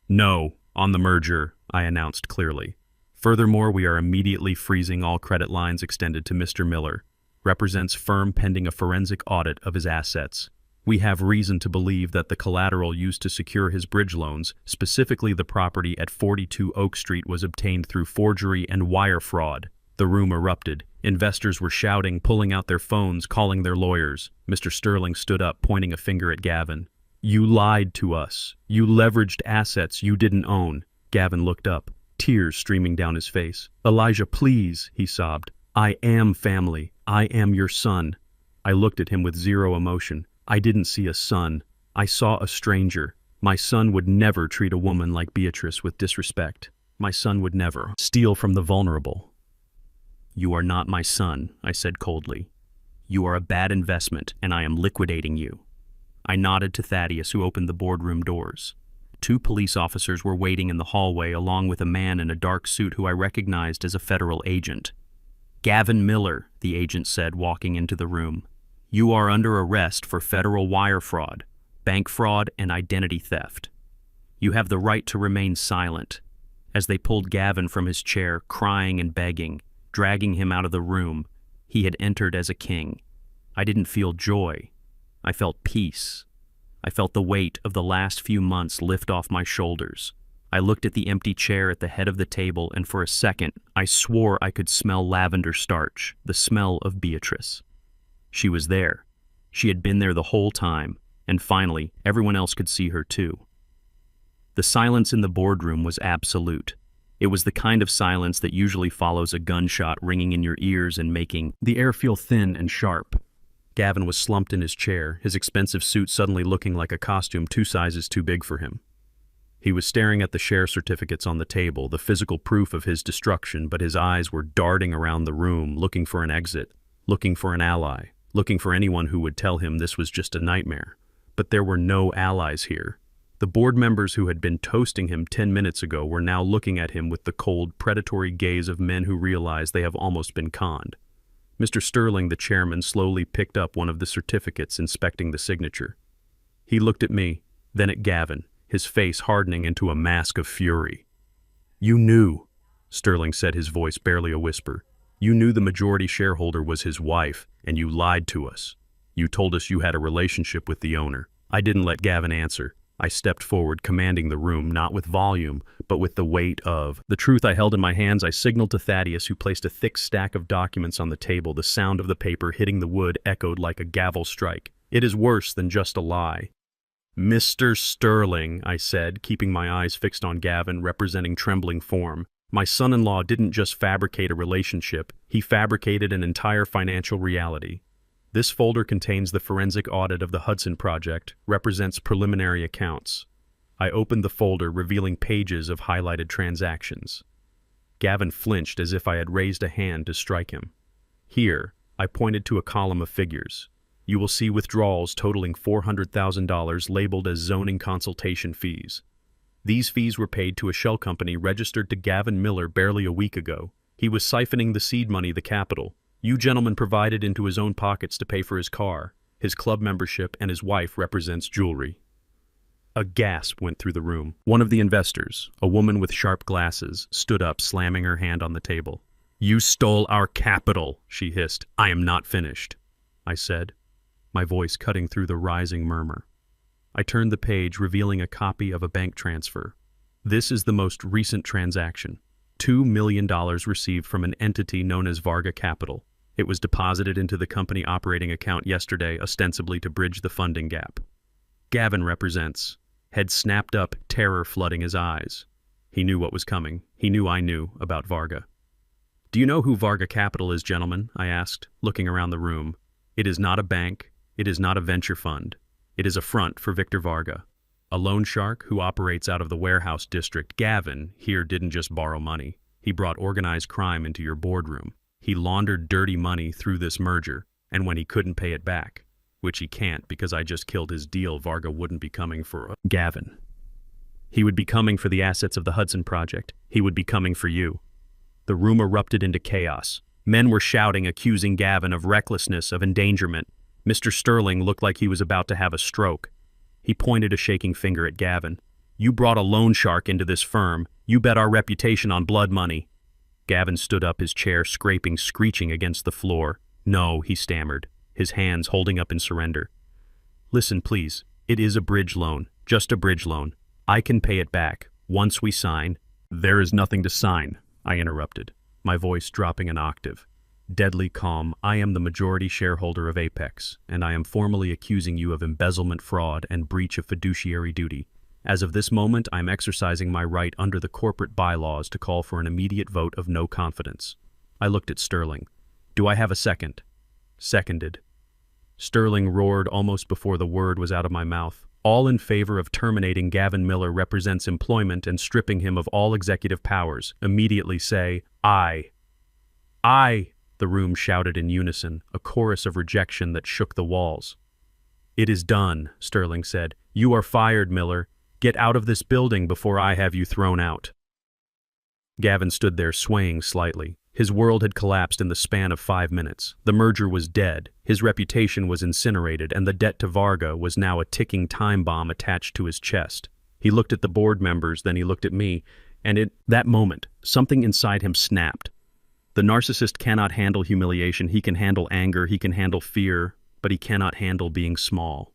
No, on the merger, I announced clearly. Furthermore, we are immediately freezing all credit lines extended to Mr. Miller. Represents firm pending a forensic audit of his assets. We have reason to believe that the collateral used to secure his bridge loans, specifically the property at 42 Oak Street, was obtained through forgery and wire fraud. The room erupted. Investors were shouting, pulling out their phones, calling their lawyers. Mr. Sterling stood up, pointing a finger at Gavin. You lied to us. You leveraged assets you didn't own. Gavin looked up, tears streaming down his face. Elijah, please, he sobbed. I am family. I am your son. I looked at him with zero emotion. I didn't see a son. I saw a stranger. My son would never treat a woman like Beatrice with disrespect. My son would never steal from the vulnerable. You are not my son, I said coldly. You are a bad investment, and I am liquidating you. I nodded to Thaddeus, who opened the boardroom doors. 2 police officers were waiting in the hallway, along with a man in a dark suit who I recognized as a federal agent. Gavin Miller, the agent said, walking into the room. You are under arrest for federal wire fraud, bank fraud, and identity theft. You have the right to remain silent. As they pulled Gavin from his chair, crying and begging, dragging him out of the room, he had entered as a king. I didn't feel joy. I felt peace. I felt the weight of the last few months lift off my shoulders. I looked at the empty chair at the head of the table, and for a second, I swore I could smell lavender starch, the smell of Beatrice. She was there. She had been there the whole time, and finally, everyone else could see her too. The silence in the boardroom was absolute. It was the kind of silence that usually follows a gunshot ringing in your ears and making the air feel thin and sharp. Gavin was slumped in his chair, his expensive suit suddenly looking like a costume 2 sizes too big for him. He was staring at the share certificates on the table, the physical proof of his destruction, but his eyes were darting around the room, looking for an exit, looking for an ally, looking for anyone who would tell him this was just a nightmare. But there were no allies here. The board members who had been toasting him 10 minutes ago were now looking at him with the cold, predatory gaze of men who realize they have almost been conned. Mr. Sterling, the chairman, slowly picked up one of the certificates, inspecting the signature. He looked at me, then at Gavin, his face hardening into a mask of fury. You knew, Sterling said, his voice barely a whisper. You knew the majority shareholder was his wife, and you lied to us. You told us you had a relationship with the owner. I didn't let Gavin answer. I stepped forward, commanding the room, not with volume, but with the weight of the truth I held in my hands. I signaled to Thaddeus, who placed a thick stack of documents on the table. The sound of the paper hitting the wood echoed like a gavel strike. It is worse than just a lie. Mr. Sterling, I said, keeping my eyes fixed on Gavin, representing trembling form. My son-in-law didn't just fabricate a relationship, he fabricated an entire financial reality. This folder contains the forensic audit of the Hudson Project, represents preliminary accounts. I opened the folder, revealing pages of highlighted transactions. Gavin flinched as if I had raised a hand to strike him. Here, I pointed to a column of figures. You will see withdrawals totaling $400,000 labeled as zoning consultation fees. These fees were paid to a shell company registered to Gavin Miller barely a week ago. He was siphoning the seed money, the capital. You gentlemen provided into his own pockets to pay for his car. His club membership and his wife represents jewelry. A gasp went through the room. One of the investors, a woman with sharp glasses, stood up, slamming her hand on the table. You stole our capital, she hissed. I am not finished, I said, my voice cutting through the rising murmur. I turned the page, revealing a copy of a bank transfer. This is the most recent transaction. $2 million received from an entity known as Varga Capital. It was deposited into the company operating account yesterday, ostensibly to bridge the funding gap. Gavin represents. Head snapped up, terror flooding his eyes. He knew what was coming. He knew I knew about Varga. Do you know who Varga Capital is, gentlemen? I asked, looking around the room. It is not a bank. It is not a venture fund. It is a front for Victor Varga, a loan shark who operates out of the warehouse district. Gavin here didn't just borrow money. He brought organized crime into your boardroom. He laundered dirty money through this merger, and when he couldn't pay it back, which he can't because I just killed his deal, Varga wouldn't be coming for Gavin. He would be coming for the assets of the Hudson Project. He would be coming for you. The room erupted into chaos. Men were shouting, accusing Gavin of recklessness, of endangerment. Mr. Sterling looked like he was about to have a stroke. He pointed a shaking finger at Gavin. You brought a loan shark into this firm. You bet our reputation on blood money. Gavin stood up, his chair screeching against the floor. No, he stammered, his hands holding up in surrender. Listen, please. It is a bridge loan, just a bridge loan. I can pay it back, once we sign. There is nothing to sign, I interrupted, my voice dropping an octave. Deadly calm. I am the majority shareholder of Apex, and I am formally accusing you of embezzlement, fraud, and breach of fiduciary duty. As of this moment, I am exercising my right under the corporate bylaws to call for an immediate vote of no confidence. I looked at Sterling. Do I have a second? Seconded. Sterling roared almost before the word was out of my mouth. All in favor of terminating Gavin Miller represents employment and stripping him of all executive powers. Immediately say, aye. Aye, the room shouted in unison, a chorus of rejection that shook the walls. It is done, Sterling said. You are fired, Miller. Get out of this building before I have you thrown out. Gavin stood there swaying slightly. His world had collapsed in the span of 5 minutes. The merger was dead, his reputation was incinerated, and the debt to Varga was now a ticking time bomb attached to his chest. He looked at the board members, then he looked at me, and in that moment, something inside him snapped. The narcissist cannot handle humiliation. He can handle anger, he can handle fear, but he cannot handle being small.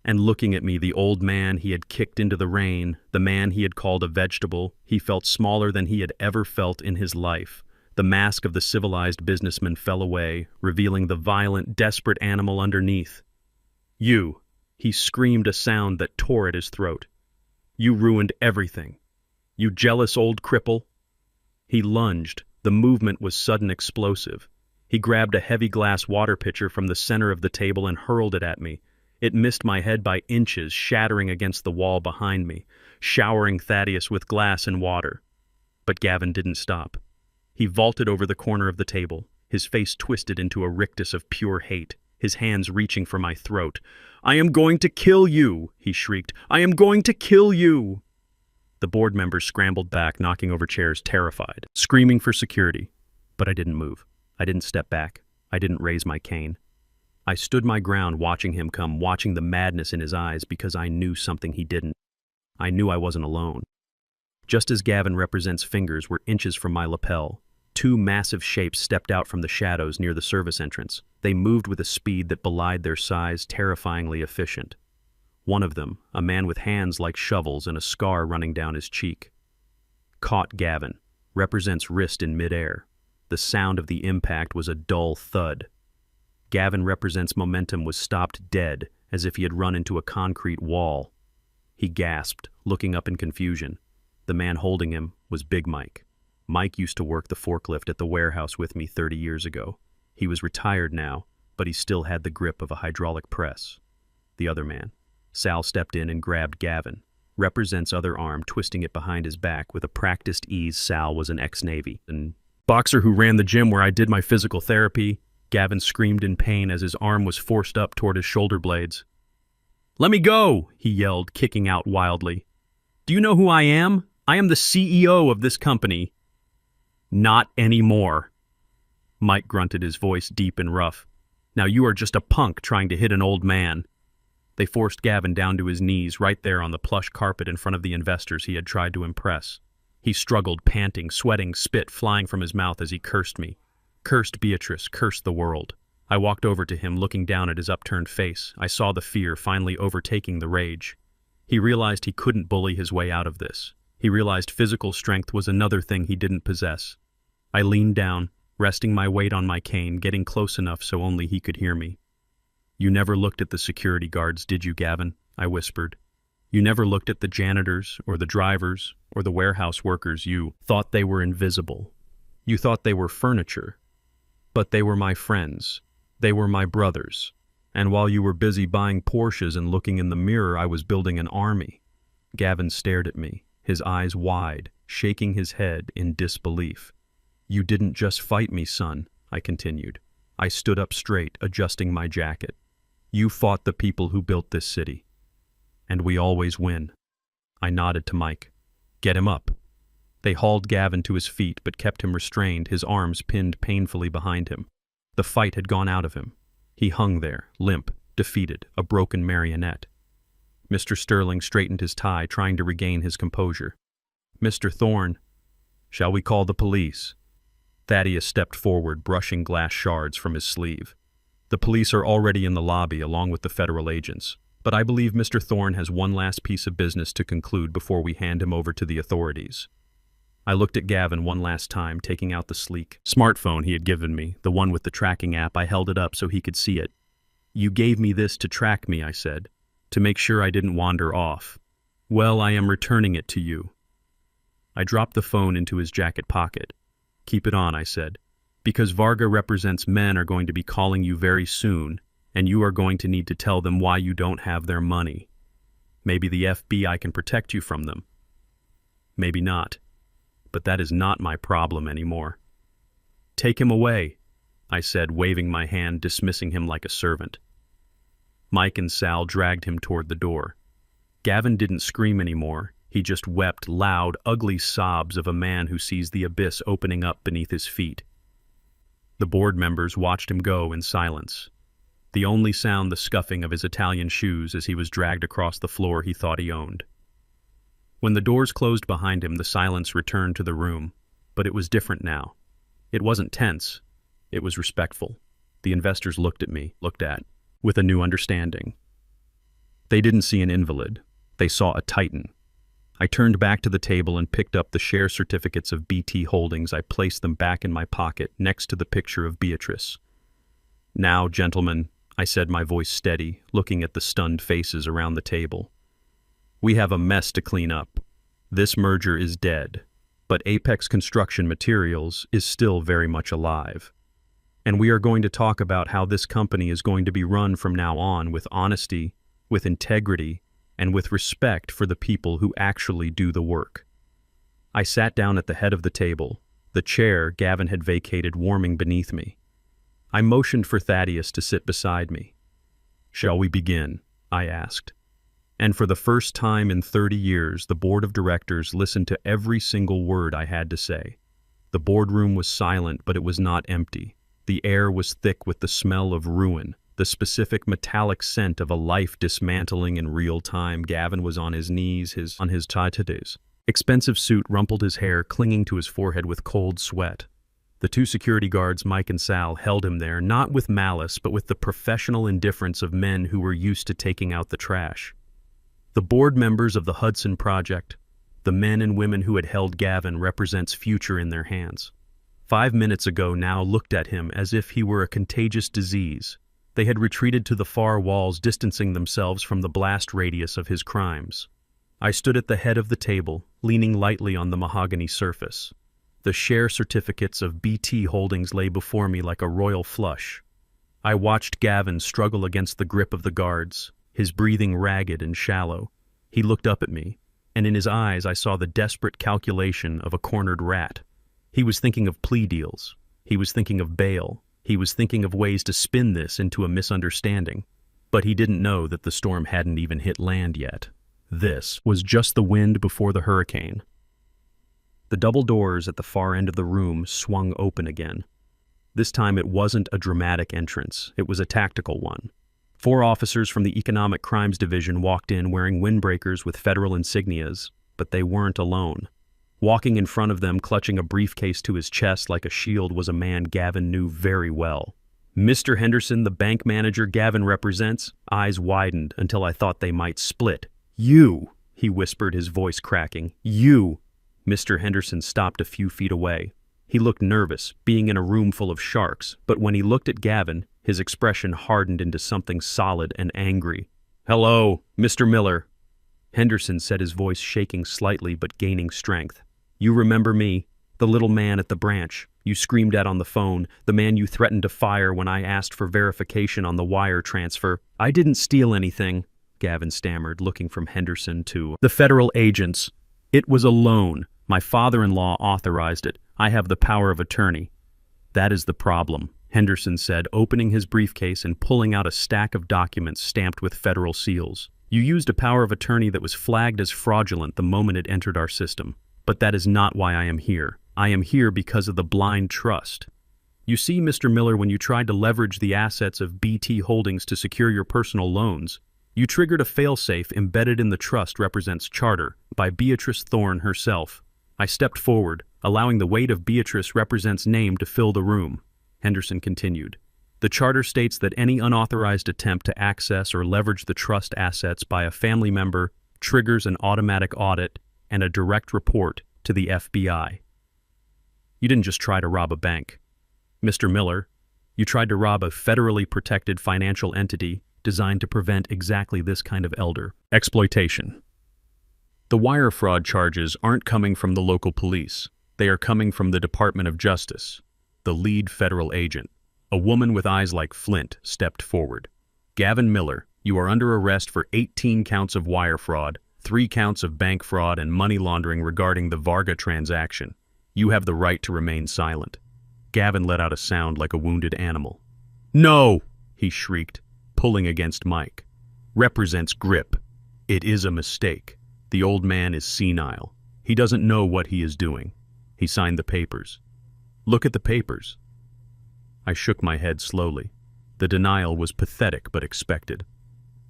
And looking at me, the old man he had kicked into the rain, the man he had called a vegetable, he felt smaller than he had ever felt in his life. The mask of the civilized businessman fell away, revealing the violent, desperate animal underneath. You, he screamed, a sound that tore at his throat. You ruined everything. You jealous old cripple. He lunged. The movement was sudden, explosive. He grabbed a heavy glass water pitcher from the center of the table and hurled it at me. It missed my head by inches, shattering against the wall behind me, showering Thaddeus with glass and water. But Gavin didn't stop. He vaulted over the corner of the table, his face twisted into a rictus of pure hate, his hands reaching for my throat. I am going to kill you, he shrieked. I am going to kill you. The board members scrambled back, knocking over chairs, terrified, screaming for security. But I didn't move. I didn't step back. I didn't raise my cane. I stood my ground, watching him come, watching the madness in his eyes, because I knew something he didn't. I knew I wasn't alone. Just as Gavin represents fingers were inches from my lapel, 2 massive shapes stepped out from the shadows near the service entrance. They moved with a speed that belied their size, terrifyingly efficient. One of them, a man with hands like shovels and a scar running down his cheek. Caught Gavin, represents wrist in midair. The sound of the impact was a dull thud. Gavin represents momentum was stopped dead, as if he had run into a concrete wall. He gasped, looking up in confusion. The man holding him was Big Mike. Mike used to work the forklift at the warehouse with me 30 years ago. He was retired now, but he still had the grip of a hydraulic press. The other man, Sal, stepped in and grabbed Gavin. Represents other arm, twisting it behind his back with a practiced ease. Sal was an ex-Navy. An boxer who ran the gym where I did my physical therapy. Gavin screamed in pain as his arm was forced up toward his shoulder blades. "Let me go!" he yelled, kicking out wildly. "Do you know who I am? I am the CEO of this company." "Not anymore." Mike grunted, his voice deep and rough. "Now you are just a punk trying to hit an old man." They forced Gavin down to his knees right there on the plush carpet in front of the investors he had tried to impress. He struggled, panting, sweating, spit flying from his mouth as he cursed me. Cursed Beatrice, cursed the world. I walked over to him, looking down at his upturned face. I saw the fear finally overtaking the rage. He realized he couldn't bully his way out of this. He realized physical strength was another thing he didn't possess. I leaned down, resting my weight on my cane, getting close enough so only he could hear me. "You never looked at the security guards, did you, Gavin?" I whispered. "You never looked at the janitors, or the drivers, or the warehouse workers. You thought they were invisible. You thought they were furniture. But they were my friends. They were my brothers. And while you were busy buying Porsches and looking in the mirror, I was building an army." Gavin stared at me, his eyes wide, shaking his head in disbelief. "You didn't just fight me, son," I continued. I stood up straight, adjusting my jacket. "You fought the people who built this city. And we always win." I nodded to Mike. "Get him up." They hauled Gavin to his feet but kept him restrained, his arms pinned painfully behind him. The fight had gone out of him. He hung there, limp, defeated, a broken marionette. Mr. Sterling straightened his tie, trying to regain his composure. "Mr. Thorne, shall we call the police?" Thaddeus stepped forward, brushing glass shards from his sleeve. "The police are already in the lobby along with the federal agents, but I believe Mr. Thorne has one last piece of business to conclude before we hand him over to the authorities." I looked at Gavin one last time, taking out the sleek smartphone he had given me, the one with the tracking app. I held it up so he could see it. "You gave me this to track me," I said, "to make sure I didn't wander off. Well, I am returning it to you." I dropped the phone into his jacket pocket. "Keep it on," I said, "because Varga represents men are going to be calling you very soon, and you are going to need to tell them why you don't have their money. Maybe the FBI can protect you from them. Maybe not. But that is not my problem anymore." "Take him away," I said, waving my hand, dismissing him like a servant. Mike and Sal dragged him toward the door. Gavin didn't scream anymore. He just wept loud, ugly sobs of a man who sees the abyss opening up beneath his feet. The board members watched him go in silence. The only sound the scuffing of his Italian shoes as he was dragged across the floor he thought he owned. When the doors closed behind him, the silence returned to the room, but it was different now. It wasn't tense. It was respectful. The investors looked with a new understanding. They didn't see an invalid. They saw a titan. I turned back to the table and picked up the share certificates of BT Holdings. I placed them back in my pocket next to the picture of Beatrice. "Now, gentlemen," I said, my voice steady, looking at the stunned faces around the table. "We have a mess to clean up. This merger is dead, but Apex Construction Materials is still very much alive. And we are going to talk about how this company is going to be run from now on with honesty, with integrity, and with respect for the people who actually do the work." I sat down at the head of the table, the chair Gavin had vacated warming beneath me. I motioned for Thaddeus to sit beside me. "Shall we begin?" I asked. And for the first time in 30 years, the board of directors listened to every single word I had to say. The boardroom was silent, but it was not empty. The air was thick with the smell of ruin, the specific metallic scent of a life dismantling in real time. Gavin was on his knees, on his titties. Expensive suit rumpled his hair, clinging to his forehead with cold sweat. The two security guards, Mike and Sal, held him there, not with malice, but with the professional indifference of men who were used to taking out the trash. The board members of the Hudson Project, the men and women who had held Gavin, represents future in their hands. 5 minutes ago now looked at him as if he were a contagious disease. They had retreated to the far walls, distancing themselves from the blast radius of his crimes. I stood at the head of the table, leaning lightly on the mahogany surface. The share certificates of BT Holdings lay before me like a royal flush. I watched Gavin struggle against the grip of the guards, his breathing ragged and shallow. He looked up at me, and in his eyes I saw the desperate calculation of a cornered rat. He was thinking of plea deals. He was thinking of bail. He was thinking of ways to spin this into a misunderstanding. But he didn't know that the storm hadn't even hit land yet. This was just the wind before the hurricane. The double doors at the far end of the room swung open again. This time it wasn't a dramatic entrance, it was a tactical one. 4 officers from the Economic Crimes Division walked in wearing windbreakers with federal insignias, but they weren't alone. Walking in front of them, clutching a briefcase to his chest like a shield, was a man Gavin knew very well. Mr. Henderson, the bank manager Gavin represents. Eyes widened until I thought they might split. "You," he whispered, his voice cracking. "You." Mr. Henderson stopped a few feet away. He looked nervous, being in a room full of sharks, but when he looked at Gavin, his expression hardened into something solid and angry. "Hello, Mr. Miller." Henderson said, his voice shaking slightly but gaining strength. "You remember me, the little man at the branch you screamed at on the phone, the man you threatened to fire when I asked for verification on the wire transfer." "I didn't steal anything," Gavin stammered, looking from Henderson to the federal agents. "It was a loan. My father-in-law authorized it. I have the power of attorney." "That is the problem," Henderson said, opening his briefcase and pulling out a stack of documents stamped with federal seals. "You used a power of attorney that was flagged as fraudulent the moment it entered our system. But that is not why I am here. I am here because of the blind trust. You see, Mr. Miller, when you tried to leverage the assets of BT Holdings to secure your personal loans, you triggered a failsafe embedded in the trust represents charter by Beatrice Thorne herself. I stepped forward, allowing the weight of Beatrice represents name to fill the room." Henderson continued. "The charter states that any unauthorized attempt to access or leverage the trust assets by a family member triggers an automatic audit and a direct report to the FBI. You didn't just try to rob a bank, Mr. Miller. You tried to rob a federally protected financial entity designed to prevent exactly this kind of elder exploitation. The wire fraud charges aren't coming from the local police. They are coming from the Department of Justice. The lead federal agent, a woman with eyes like flint, stepped forward. "Gavin Miller, you are under arrest for 18 counts of wire fraud, 3 counts of bank fraud and money laundering regarding the Varga transaction. You have the right to remain silent." Gavin let out a sound like a wounded animal. "No!" he shrieked, pulling against Mike. "Represents grip. It is a mistake. The old man is senile. He doesn't know what he is doing." He signed the papers. "Look at the papers." I shook my head slowly. The denial was pathetic but expected.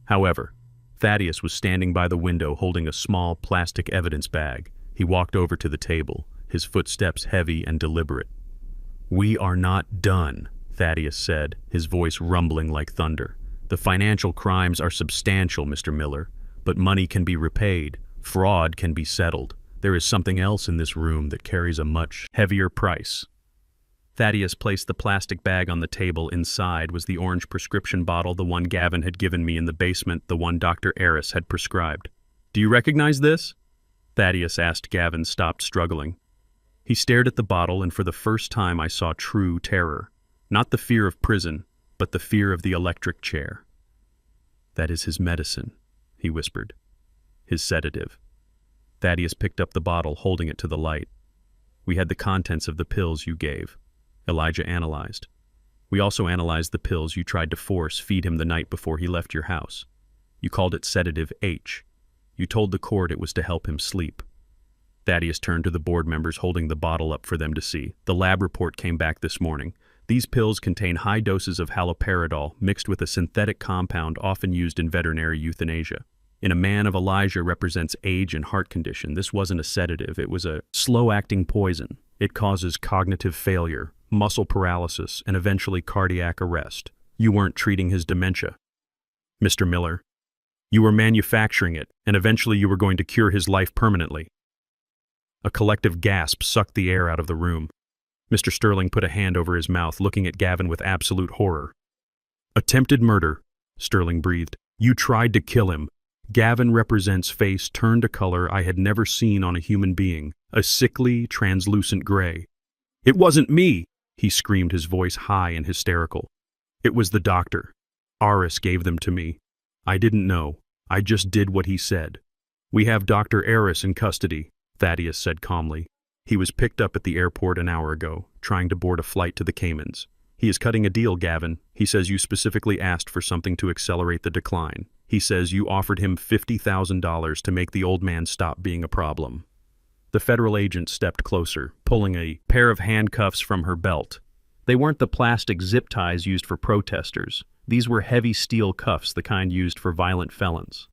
However, Thaddeus was standing by the window holding a small plastic evidence bag. He walked over to the table, his footsteps heavy and deliberate. "We are not done," Thaddeus said, his voice rumbling like thunder. "The financial crimes are substantial, Mr. Miller, but money can be repaid. Fraud can be settled. There is something else in this room that carries a much heavier price." Thaddeus placed the plastic bag on the table. Inside was the orange prescription bottle, the one Gavin had given me in the basement, the one Dr. Aris had prescribed. "Do you recognize this?" Thaddeus asked. Gavin stopped struggling. He stared at the bottle, and for the first time I saw true terror. Not the fear of prison, but the fear of the electric chair. "That is his medicine," he whispered. "His sedative." Thaddeus picked up the bottle, holding it to the light. "We had the contents of the pills you gave," Elijah analyzed. "We also analyzed the pills you tried to feed him the night before he left your house. You called it sedative H. You told the court it was to help him sleep." Thaddeus turned to the board members, holding the bottle up for them to see. "The lab report came back this morning. These pills contain high doses of haloperidol mixed with a synthetic compound often used in veterinary euthanasia. In a man of Elijah represents age and heart condition. This wasn't a sedative, it was a slow-acting poison. It causes cognitive failure, muscle paralysis, and eventually cardiac arrest. You weren't treating his dementia, Mr. Miller." You were manufacturing it, and eventually you were going to cure his life permanently. A collective gasp sucked the air out of the room. Mr. Sterling put a hand over his mouth, looking at Gavin with absolute horror. Attempted murder, Sterling breathed. You tried to kill him. Gavin Represent's face turned a color I had never seen on a human being, a sickly, translucent gray. It wasn't me, he screamed, his voice high and hysterical. It was the doctor. Aris gave them to me. I didn't know. I just did what he said. We have Dr. Aris in custody, Thaddeus said calmly. He was picked up at the airport an hour ago, trying to board a flight to the Caymans. He is cutting a deal, Gavin. He says you specifically asked for something to accelerate the decline. He says you offered him $50,000 to make the old man stop being a problem. The federal agent stepped closer, pulling a pair of handcuffs from her belt. They weren't the plastic zip ties used for protesters. These were heavy steel cuffs, the kind used for violent felons.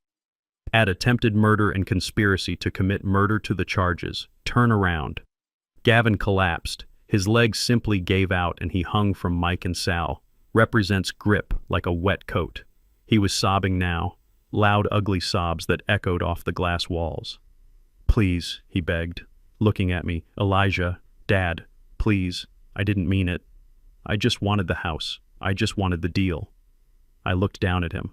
Add attempted murder and conspiracy to commit murder to the charges. Turn around. Gavin collapsed. His legs simply gave out and he hung from Mike and Sal. Represents grip like a wet coat. He was sobbing now, loud, ugly sobs that echoed off the glass walls. Please, he begged, looking at me. Elijah, Dad, please, I didn't mean it. I just wanted the house. I just wanted the deal. I looked down at him.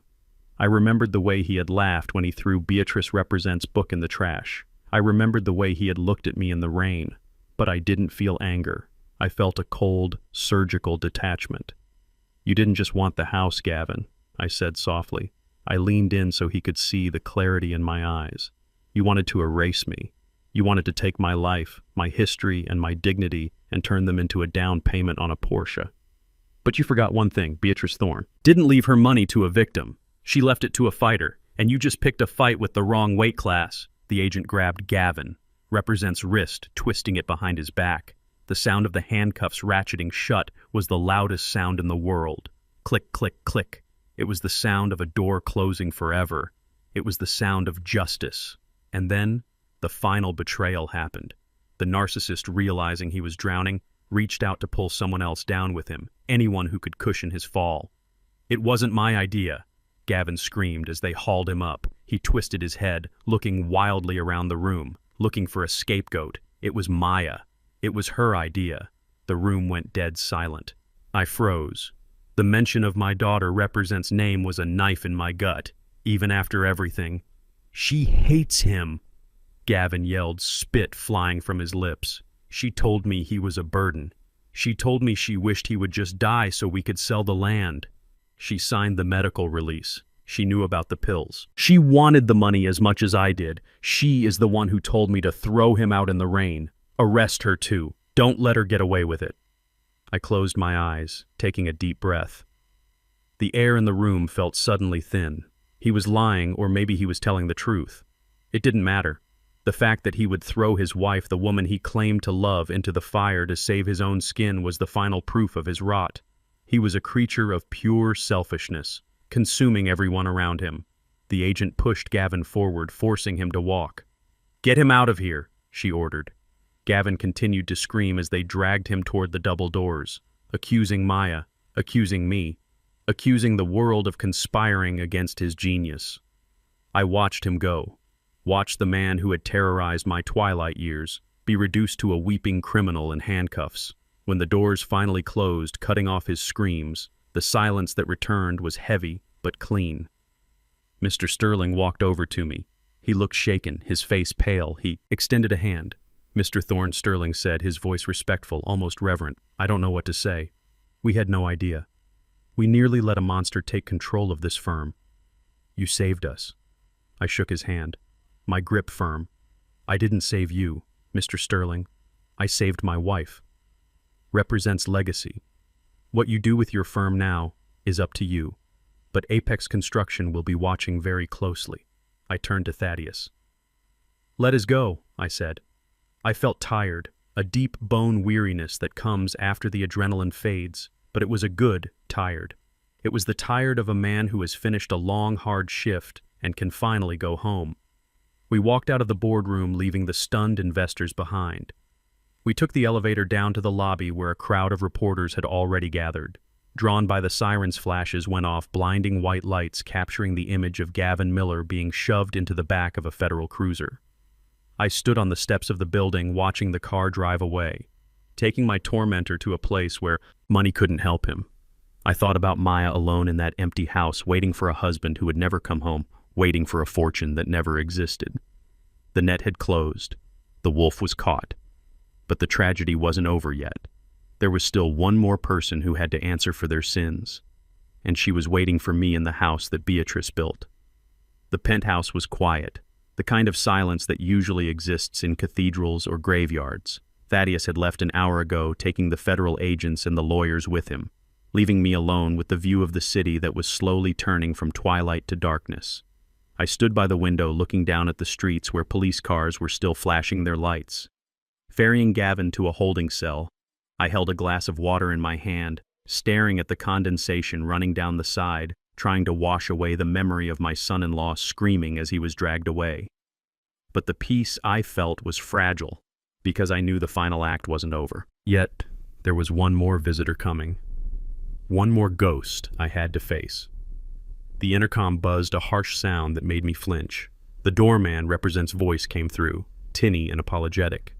I remembered the way he had laughed when he threw Beatrice Represent's book in the trash. I remembered the way he had looked at me in the rain. But I didn't feel anger. I felt a cold, surgical detachment. You didn't just want the house, Gavin, I said softly. I leaned in so he could see the clarity in my eyes. You wanted to erase me. You wanted to take my life, my history, and my dignity and turn them into a down payment on a Porsche. But you forgot one thing, Beatrice Thorne didn't leave her money to a victim. She left it to a fighter, and you just picked a fight with the wrong weight class. The agent grabbed Gavin, Represent's wrist, twisting it behind his back. The sound of the handcuffs ratcheting shut was the loudest sound in the world. Click, click, click. It was the sound of a door closing forever. It was the sound of justice. And then, the final betrayal happened. The narcissist, realizing he was drowning, reached out to pull someone else down with him, anyone who could cushion his fall. It wasn't my idea, Gavin screamed as they hauled him up. He twisted his head, looking wildly around the room, looking for a scapegoat. It was Maya. It was her idea. The room went dead silent. I froze. The mention of my daughter Represent's name was a knife in my gut, even after everything. She hates him, Gavin yelled, spit flying from his lips. She told me he was a burden. She told me she wished he would just die so we could sell the land. She signed the medical release. She knew about the pills. She wanted the money as much as I did. She is the one who told me to throw him out in the rain. Arrest her too. Don't let her get away with it. I closed my eyes, taking a deep breath. The air in the room felt suddenly thin. He was lying, or maybe he was telling the truth. It didn't matter. The fact that he would throw his wife, the woman he claimed to love, into the fire to save his own skin was the final proof of his rot. He was a creature of pure selfishness, consuming everyone around him. The agent pushed Gavin forward, forcing him to walk. "Get him out of here," she ordered. Gavin continued to scream as they dragged him toward the double doors, accusing Maya, accusing me, accusing the world of conspiring against his genius. I watched him go, watched the man who had terrorized my twilight years be reduced to a weeping criminal in handcuffs. When the doors finally closed, cutting off his screams, the silence that returned was heavy but clean. Mr. Sterling walked over to me. He looked shaken, his face pale. He extended a hand. "Mr. Thorne," Sterling said, his voice respectful, almost reverent. "I don't know what to say. We had no idea. We nearly let a monster take control of this firm. You saved us." I shook his hand, my grip firm. "I didn't save you, Mr. Sterling. I saved my wife. Represents legacy. What you do with your firm now is up to you, but Apex Construction will be watching very closely." I turned to Thaddeus. "Let us go," I said. I felt tired, a deep bone weariness that comes after the adrenaline fades, but it was a good tired. It was the tired of a man who has finished a long, hard shift and can finally go home. We walked out of the boardroom, leaving the stunned investors behind. We took the elevator down to the lobby where a crowd of reporters had already gathered. Drawn by the sirens, flashes went off, blinding white lights capturing the image of Gavin Miller being shoved into the back of a federal cruiser. I stood on the steps of the building watching the car drive away, taking my tormentor to a place where money couldn't help him. I thought about Maya alone in that empty house, waiting for a husband who would never come home, waiting for a fortune that never existed. The net had closed. The wolf was caught. But the tragedy wasn't over yet. There was still one more person who had to answer for their sins, and she was waiting for me in the house that Beatrice built. The penthouse was quiet, the kind of silence that usually exists in cathedrals or graveyards. Thaddeus had left an hour ago, taking the federal agents and the lawyers with him, leaving me alone with the view of the city that was slowly turning from twilight to darkness. I stood by the window looking down at the streets where police cars were still flashing their lights. Ferrying Gavin to a holding cell, I held a glass of water in my hand, staring at the condensation running down the side, trying to wash away the memory of my son-in-law screaming as he was dragged away. But the peace I felt was fragile, because I knew the final act wasn't over. Yet, there was one more visitor coming. One more ghost I had to face. The intercom buzzed a harsh sound that made me flinch. The doorman represents voice came through, tinny and apologetic.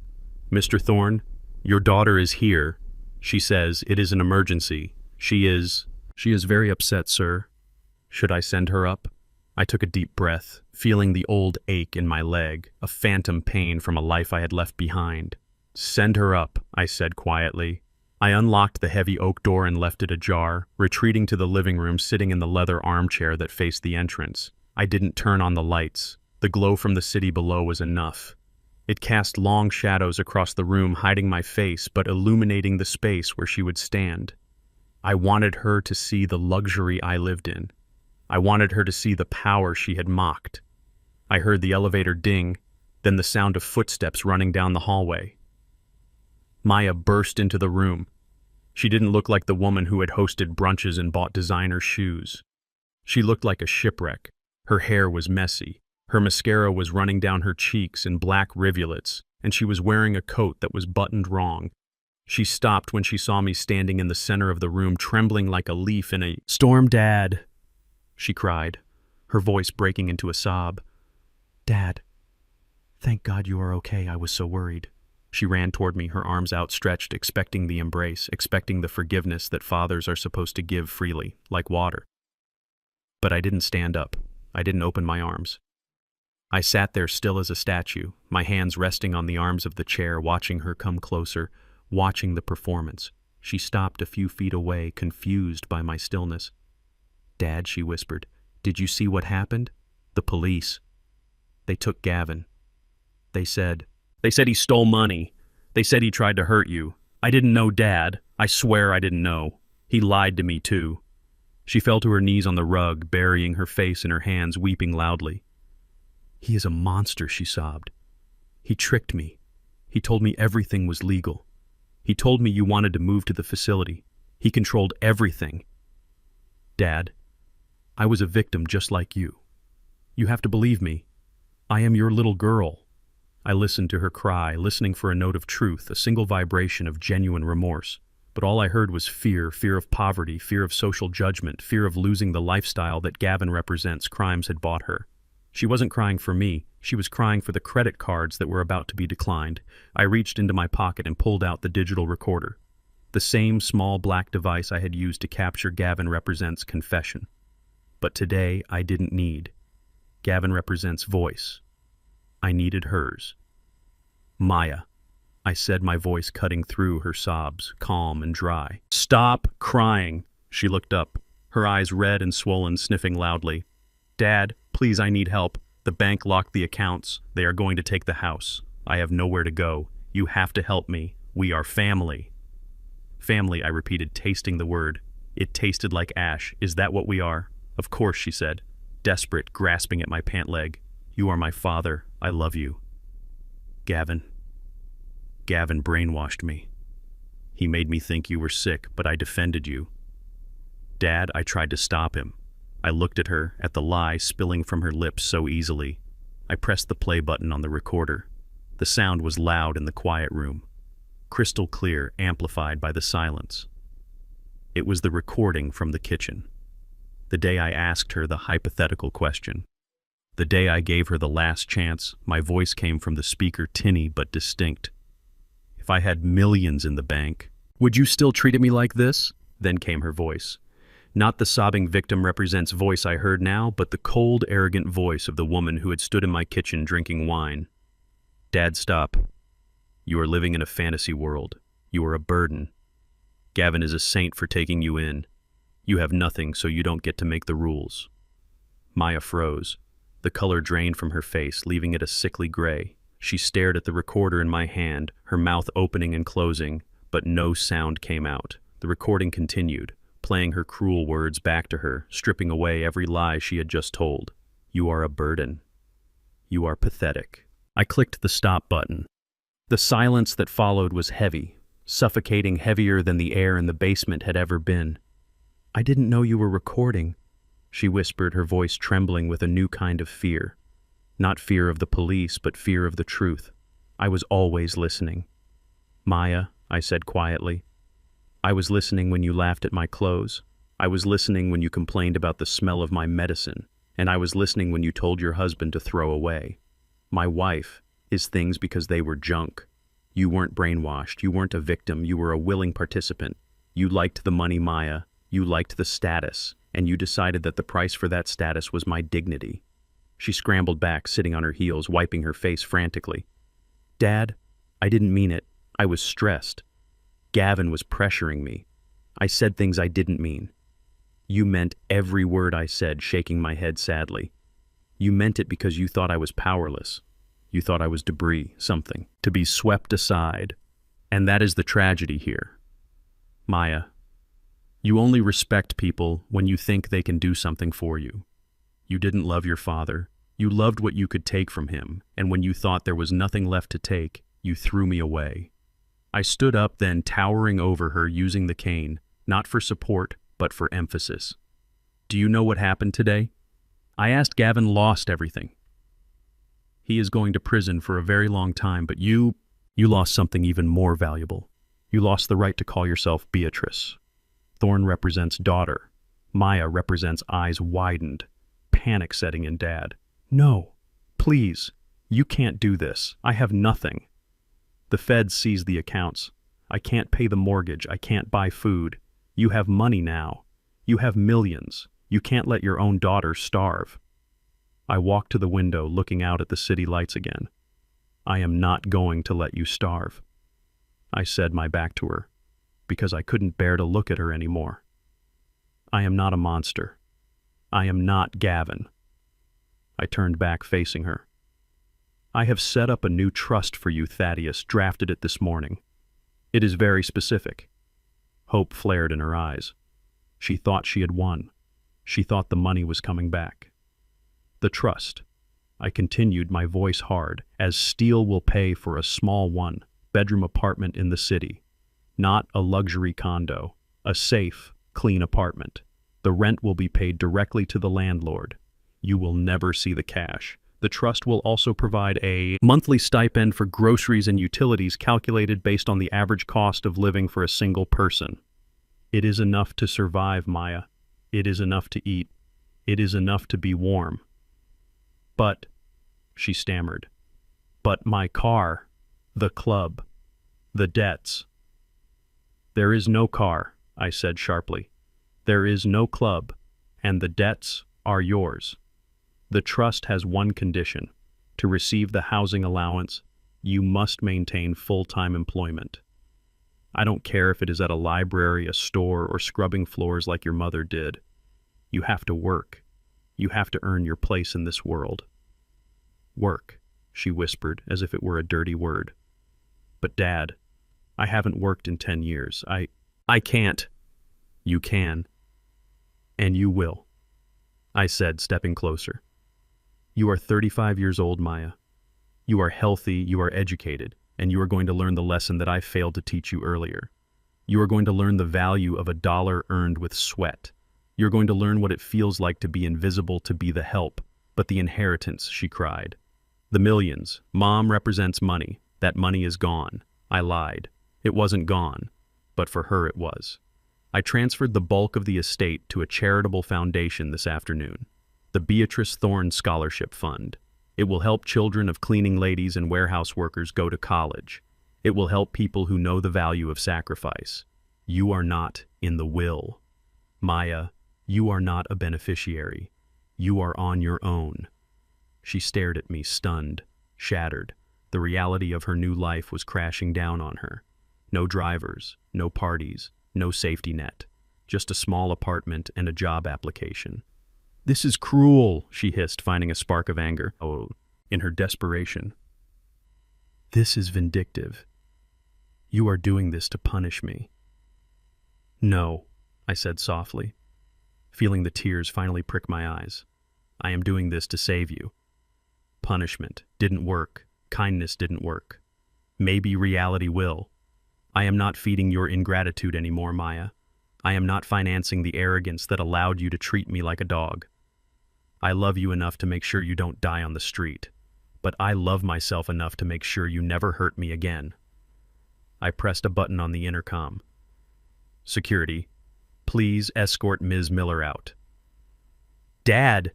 "Mr. Thorne, your daughter is here. She says it is an emergency. She is very upset, sir. Should I send her up?" I took a deep breath, feeling the old ache in my leg, a phantom pain from a life I had left behind. "Send her up," I said quietly. I unlocked the heavy oak door and left it ajar, retreating to the living room, sitting in the leather armchair that faced the entrance. I didn't turn on the lights. The glow from the city below was enough. It cast long shadows across the room, hiding my face but illuminating the space where she would stand. I wanted her to see the luxury I lived in. I wanted her to see the power she had mocked. I heard the elevator ding, then the sound of footsteps running down the hallway. Maya burst into the room. She didn't look like the woman who had hosted brunches and bought designer shoes. She looked like a shipwreck. Her hair was messy. Her mascara was running down her cheeks in black rivulets, and she was wearing a coat that was buttoned wrong. She stopped when she saw me standing in the center of the room, trembling like a leaf in a storm. "Dad," she cried, her voice breaking into a sob. "Dad, thank God you are okay. I was so worried." She ran toward me, her arms outstretched, expecting the embrace, expecting the forgiveness that fathers are supposed to give freely, like water. But I didn't stand up. I didn't open my arms. I sat there still as a statue, my hands resting on the arms of the chair, watching her come closer, watching the performance. She stopped a few feet away, confused by my stillness. "Dad," she whispered, "did you see what happened? The police. They took Gavin. They said he stole money. They said he tried to hurt you. I didn't know, Dad. I swear I didn't know. He lied to me, too." She fell to her knees on the rug, burying her face in her hands, weeping loudly. "He is a monster," she sobbed. "He tricked me. He told me everything was legal. He told me you wanted to move to the facility. He controlled everything. Dad, I was a victim just like you. You have to believe me. I am your little girl." I listened to her cry, listening for a note of truth, a single vibration of genuine remorse. But all I heard was fear of poverty, fear of social judgment, fear of losing the lifestyle that Gavin represents. Crimes had bought her. She wasn't crying for me. She was crying for the credit cards that were about to be declined. I reached into my pocket and pulled out the digital recorder. The same small black device I had used to capture Gavin represents confession. But today I didn't need Gavin represents voice. I needed hers. "Maya," I said, my voice cutting through her sobs, calm and dry. "Stop crying." She looked up, her eyes red and swollen, sniffing loudly. "Dad, please, I need help. The bank locked the accounts. They are going to take the house. I have nowhere to go. You have to help me. We are family." "Family," I repeated, tasting the word. It tasted like ash. "Is that what we are?" "Of course," she said, desperate, grasping at my pant leg. "You are my father. I love you." Gavin brainwashed me. He made me think you were sick, but I defended you. Dad, I tried to stop him. I looked at her, at the lie spilling from her lips so easily. I pressed the play button on the recorder. The sound was loud in the quiet room, crystal clear, amplified by the silence. It was the recording from the kitchen. The day I asked her the hypothetical question. The day I gave her the last chance, my voice came from the speaker, tinny but distinct. If I had millions in the bank, would you still treat me like this? Then came her voice. Not the sobbing victim represents voice I heard now, but the cold, arrogant voice of the woman who had stood in my kitchen drinking wine. Dad, stop. You are living in a fantasy world. You are a burden. Gavin is a saint for taking you in. You have nothing, so you don't get to make the rules. Maya froze. The color drained from her face, leaving it a sickly gray. She stared at the recorder in my hand, her mouth opening and closing, but no sound came out. The recording continued, playing her cruel words back to her, stripping away every lie she had just told. You are a burden. You are pathetic. I clicked the stop button. The silence that followed was heavy, suffocating, heavier than the air in the basement had ever been. I didn't know you were recording, she whispered, her voice trembling with a new kind of fear. Not fear of the police, but fear of the truth. I was always listening. Maya, I said quietly. I was listening when you laughed at my clothes. I was listening when you complained about the smell of my medicine. And I was listening when you told your husband to throw away. My wife, his things because they were junk. You weren't brainwashed. You weren't a victim. You were a willing participant. You liked the money, Maya. You liked the status. And you decided that the price for that status was my dignity. She scrambled back, sitting on her heels, wiping her face frantically. Dad, I didn't mean it. I was stressed. Gavin was pressuring me. I said things I didn't mean. You meant every word I said, shaking my head sadly. You meant it because you thought I was powerless. You thought I was debris, something, to be swept aside. And that is the tragedy here. Maya, you only respect people when you think they can do something for you. You didn't love your father. You loved what you could take from him, and when you thought there was nothing left to take, you threw me away. I stood up then, towering over her, using the cane, not for support, but for emphasis. Do you know what happened today? I asked. Gavin lost everything. He is going to prison for a very long time, but you lost something even more valuable. You lost the right to call yourself Beatrice. Thorn represents daughter. Maya represents eyes widened, panic setting in Dad. No, please, you can't do this. I have nothing. The feds seized the accounts. I can't pay the mortgage. I can't buy food. You have money now. You have millions. You can't let your own daughter starve. I walked to the window, looking out at the city lights again. I am not going to let you starve. I said, my back to her, because I couldn't bear to look at her anymore. I am not a monster. I am not Gavin. I turned back, facing her. I have set up a new trust for you, Thaddeus, drafted it this morning. It is very specific. Hope flared in her eyes. She thought she had won. She thought the money was coming back. The trust. I continued, my voice hard, as steel will pay for a small one-bedroom apartment in the city. Not a luxury condo. A safe, clean apartment. The rent will be paid directly to the landlord. You will never see the cash. The trust will also provide a monthly stipend for groceries and utilities calculated based on the average cost of living for a single person. It is enough to survive, Maya. It is enough to eat. It is enough to be warm. But, she stammered, but my car, the club, the debts. There is no car, I said sharply. There is no club, and the debts are yours. The trust has one condition. To receive the housing allowance, you must maintain full-time employment. I don't care if it is at a library, a store, or scrubbing floors like your mother did. You have to work. You have to earn your place in this world. Work, she whispered, as if it were a dirty word. But Dad, I haven't worked in 10 years. I can't. You can. And you will, I said, stepping closer. You are 35 years old, Maya. You are healthy, you are educated, and you are going to learn the lesson that I failed to teach you earlier. You are going to learn the value of a dollar earned with sweat. You're going to learn what it feels like to be invisible, to be the help. But the inheritance, she cried. The millions. Mom represents money. That money is gone. I lied. It wasn't gone. But for her it was. I transferred the bulk of the estate to a charitable foundation this afternoon, the Beatrice Thorne Scholarship Fund. It will help children of cleaning ladies and warehouse workers go to college. It will help people who know the value of sacrifice. You are not in the will. Maya, you are not a beneficiary. You are on your own. She stared at me, stunned, shattered. The reality of her new life was crashing down on her. No drivers, no parties, no safety net. Just a small apartment and a job application. "This is cruel," she hissed, finding a spark of anger in her desperation. "This is vindictive. You are doing this to punish me." "No," I said softly, feeling the tears finally prick my eyes. "I am doing this to save you. Punishment didn't work. Kindness didn't work. Maybe reality will. I am not feeding your ingratitude anymore, Maya. I am not financing the arrogance that allowed you to treat me like a dog. I love you enough to make sure you don't die on the street, but I love myself enough to make sure you never hurt me again." I pressed a button on the intercom. "Security, please escort Ms. Miller out." "Dad!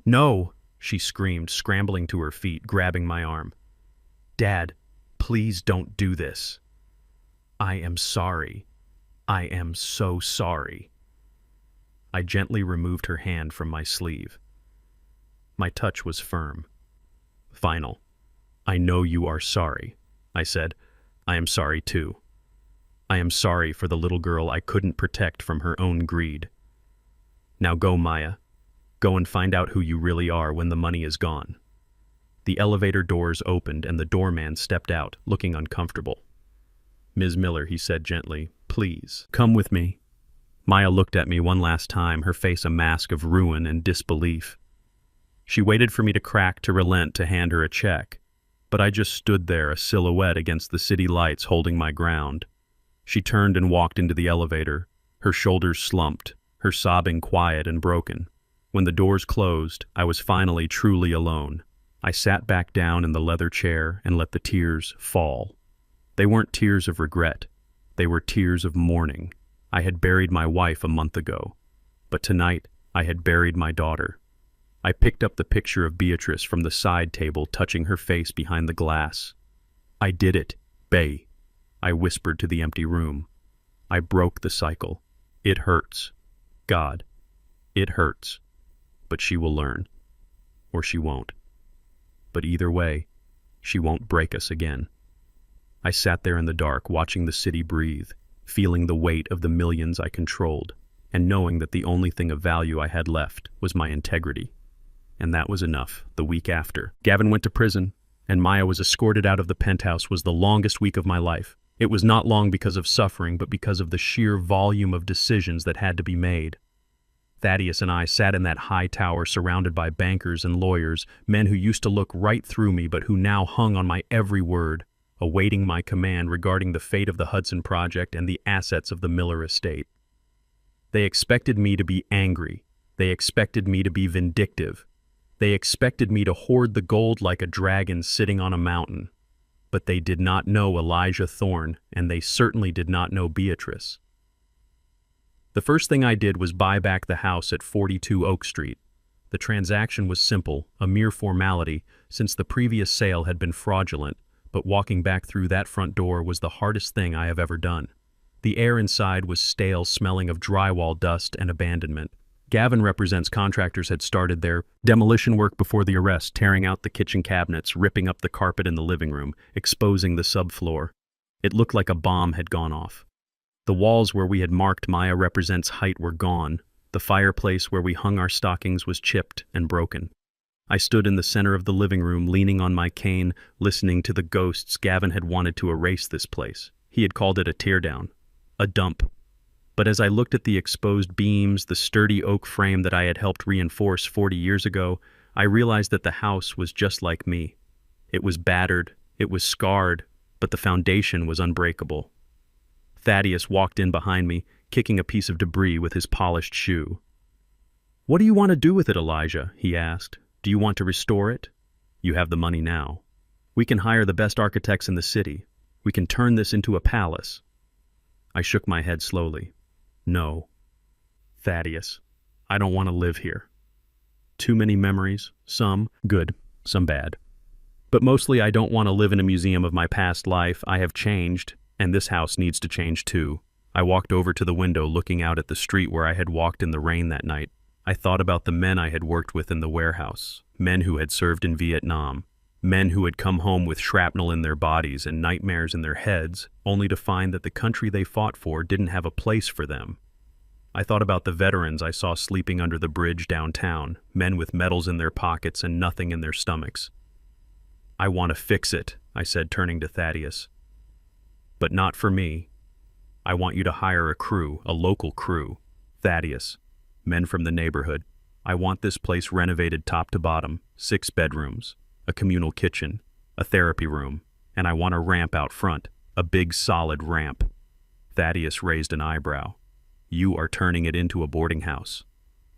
No!" she screamed, scrambling to her feet, grabbing my arm. "Dad, please don't do this. I am sorry. I am so sorry." I gently removed her hand from my sleeve. My touch was firm. Final. "I know you are sorry," I said. "I am sorry too. I am sorry for the little girl I couldn't protect from her own greed. Now go, Maya. Go and find out who you really are when the money is gone." The elevator doors opened and the doorman stepped out, looking uncomfortable. "Ms. Miller," he said gently, "please, come with me." Maya looked at me one last time, her face a mask of ruin and disbelief. She waited for me to crack, to relent, to hand her a check. But I just stood there, a silhouette against the city lights, holding my ground. She turned and walked into the elevator, her shoulders slumped, her sobbing quiet and broken. When the doors closed, I was finally truly alone. I sat back down in the leather chair and let the tears fall. They weren't tears of regret. They were tears of mourning. I had buried my wife a month ago, but tonight I had buried my daughter. I picked up the picture of Beatrice from the side table, touching her face behind the glass. "I did it, Bay," I whispered to the empty room. "I broke the cycle. It hurts. God, it hurts. But she will learn. Or she won't. But either way, she won't break us again." I sat there in the dark, watching the city breathe, feeling the weight of the millions I controlled, and knowing that the only thing of value I had left was my integrity. And that was enough. The week after, Gavin went to prison, and Maya was escorted out of the penthouse. Was the longest week of my life. It was not long because of suffering, but because of the sheer volume of decisions that had to be made. Thaddeus and I sat in that high tower surrounded by bankers and lawyers, men who used to look right through me but who now hung on my every word, awaiting my command regarding the fate of the Hudson Project and the assets of the Miller estate. They expected me to be angry. They expected me to be vindictive. They expected me to hoard the gold like a dragon sitting on a mountain. But they did not know Elijah Thorne, and they certainly did not know Beatrice. The first thing I did was buy back the house at 42 Oak Street. The transaction was simple, a mere formality, since the previous sale had been fraudulent, but walking back through that front door was the hardest thing I have ever done. The air inside was stale, smelling of drywall dust and abandonment. Gavin represents contractors had started their demolition work before the arrest, tearing out the kitchen cabinets, ripping up the carpet in the living room, exposing the subfloor. It looked like a bomb had gone off. The walls where we had marked Maya represents height were gone. The fireplace where we hung our stockings was chipped and broken. I stood in the center of the living room, leaning on my cane, listening to the ghosts. Gavin had wanted to erase this place. He had called it a teardown, a dump. But as I looked at the exposed beams, the sturdy oak frame that I had helped reinforce 40 years ago, I realized that the house was just like me. It was battered, it was scarred, but the foundation was unbreakable. Thaddeus walked in behind me, kicking a piece of debris with his polished shoe. "What do you want to do with it, Elijah?" he asked. "Do you want to restore it? You have the money now. We can hire the best architects in the city. We can turn this into a palace." I shook my head slowly. No, Thaddeus, I don't want to live here. Too many memories, some good, some bad. But mostly I don't want to live in a museum of my past life. I have changed, and this house needs to change too. I walked over to the window looking out at the street where I had walked in the rain that night. I thought about the men I had worked with in the warehouse, men who had served in Vietnam, men who had come home with shrapnel in their bodies and nightmares in their heads, only to find that the country they fought for didn't have a place for them. I thought about the veterans I saw sleeping under the bridge downtown, men with medals in their pockets and nothing in their stomachs. I want to fix it, I said, turning to Thaddeus. But not for me. I want you to hire a crew, a local crew. Thaddeus, men from the neighborhood. I want this place renovated top to bottom, 6 bedrooms, a communal kitchen, a therapy room, and I want a ramp out front, a big solid ramp. Thaddeus raised an eyebrow. You are turning it into a boarding house.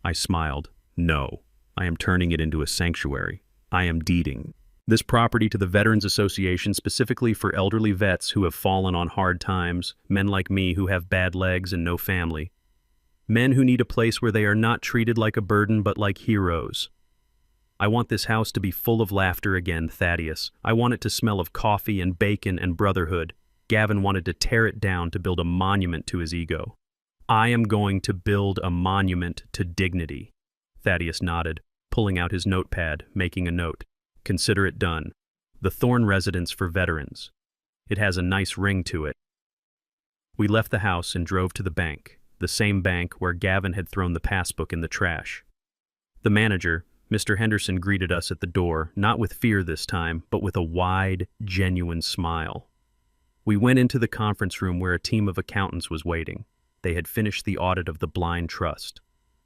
I smiled. No, I am turning it into a sanctuary. I am deeding this property to the Veterans Association specifically for elderly vets who have fallen on hard times, men like me who have bad legs and no family. Men who need a place where they are not treated like a burden but like heroes. I want this house to be full of laughter again, Thaddeus. I want it to smell of coffee and bacon and brotherhood. Gavin wanted to tear it down to build a monument to his ego. I am going to build a monument to dignity. Thaddeus nodded, pulling out his notepad, making a note. Consider it done. The Thorn Residence for Veterans. It has a nice ring to it. We left the house and drove to the bank, the same bank where Gavin had thrown the passbook in the trash. The manager, Mr. Henderson, greeted us at the door, not with fear this time, but with a wide, genuine smile. We went into the conference room where a team of accountants was waiting. They had finished the audit of the blind trust.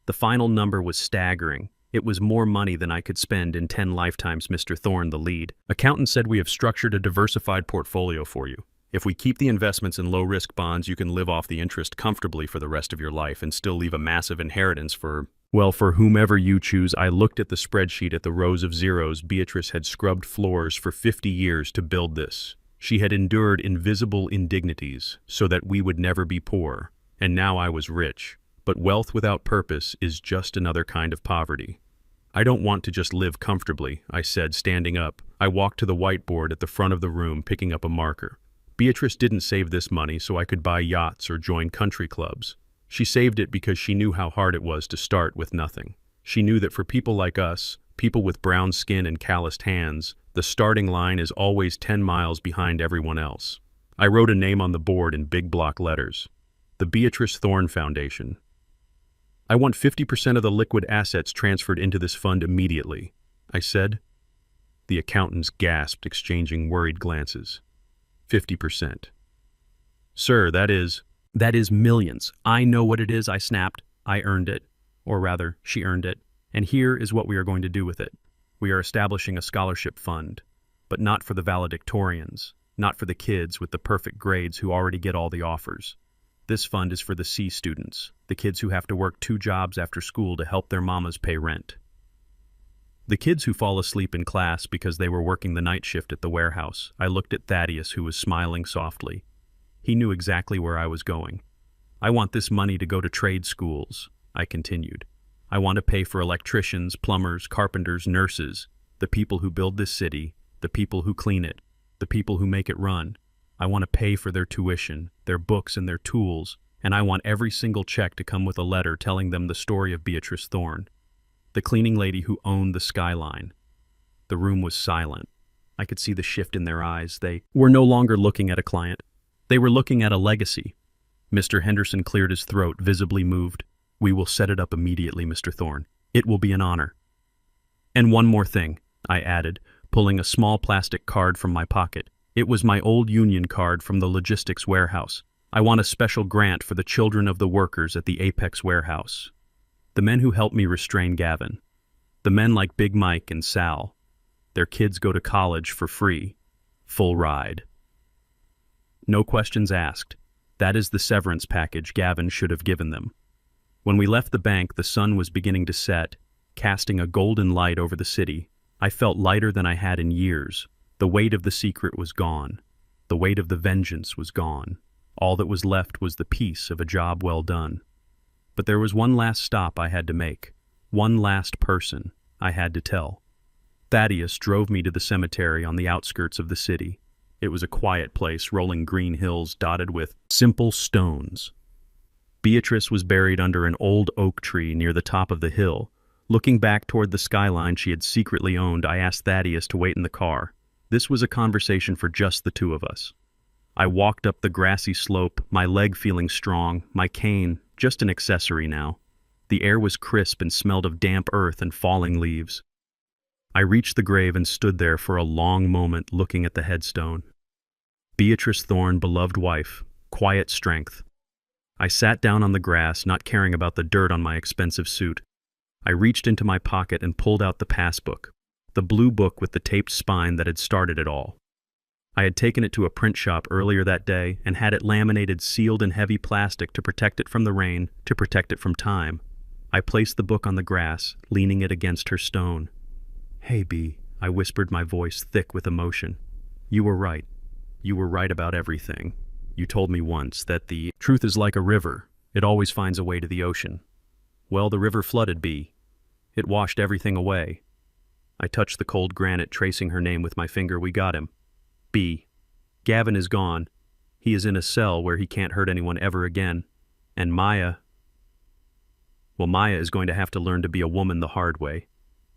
The final number was staggering. It was more money than I could spend in 10 lifetimes, Mr. Thorne, the lead. Accountant said we have structured a diversified portfolio for you. If we keep the investments in low-risk bonds, you can live off the interest comfortably for the rest of your life and still leave a massive inheritance for whomever you choose. I looked at the spreadsheet at the rows of zeros. Beatrice had scrubbed floors for 50 years to build this. She had endured invisible indignities so that we would never be poor. And now I was rich. But wealth without purpose is just another kind of poverty. I don't want to just live comfortably, I said, standing up. I walked to the whiteboard at the front of the room, picking up a marker. Beatrice didn't save this money so I could buy yachts or join country clubs. She saved it because she knew how hard it was to start with nothing. She knew that for people like us, people with brown skin and calloused hands, the starting line is always 10 miles behind everyone else. I wrote a name on the board in big block letters. The Beatrice Thorne Foundation. I want 50% of the liquid assets transferred into this fund immediately, I said. The accountants gasped, exchanging worried glances. 50%. Sir, that is millions. I know what it is, I snapped. I earned it. Or rather, she earned it. And here is what we are going to do with it. We are establishing a scholarship fund, but not for the valedictorians, not for the kids with the perfect grades who already get all the offers. This fund is for the C students, the kids who have to work 2 jobs after school to help their mamas pay rent. The kids who fall asleep in class because they were working the night shift at the warehouse. I looked at Thaddeus, who was smiling softly. He knew exactly where I was going. I want this money to go to trade schools, I continued. I want to pay for electricians, plumbers, carpenters, nurses, the people who build this city, the people who clean it, the people who make it run. I want to pay for their tuition, their books and their tools, and I want every single check to come with a letter telling them the story of Beatrice Thorne, the cleaning lady who owned the skyline. The room was silent. I could see the shift in their eyes. They were no longer looking at a client. They were looking at a legacy. Mr. Henderson cleared his throat, visibly moved. We will set it up immediately, Mr. Thorne. It will be an honor. And one more thing, I added, pulling a small plastic card from my pocket. It was my old union card from the logistics warehouse. I want a special grant for the children of the workers at the Apex warehouse. The men who helped me restrain Gavin. The men like Big Mike and Sal. Their kids go to college for free. Full ride. No questions asked. That is the severance package Gavin should have given them. When we left the bank, the sun was beginning to set, casting a golden light over the city. I felt lighter than I had in years. The weight of the secret was gone. The weight of the vengeance was gone. All that was left was the peace of a job well done. But there was one last stop I had to make. One last person I had to tell. Thaddeus drove me to the cemetery on the outskirts of the city. It was a quiet place, rolling green hills dotted with simple stones. Beatrice was buried under an old oak tree near the top of the hill. Looking back toward the skyline she had secretly owned, I asked Thaddeus to wait in the car. This was a conversation for just the two of us. I walked up the grassy slope, my leg feeling strong, my cane just an accessory now. The air was crisp and smelled of damp earth and falling leaves. I reached the grave and stood there for a long moment looking at the headstone. Beatrice Thorne, beloved wife, quiet strength. I sat down on the grass, not caring about the dirt on my expensive suit. I reached into my pocket and pulled out the passbook, the blue book with the taped spine that had started it all. I had taken it to a print shop earlier that day and had it laminated, sealed in heavy plastic to protect it from the rain, to protect it from time. I placed the book on the grass, leaning it against her stone. "Hey, Bee," I whispered, my voice thick with emotion. "You were right. You were right about everything. You told me once that the truth is like a river. It always finds a way to the ocean. Well, the river flooded, Bee. It washed everything away." I touched the cold granite, tracing her name with my finger. "We got him. B. Gavin is gone. He is in a cell where he can't hurt anyone ever again. And Maya... Well, Maya is going to have to learn to be a woman the hard way.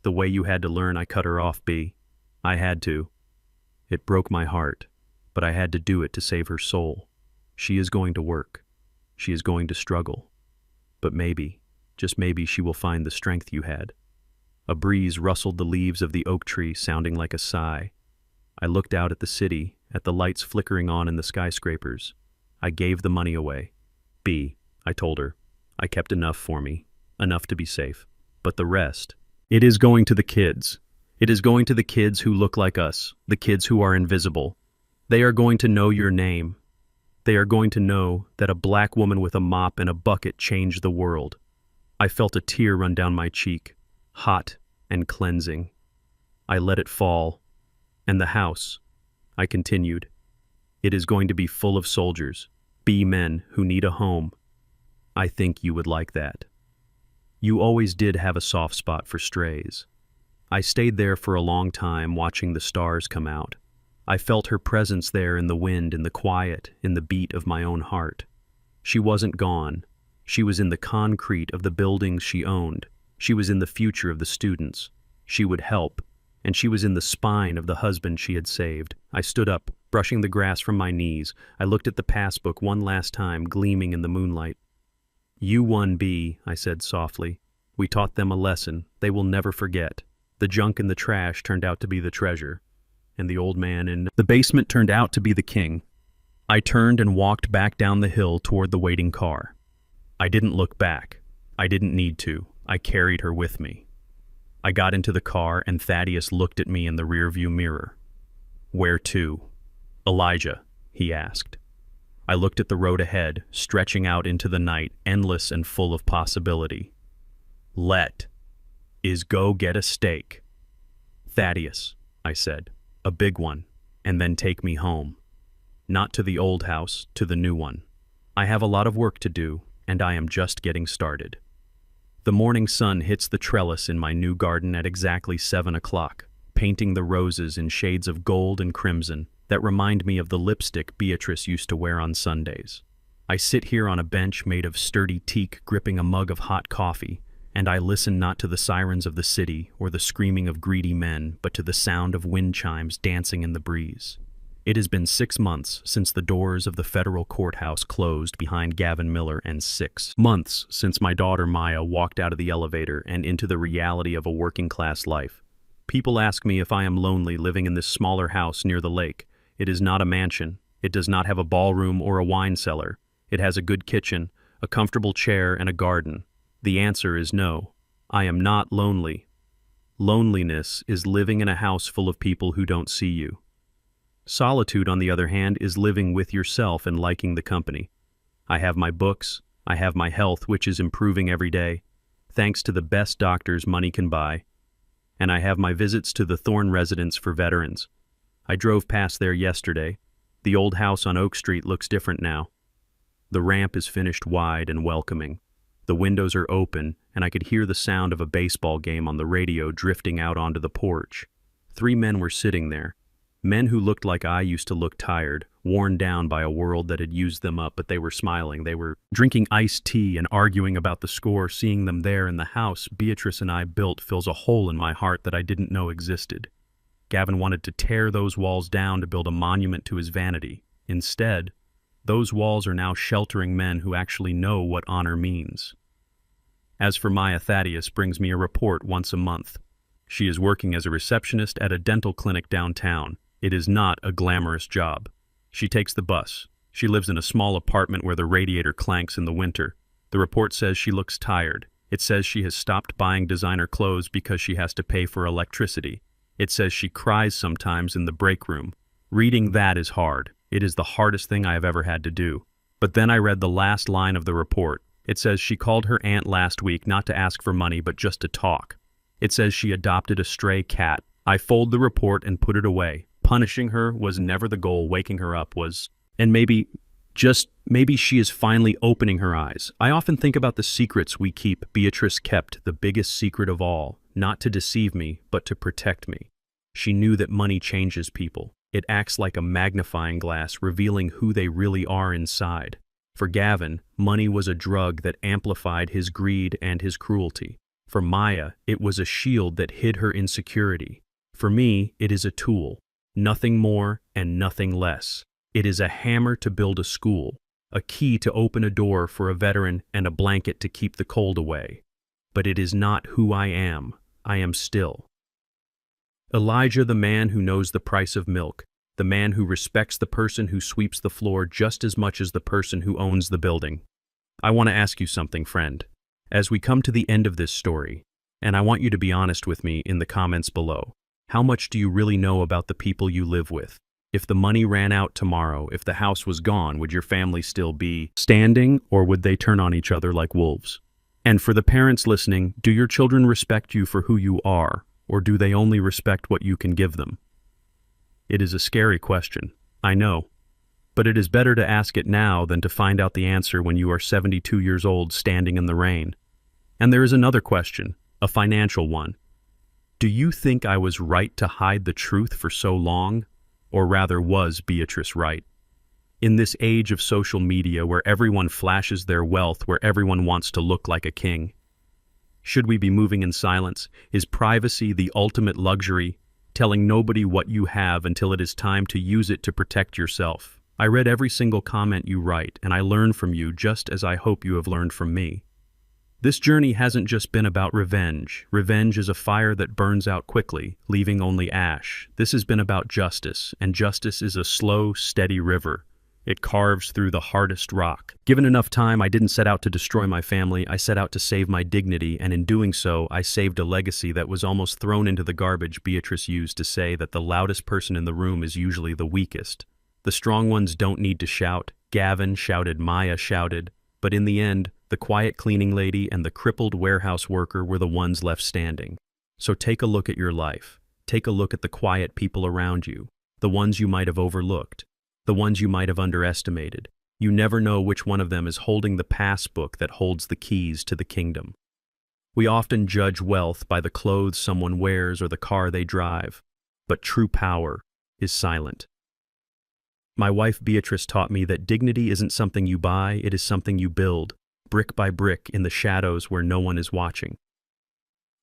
The way you had to learn." I cut her off, B. "I had to. It broke my heart, but I had to do it to save her soul. She is going to work. She is going to struggle. But maybe, just maybe, she will find the strength you had." A breeze rustled the leaves of the oak tree, sounding like a sigh. I looked out at the city, at the lights flickering on in the skyscrapers. I gave the money away. "B," I told her, "I kept enough for me, enough to be safe. But the rest, it is going to the kids. It is going to the kids who look like us, the kids who are invisible. They are going to know your name. They are going to know that a black woman with a mop and a bucket changed the world." I felt a tear run down my cheek, hot and cleansing. I let it fall. "And the house," I continued, "it is going to be full of soldiers, B men who need a home. I think you would like that. You always did have a soft spot for strays." I stayed there for a long time, watching the stars come out. I felt her presence there in the wind, in the quiet, in the beat of my own heart. She wasn't gone. She was in the concrete of the buildings she owned. She was in the future of the students. She would help. And she was in the spine of the husband she had saved. I stood up, brushing the grass from my knees. I looked at the passbook one last time, gleaming in the moonlight. "You won, B," I said softly. "We taught them a lesson they will never forget. The junk in the trash turned out to be the treasure, and the old man in the basement turned out to be the king." I turned and walked back down the hill toward the waiting car. I didn't look back. I didn't need to. I carried her with me. I got into the car, and Thaddeus looked at me in the rearview mirror. "Where to?" "Elijah," he asked. I looked at the road ahead, stretching out into the night, endless and full of possibility. "Let is go get a steak." "Thaddeus," I said, "a big one, and then take me home. Not to the old house, to the new one. I have a lot of work to do, and I am just getting started." The morning sun hits the trellis in my new garden at exactly 7 o'clock, painting the roses in shades of gold and crimson that remind me of the lipstick Beatrice used to wear on Sundays. I sit here on a bench made of sturdy teak, gripping a mug of hot coffee, and I listen not to the sirens of the city or the screaming of greedy men, but to the sound of wind chimes dancing in the breeze. It has been 6 months since the doors of the federal courthouse closed behind Gavin Miller, and 6 months since my daughter Maya walked out of the elevator and into the reality of a working-class life. People ask me if I am lonely living in this smaller house near the lake. It is not a mansion. It does not have a ballroom or a wine cellar. It has a good kitchen, a comfortable chair, and a garden. The answer is no. I am not lonely. Loneliness is living in a house full of people who don't see you. Solitude, on the other hand, is living with yourself and liking the company. I have my books. I have my health, which is improving every day, thanks to the best doctors money can buy. And I have my visits to the Thorne residence for veterans. I drove past there yesterday. The old house on Oak Street looks different now. The ramp is finished wide and welcoming. The windows are open, and I could hear the sound of a baseball game on the radio drifting out onto the porch. 3 men were sitting there. Men who looked like I used to look tired, worn down by a world that had used them up, but they were smiling. They were drinking iced tea and arguing about the score. Seeing them there in the house Beatrice and I built fills a hole in my heart that I didn't know existed. Gavin wanted to tear those walls down to build a monument to his vanity. Instead, those walls are now sheltering men who actually know what honor means. As for Maya, Thaddeus brings me a report once a month. She is working as a receptionist at a dental clinic downtown. It is not a glamorous job. She takes the bus. She lives in a small apartment where the radiator clanks in the winter. The report says she looks tired. It says she has stopped buying designer clothes because she has to pay for electricity. It says she cries sometimes in the break room. Reading that is hard. It is the hardest thing I have ever had to do. But then I read the last line of the report. It says she called her aunt last week not to ask for money but just to talk. It says she adopted a stray cat. I fold the report and put it away. Punishing her was never the goal. Waking her up was. And maybe she is finally opening her eyes. I often think about the secrets we keep. Beatrice kept the biggest secret of all, not to deceive me, but to protect me. She knew that money changes people. It acts like a magnifying glass, revealing who they really are inside. For Gavin, money was a drug that amplified his greed and his cruelty. For Maya, it was a shield that hid her insecurity. For me, it is a tool. Nothing more and nothing less. It is a hammer to build a school, a key to open a door for a veteran, and a blanket to keep the cold away. But it is not who I am. I am still. Elijah, the man who knows the price of milk, the man who respects the person who sweeps the floor just as much as the person who owns the building. I want to ask you something, friend, as we come to the end of this story, and I want you to be honest with me in the comments below. How much do you really know about the people you live with? If the money ran out tomorrow, if the house was gone, would your family still be standing, or would they turn on each other like wolves? And for the parents listening, do your children respect you for who you are, or do they only respect what you can give them? It is a scary question, I know, but it is better to ask it now than to find out the answer when you are 72 years old standing in the rain. And there is another question, a financial one. Do you think I was right to hide the truth for so long? Or rather, was Beatrice right? In this age of social media where everyone flashes their wealth, where everyone wants to look like a king, should we be moving in silence? Is privacy the ultimate luxury, telling nobody what you have until it is time to use it to protect yourself? I read every single comment you write, and I learn from you just as I hope you have learned from me. This journey hasn't just been about revenge. Revenge is a fire that burns out quickly, leaving only ash. This has been about justice, and justice is a slow, steady river. It carves through the hardest rock. Given enough time, I didn't set out to destroy my family. I set out to save my dignity, and in doing so, I saved a legacy that was almost thrown into the garbage. Beatrice used to say that the loudest person in the room is usually the weakest. The strong ones don't need to shout. Gavin shouted, Maya shouted, but in the end, the quiet cleaning lady and the crippled warehouse worker were the ones left standing. So take a look at your life. Take a look at the quiet people around you, the ones you might have overlooked, the ones you might have underestimated. You never know which one of them is holding the passbook that holds the keys to the kingdom. We often judge wealth by the clothes someone wears or the car they drive, but true power is silent. My wife Beatrice taught me that dignity isn't something you buy, it is something you build, brick by brick in the shadows where no one is watching.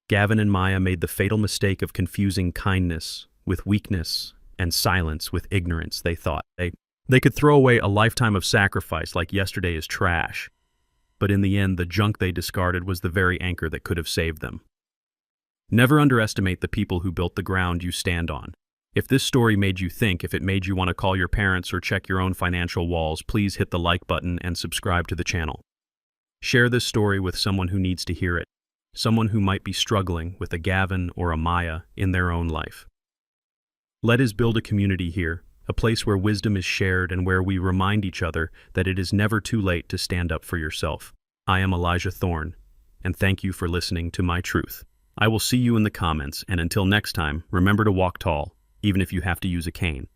Gavin and Maya made the fatal mistake of confusing kindness with weakness and silence with ignorance. They thought they could throw away a lifetime of sacrifice like yesterday is trash, but in the end the junk they discarded was the very anchor that could have saved them. Never underestimate the people who built the ground you stand on. If this story made you think, if it made you want to call your parents or check your own financial walls, please hit the like button and subscribe to the channel. Share this story with someone who needs to hear it, someone who might be struggling with a Gavin or a Maya in their own life. Let us build a community here, a place where wisdom is shared and where we remind each other that it is never too late to stand up for yourself. I am Elijah Thorne, and thank you for listening to my truth. I will see you in the comments, and until next time, remember to walk tall, even if you have to use a cane.